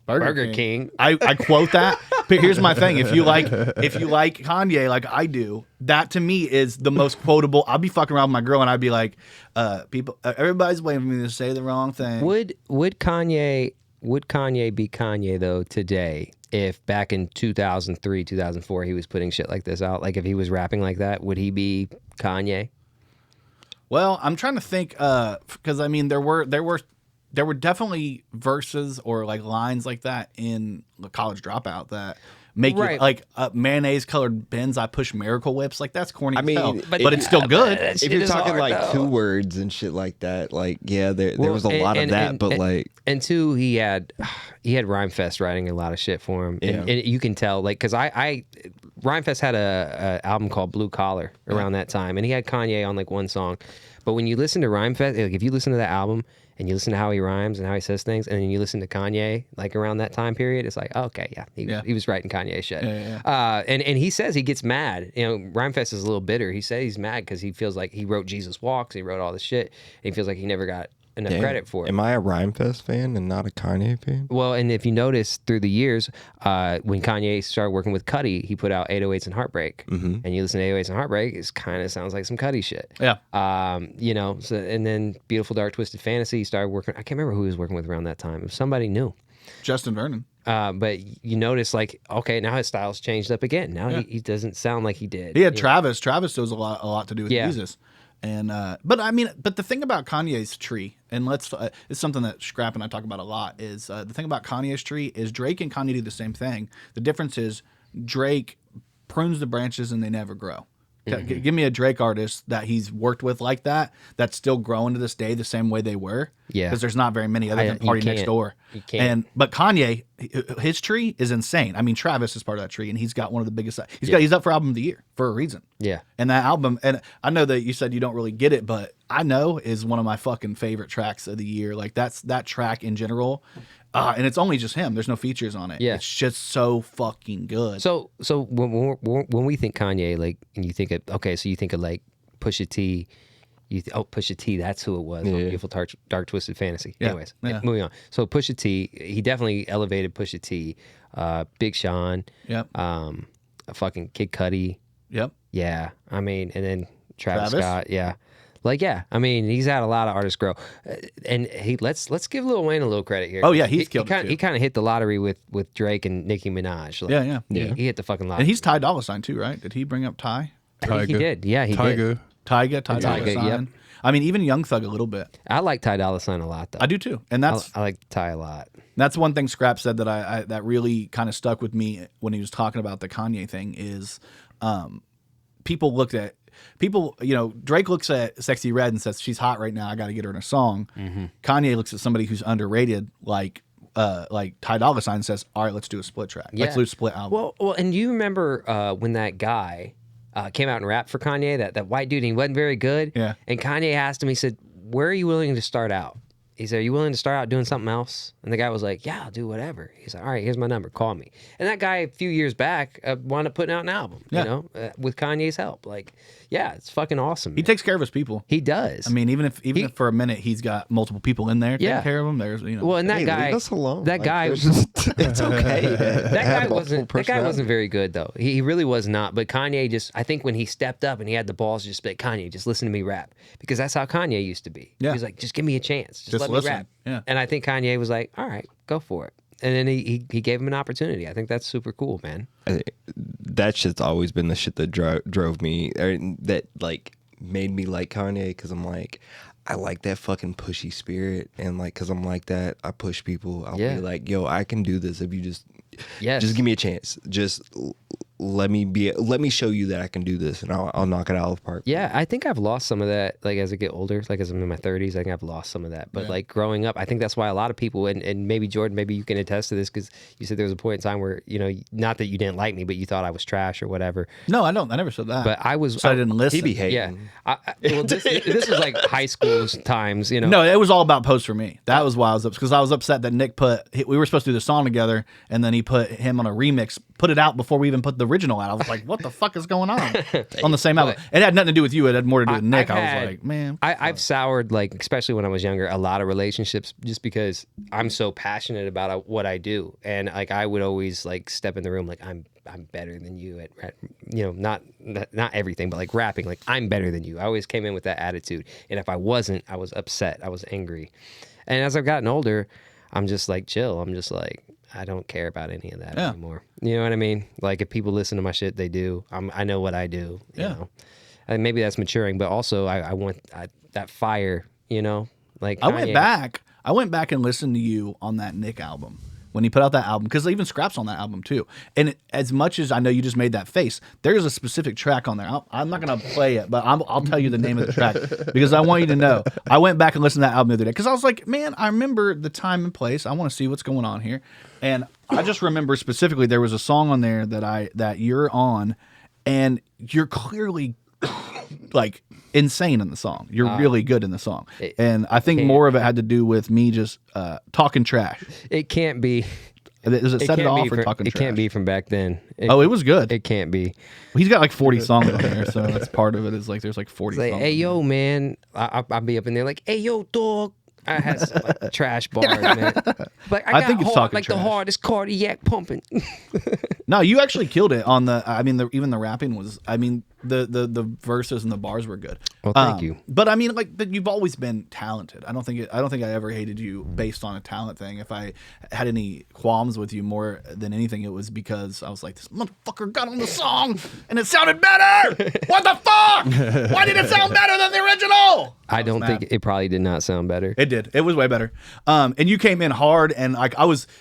D: Burger King.
A: I quote that. But here's my thing: if you like Kanye like I do, that to me is the most quotable. I'll be fucking around with my girl and I'd be like, everybody's waiting for me to say the wrong thing.
D: Would Kanye be Kanye though today if back in 2003, 2004 he was putting shit like this out? Like if he was rapping like that, would he be Kanye?
A: Well, I'm trying to think because I mean there were definitely verses or like lines like that in the College Dropout that make you like mayonnaise colored Benz. I push Miracle Whips. Like that's corny. I mean, but it's still good.
C: If you're talking like 2 words and shit like that, like there was a lot of that. But like,
D: and 2, he had Rhymefest writing a lot of shit for him, and you can tell like because Rhymefest had a album called Blue Collar around that time, and he had Kanye on like one song. But when you listen to Rhymefest, like if you listen to that album and you listen to how he rhymes and how he says things, and then you listen to Kanye like around that time period, it's like, oh, okay, he was writing Kanye shit. And he says he gets mad. Rhymefest is a little bitter. He says he's mad because he feels like he wrote Jesus Walks, he wrote all this shit, and he feels like he never got enough credit for it.
C: Am I a Rhymefest fan and not a Kanye fan?
D: Well, and if you notice through the years, when Kanye started working with Cudi, he put out 808s and Heartbreak. And you listen to 808s and Heartbreak, it kind of sounds like some Cudi shit.
A: Yeah.
D: You know, so, and then Beautiful Dark Twisted Fantasy, he started working, I can't remember who he was working with around that time. It was somebody new.
A: Justin Vernon.
D: But you notice, like, okay, now his style's changed up again. Now he doesn't sound like he did.
A: He had Travis. Travis does a lot to do with Jesus. And but the thing about Kanye's tree, and it's something that Scrap and I talk about a lot, is the thing about Kanye's tree is Drake and Kanye do the same thing. The difference is Drake prunes the branches and they never grow. Give me a Drake artist that he's worked with like that, that's still growing to this day the same way they were.
D: Yeah.
A: Because there's not very many other than Party Next Door.
D: You can't.
A: But Kanye, his tree is insane. I mean, Travis is part of that tree, and he's got one of the biggest. He's up for album of the year for a reason.
D: Yeah.
A: And that album, and I know that you said you don't really get it, but I know is one of my fucking favorite tracks of the year. Like that track in general. And it's only just him. There's no features on it.
D: Yeah.
A: It's just so fucking good.
D: So when we think Kanye, like, and you think of, okay, so you think of like Pusha T, Pusha T, that's who it was on Beautiful Dark Twisted Fantasy.
A: Yeah.
D: Anyways, moving on. So Pusha T, he definitely elevated Pusha T. Big Sean.
A: Yep.
D: A fucking Kid Cudi.
A: Yep.
D: Yeah. I mean, and then Travis Scott. Yeah. Like, yeah, I mean, he's had a lot of artists grow, and let's give Lil Wayne a little credit here.
A: Oh yeah, he's killed it too.
D: He kind of hit the lottery with Drake and Nicki Minaj. Like, He hit the fucking lottery.
A: And he's Ty Dolla $ign too, right? Did he bring up Ty?
D: He did. Yeah, he did.
A: Tyga, Ty Dolla $ign.
D: Yep.
A: I mean, even Young Thug a little bit.
D: I like Ty Dolla $ign a lot, though.
A: I do too, and I
D: like Ty a lot.
A: That's one thing Scrap said that I that really kind of stuck with me when he was talking about the Kanye thing is, people, you know, Drake looks at Sexy Red and says, she's hot right now, I got to get her in a song. Kanye looks at somebody who's underrated, like Ty Dolla $ign, and says, all right, let's do a split track.
D: Yeah.
A: Let's do a split album.
D: Well, and you remember when that guy came out and rapped for Kanye, that white dude, and he wasn't very good?
A: Yeah.
D: And Kanye asked him, he said, where are you willing to start out? He said, are you willing to start out doing something else? And the guy was like, yeah, I'll do whatever. He's like, all right, here's my number. Call me. And that guy, a few years back, wound up putting out an album, you know, with Kanye's help. Like, yeah, it's fucking awesome.
A: He takes care of his people.
D: He does.
A: I mean, even if for a minute he's got multiple people in there taking care of him, there's, you know.
D: Well, and that guy,
C: leave us alone.
D: That guy,
C: it's okay.
D: That guy wasn't very good though. He really was not. But Kanye I think when he stepped up and he had the balls to just be like, Kanye, just listen to me rap, because that's how Kanye used to be.
A: Yeah.
D: He was like, just give me a chance, just let
A: listen.
D: me rap.
A: Yeah.
D: And I think Kanye was like, all right, go for it. And then he gave him an opportunity. I think that's super cool, man.
C: That shit's always been the shit that drove me, or that like made me like Kanye, because I'm like, I like that fucking pushy spirit, and like, because I'm like that, I push people. I'll be like, yo, I can do this if you just give me a chance. Just let me show you that I can do this, and I'll knock it out of the park.
D: Yeah, I think I've lost some of that, like as I get older, like as I'm in my 30s, I think I've lost some of that. But like growing up, I think that's why a lot of people, and maybe Jordan, maybe you can attest to this, because you said there was a point in time where, you know, not that you didn't like me, but you thought I was trash or whatever.
A: No, I don't. I never said that.
D: But I was.
A: So I didn't listen.
C: He be hating.
D: Yeah. This was like high school times, you know.
A: No, it was all about post for me. That was why I was upset, because I was upset that Nick we were supposed to do the song together, and then he put him on a remix, put it out before we even put the original out. I was like, what the fuck is going on the same album? It had nothing to do with you. It had more to do with Nick. I was like, man.
D: I've soured, like, especially when I was younger, a lot of relationships just because I'm so passionate about what I do. And like, I would always like step in the room like, I'm better than you at you know, not everything, but like rapping, like I'm better than you. I always came in with that attitude. And if I wasn't, I was upset. I was angry. And as I've gotten older, I'm just like chill. I'm just like, I don't care about any of that anymore. You know what I mean? Like, if people listen to my shit, they do. I know what I do. You know? And maybe that's maturing, but also I want that fire, you know? Like,
A: I went back and listened to you on that Nick album when he put out that album, because even Scrap's on that album too. And as much as I know you just made that face, there's a specific track on there. I'm not going to play it, but I'll tell you the name of the track because I want you to know. I went back and listened to that album the other day because I was like, man, I remember the time and place. I want to see what's going on here. And I just remember specifically there was a song on there that you're on, and you're clearly like insane in the song. You're really good in the song. And I think more of it had to do with me just talking trash.
D: It can't be.
A: Does it set it off or talking trash?
D: It can't be from back then.
A: It was good.
D: It can't be.
A: He's got like 40 songs on there, so that's part of it. Is like there's like 40
D: like,
A: songs.
D: hey, yo, man. I'll be up in there like, hey, yo, dog. I had some like, trash bars, man. Like I
A: think
D: got
A: it's
D: hard,
A: talking
D: like the
A: trash.
D: hardest cardiac pumping.
A: No, you actually killed it on the. I mean, even the rapping was. I mean, the verses and the bars were good.
D: Well, thank you.
A: But I mean, like, but you've always been talented. I don't think I ever hated you based on a talent thing. If I had any qualms with you more than anything, it was because I was like, this motherfucker got on the song and it sounded better. What the fuck? Why did it sound better than the original?
D: I don't
A: mad.
D: think it probably did not sound better.
A: It did. It was way better. And you came in hard, and like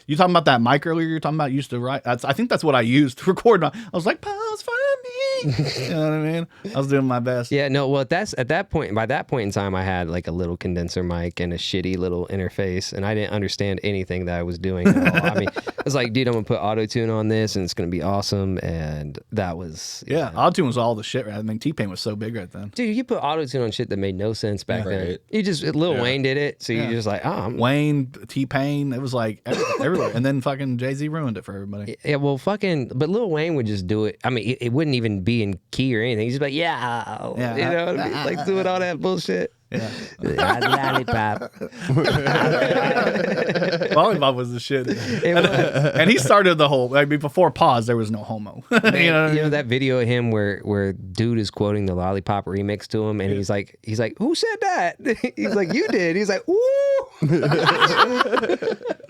A: you talking about that mic earlier. You're talking about you used to write. I think that's what I used to record. I was like, pause for me. You know what I mean? I was doing my best.
D: Yeah, no, well, that's at that point. By that point in time, I had like a little condenser mic and a shitty little interface, and I didn't understand anything that I was doing at all. I mean, I was like, dude, I'm gonna put auto tune on this, and it's gonna be awesome. And that was
A: Yeah, auto-tune was all the shit. Right? I mean, T-Pain was so big right then.
D: dude, you put auto tune on shit that made no sense back then.
C: Right.
D: You just Lil Wayne did it, so you're just like,
A: Wayne, T-Pain, it was like everywhere. And then fucking Jay-Z ruined it for everybody.
D: yeah, well, but Lil Wayne would just do it. I mean, it wouldn't even be in key or anything. He's just like, yeah, you know what I mean? Like doing all that bullshit.
A: Yeah.
D: Lollipop.
A: Lollipop was the shit. And he started the whole, I mean, before Pause, there was no homo.
D: Man,
A: you know what I mean?
D: that video of him where dude is quoting the Lollipop remix to him, and he's like, who said that? He's like, you did. He's like, ooh.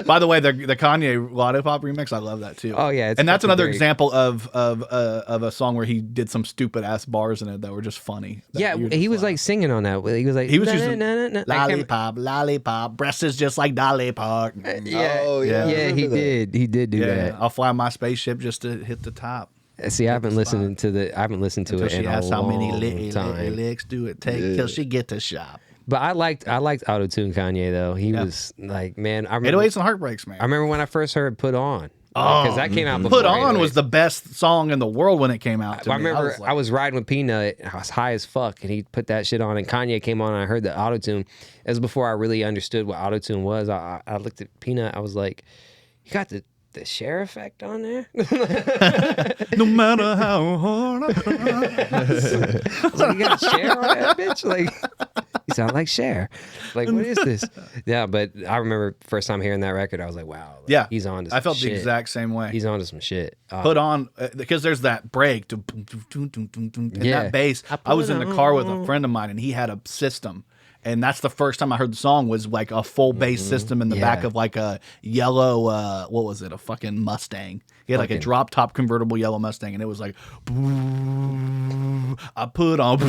A: By the way, the Kanye Lollipop remix, I love that too.
D: Oh, yeah, it's
A: and that's
D: fucking
A: another
D: great.
A: example of a song where he did some stupid ass bars in it that were just funny.
D: Yeah, he was like singing on that. He was like,
A: He was using
D: lollipop.
A: lollipop, breasts is just like Dolly Park.
D: Yeah,
C: Oh, yeah.
D: yeah, he did. He did do
A: Yeah,
D: that.
A: I'll fly my spaceship just to hit the top.
D: See, I haven't listened to it
A: Until
D: in
A: she
D: a
A: asks how many
D: long time.
A: licks do it take till she get to shop.
D: But I liked auto tune Kanye though. He was like, man, I remember.
A: 808s and Heartbreaks, man.
D: I remember when I first heard "Put On." Because that came out before.
A: Put On
D: 808s.
A: was the best song in the world when it came out. To
D: I
A: me.
D: remember
A: was like,
D: I was riding with Peanut. I was high as fuck, and he put that shit on. And Kanye came on, and I heard the auto tune. It was before I really understood what auto tune was. I looked at Peanut. I was like, "You got the share effect on there?"
A: no matter how hard I try.
D: I was like, "You got share on that bitch?" Like, you sound like Cher. Like, what is this? Yeah, but I remember first time hearing that record, I was like, wow. Like,
A: Yeah,
D: he's on to some
A: I felt
D: shit.
A: the exact same way.
D: He's on to some shit.
A: Put On, because there's that break to and
D: Yeah.
A: that bass. I was in the car with a friend of mine, and he had a system. And that's the first time I heard the song was like a full bass system in the back of like a yellow, what was it? A fucking Mustang. He had like a drop top convertible yellow Mustang, and it was like, I put on.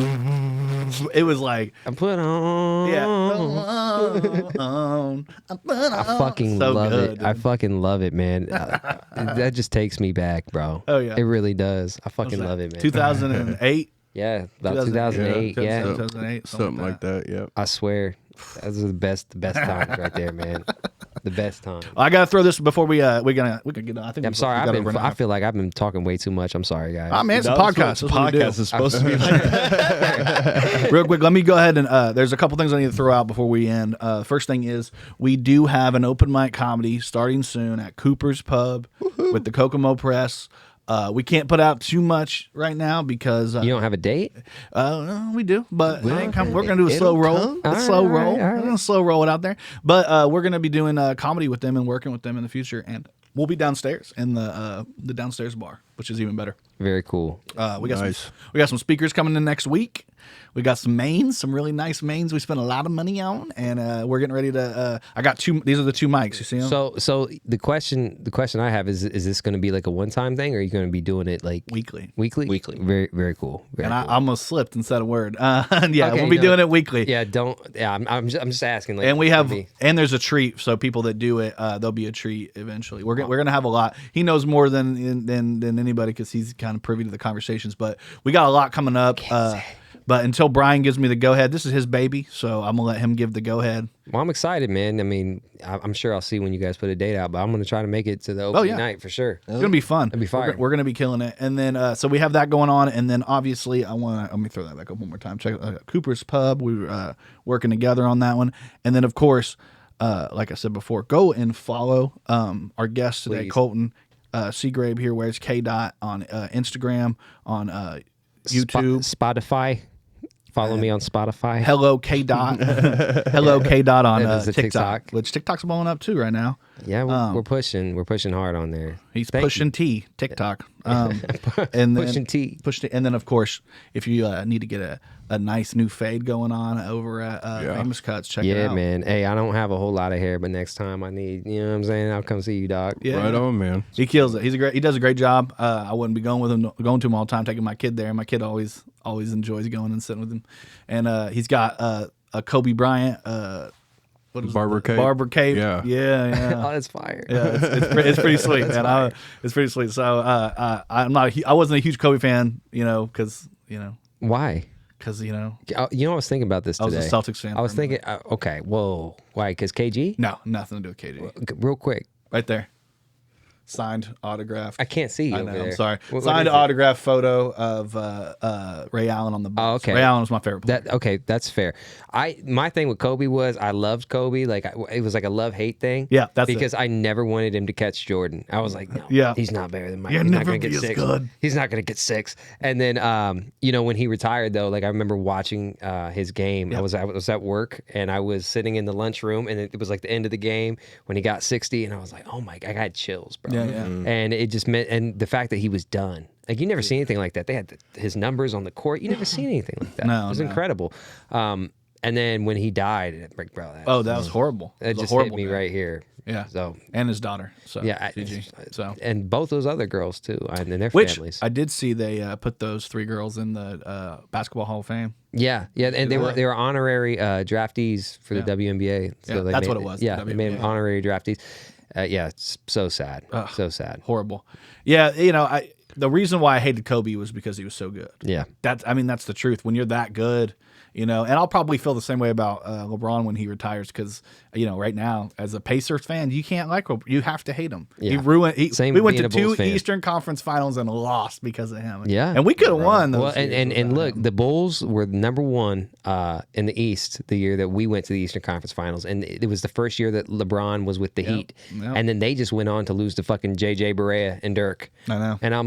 A: It was like,
D: I put on.
A: yeah. I put
D: I
A: on.
D: fucking
A: So
D: love
A: good,
D: it. I
A: dude.
D: fucking love it, man. That just takes me back, bro.
A: Oh, yeah.
D: It really does. I fucking love it, man.
A: 2008.
D: Yeah, about 2008. Yeah,
A: 2008.
E: Something like that. Yep.
D: I swear, those are the best times right there, man. The best time.
A: I gotta throw this before we can get on. I think
D: I'm sorry. I feel like I've been talking way too much. I'm sorry, guys.
A: Oh man, it's a
C: That was what
A: podcast. That's what we do.
C: podcast is supposed to be like.
A: Real quick, let me go ahead and there's a couple things I need to throw out before we end. First thing is we do have an open mic comedy starting soon at Cooper's Pub with the Kokomo Press. We can't put out too much right now because
D: You don't have a date?
A: we do, but it ain't we're gonna do a slow roll. A slow roll. We're gonna slow roll it out there. But we're gonna be doing comedy with them and working with them in the future, and we'll be downstairs in the downstairs bar, which is even better.
D: Very cool.
A: We got
E: Nice.
A: we got some speakers coming in next week. We got some mains, some really nice mains we spent a lot of money on, and we're getting ready to. I got two. These are the two mics. You see them?
D: So the question I have is this going to be like a one-time thing, or are you going to be doing it like
A: Weekly.
D: Weekly. Very very cool. Very
A: And
D: cool.
A: I almost slipped and said a word. Yeah,
D: Okay,
A: we'll be
D: no.
A: doing it weekly.
D: Yeah, don't. Yeah, I'm just asking. Like,
A: And we have,
D: maybe-
A: and there's a treat. So people that do it, there'll be a treat eventually. We're gonna have a lot. He knows more than anybody because he's kind of privy to the conversations. But we got a lot coming up. But until Brian gives me the go ahead, this is his baby, so I'm gonna let him give the go ahead.
D: Well, I'm excited, man. I mean, I'm sure I'll see when you guys put a date out, but I'm going to try to make it to the opening night for sure.
A: It's gonna be fun.
D: It'll be fire.
A: We're gonna be killing it. And then so we have that going on. And then obviously let me throw that back up one more time. Check Cooper's Pub. We were working together on that one. And then of course, like I said before, go and follow our guest today,
D: Please.
A: Colton Seagrave here. Where's K. Dot on Instagram, on YouTube.
D: Spotify. Follow me on Spotify.
A: Hello K Dot. Hello K Dot on
D: That is a
A: TikTok, which TikTok's blowing up too right now.
D: Yeah, we're pushing hard on there.
A: He's pushing T TikTok. And then
D: Pushing T.
A: And then of course, if you need to get a nice new fade going on over at Famous Cuts, check it
D: Yeah,
A: out.
D: man. Hey, I don't have a whole lot of hair, but next time I need, you know what I'm saying? I'll come see you, dog.
A: Yeah.
E: Right on, man.
A: He kills it. He does a great job. I wouldn't be going to him all the time, taking my kid there. My kid always enjoys going and sitting with him. And he's got a Kobe Bryant. What is
E: Barber
A: it?
E: cape.
A: Barber cape.
E: Yeah.
A: Yeah.
D: Oh, that's fire.
A: Yeah, it's pretty sweet, man. It's pretty sweet. So I wasn't a huge Kobe fan, because
D: Why?
A: I
D: I was thinking about this today.
A: was a Celtics fan.
D: I was
A: for a minute.
D: thinking, okay, whoa. Why? Because KG?
A: No, nothing to do with KD.
D: Real quick.
A: Right there, signed, autographed.
D: I can't see you
A: I
D: over
A: know.
D: there.
A: I'm sorry.
D: What
A: Signed
D: is it?
A: autograph photo of Ray Allen on the Bulls.
D: Oh, okay.
A: Ray Allen was my favorite player.
D: Okay, that's fair. My thing with Kobe was I loved Kobe. Like it was like a love-hate thing.
A: Yeah, that's
D: because I never wanted him to catch Jordan. I was like, no,
A: Yeah.
D: he's not better than Mike.
A: You'll
D: He's not
A: never
D: gonna get
A: be as
D: 6.
A: good.
D: He's not gonna get 6. And then when he retired though, like I remember watching his game.
A: Yep.
D: I was at work and I was sitting in the lunchroom and it was like the end of the game when he got 60 and I was like, oh my, I got chills, bro.
A: Yeah.
D: And it just meant, and the fact that he was done. Like you never see anything like that. They had his numbers on the court. You never see anything like that.
A: No,
D: it was
A: no.
D: incredible. And then when he died, like, bro,
A: That was horrible.
D: it
A: was a
D: just
A: horrible
D: hit me
A: day.
D: right here.
A: Yeah.
D: So
A: And his daughter. So
D: yeah,
A: CG. So
D: and both those other girls too, and their
A: which
D: families.
A: I did see they put those 3 girls in the Basketball Hall of Fame.
D: Yeah, and they were honorary draftees for the WNBA. So
A: Yeah,
D: they
A: that's
D: made,
A: what it was,
D: Yeah,
A: the
D: they made them
A: WNBA.
D: honorary draftees. Yeah, it's so sad. So sad.
A: Horrible. Yeah, the reason why I hated Kobe was because he was so good.
D: Yeah.
A: That's the truth. When you're that good, and I'll probably feel the same way about LeBron when he retires because, right now as a Pacers fan, you can't like him. You have to hate him.
D: Yeah.
A: He ruined.
D: Same
A: we went
D: being
A: to
D: a
A: 2
D: Bulls fan.
A: Eastern Conference Finals and lost because of him.
D: Yeah.
A: and we could have won those.
D: Well, and
A: series
D: look,
A: without him.
D: the Bulls were number 1 in the East the year that we went to the Eastern Conference Finals, and it was the first year that LeBron was with the Heat,
A: Yep.
D: and then they just went on to lose to fucking JJ Barea and Dirk.
A: I know.
D: And I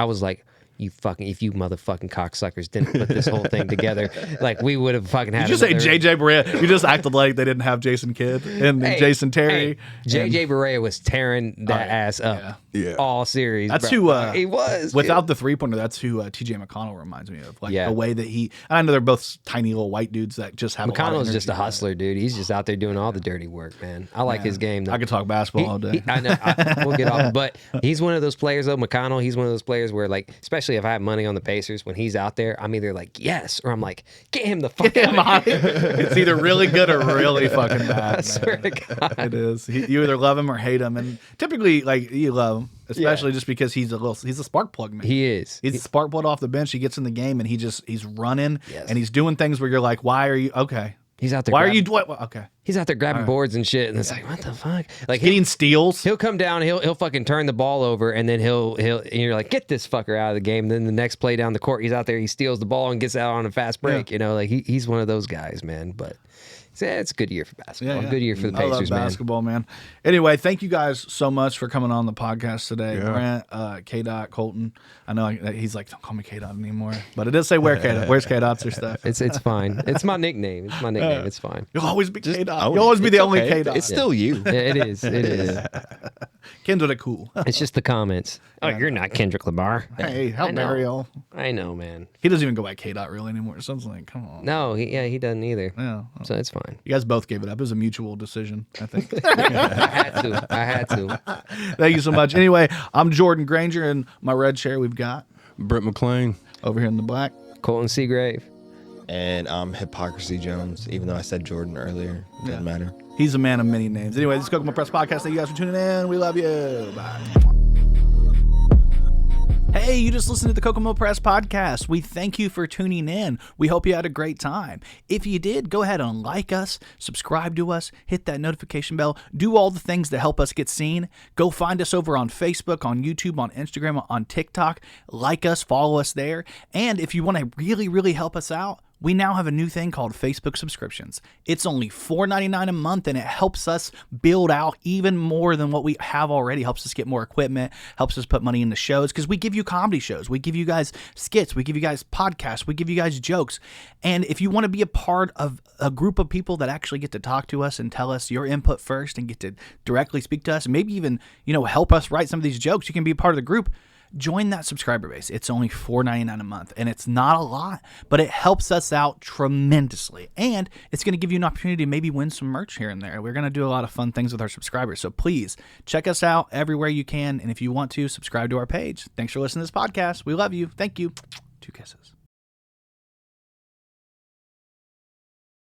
D: was like, if you motherfucking cocksuckers didn't put this whole thing together, like we would have fucking had.
A: Did you say
D: another-
A: JJ Barea? You just acted like they didn't have Jason Kidd and
D: Hey,
A: Jason Terry.
D: hey, JJ Barea was tearing that ass up
E: Yeah.
D: all series.
A: That's
D: bro.
A: who
D: he was.
A: without the 3-pointer. That's who TJ McConnell reminds me of. Like
D: Yeah.
A: the way that he. I know they're both tiny little white dudes that just have.
D: McConnell's
A: a lot of
D: just a
A: energy.
D: hustler, dude. He's just out there doing all the dirty work, man. I like his game. Though.
A: I could talk basketball all day.
D: I know. We'll get off, but he's one of those players, though. McConnell. He's one of those players where, like, especially if I have money on the Pacers, when he's out there, I'm either like yes, or I'm like, get him the fuck out of here.
A: It's either really good or really fucking bad.
D: I swear to God.
A: It is. You either love him or hate him, and typically, like you love him, especially just because he's a spark plug man.
D: He is.
A: He's a spark plug off the bench. He gets in the game and he's running
D: Yes.
A: and he's doing things where you're like, why are you okay?
D: He's out there.
A: Why are you okay?
D: He's out there grabbing boards and shit, and it's like, what the fuck? Like
A: Getting steals.
D: He'll come down, he'll fucking turn the ball over, and then and you're like, get this fucker out of the game. And then the next play down the court, he's out there, he steals the ball and gets out on a fast break. Like he's one of those guys, man. But it's a good year for basketball. Good year for the Pacers,
A: I love basketball, man. Anyway, thank you guys so much for coming on the podcast today.
E: Yeah.
A: Brent, K-Dot, Colton. I know he's like, don't call me K-Dot anymore. But it does say where K-Dot. Where's K-Dot's or stuff?
D: It's fine. It's my nickname. It's fine.
A: You'll always be K-Dot.
C: Oh,
A: You'll always be the
C: it's
A: only
C: okay.
A: K-Dot.
C: It's still you.
D: Yeah, it is. It is.
A: Kendrick are cool.
D: It's just the comments. Oh, you're not Kendrick Lamar.
A: Hey, how
D: I know.
A: dare y'all?
D: I know, man.
A: He doesn't even go by K-Dot really anymore. So I was like, come on.
D: No, he doesn't either.
A: Yeah.
D: So it's fine.
A: You guys both gave it up. It was a mutual decision, I think.
D: I had to.
A: Thank you so much. Anyway, I'm Jordan Grainger, and my red chair we've got
E: Brent Mcclain.
A: over here in the black.
D: Colton Seagrave.
C: And I'm Hypocrisy Jones, even though I said Jordan earlier. Doesn't matter.
A: He's a man of many names. Anyway, this is Kokomo Press Podcast. Thank you guys for tuning in. We love you. Bye. Hey, you just listened to the Kokomo Press Podcast. We thank you for tuning in. We hope you had a great time. If you did, go ahead and like us, subscribe to us, hit that notification bell, do all the things that help us get seen. Go find us over on Facebook, on YouTube, on Instagram, on TikTok. Like us, follow us there. And if you want to really, really help us out, we now have a new thing called Facebook subscriptions. It's only $4.99 a month, and it helps us build out even more than what we have already. Helps us get more equipment, helps us put money into shows, because we give you comedy shows, we give you guys skits, we give you guys podcasts, we give you guys jokes. And if you want to be a part of a group of people that actually get to talk to us and tell us your input first and get to directly speak to us, and maybe even, help us write some of these jokes, you can be a part of the group. Join that subscriber base. It's only $4.99 a month, and it's not a lot, but it helps us out tremendously. And it's going to give you an opportunity to maybe win some merch here and there. We're going to do a lot of fun things with our subscribers. So please check us out everywhere you can. And if you want to, subscribe to our page. Thanks for listening to this podcast. We love you. Thank you. 2 kisses.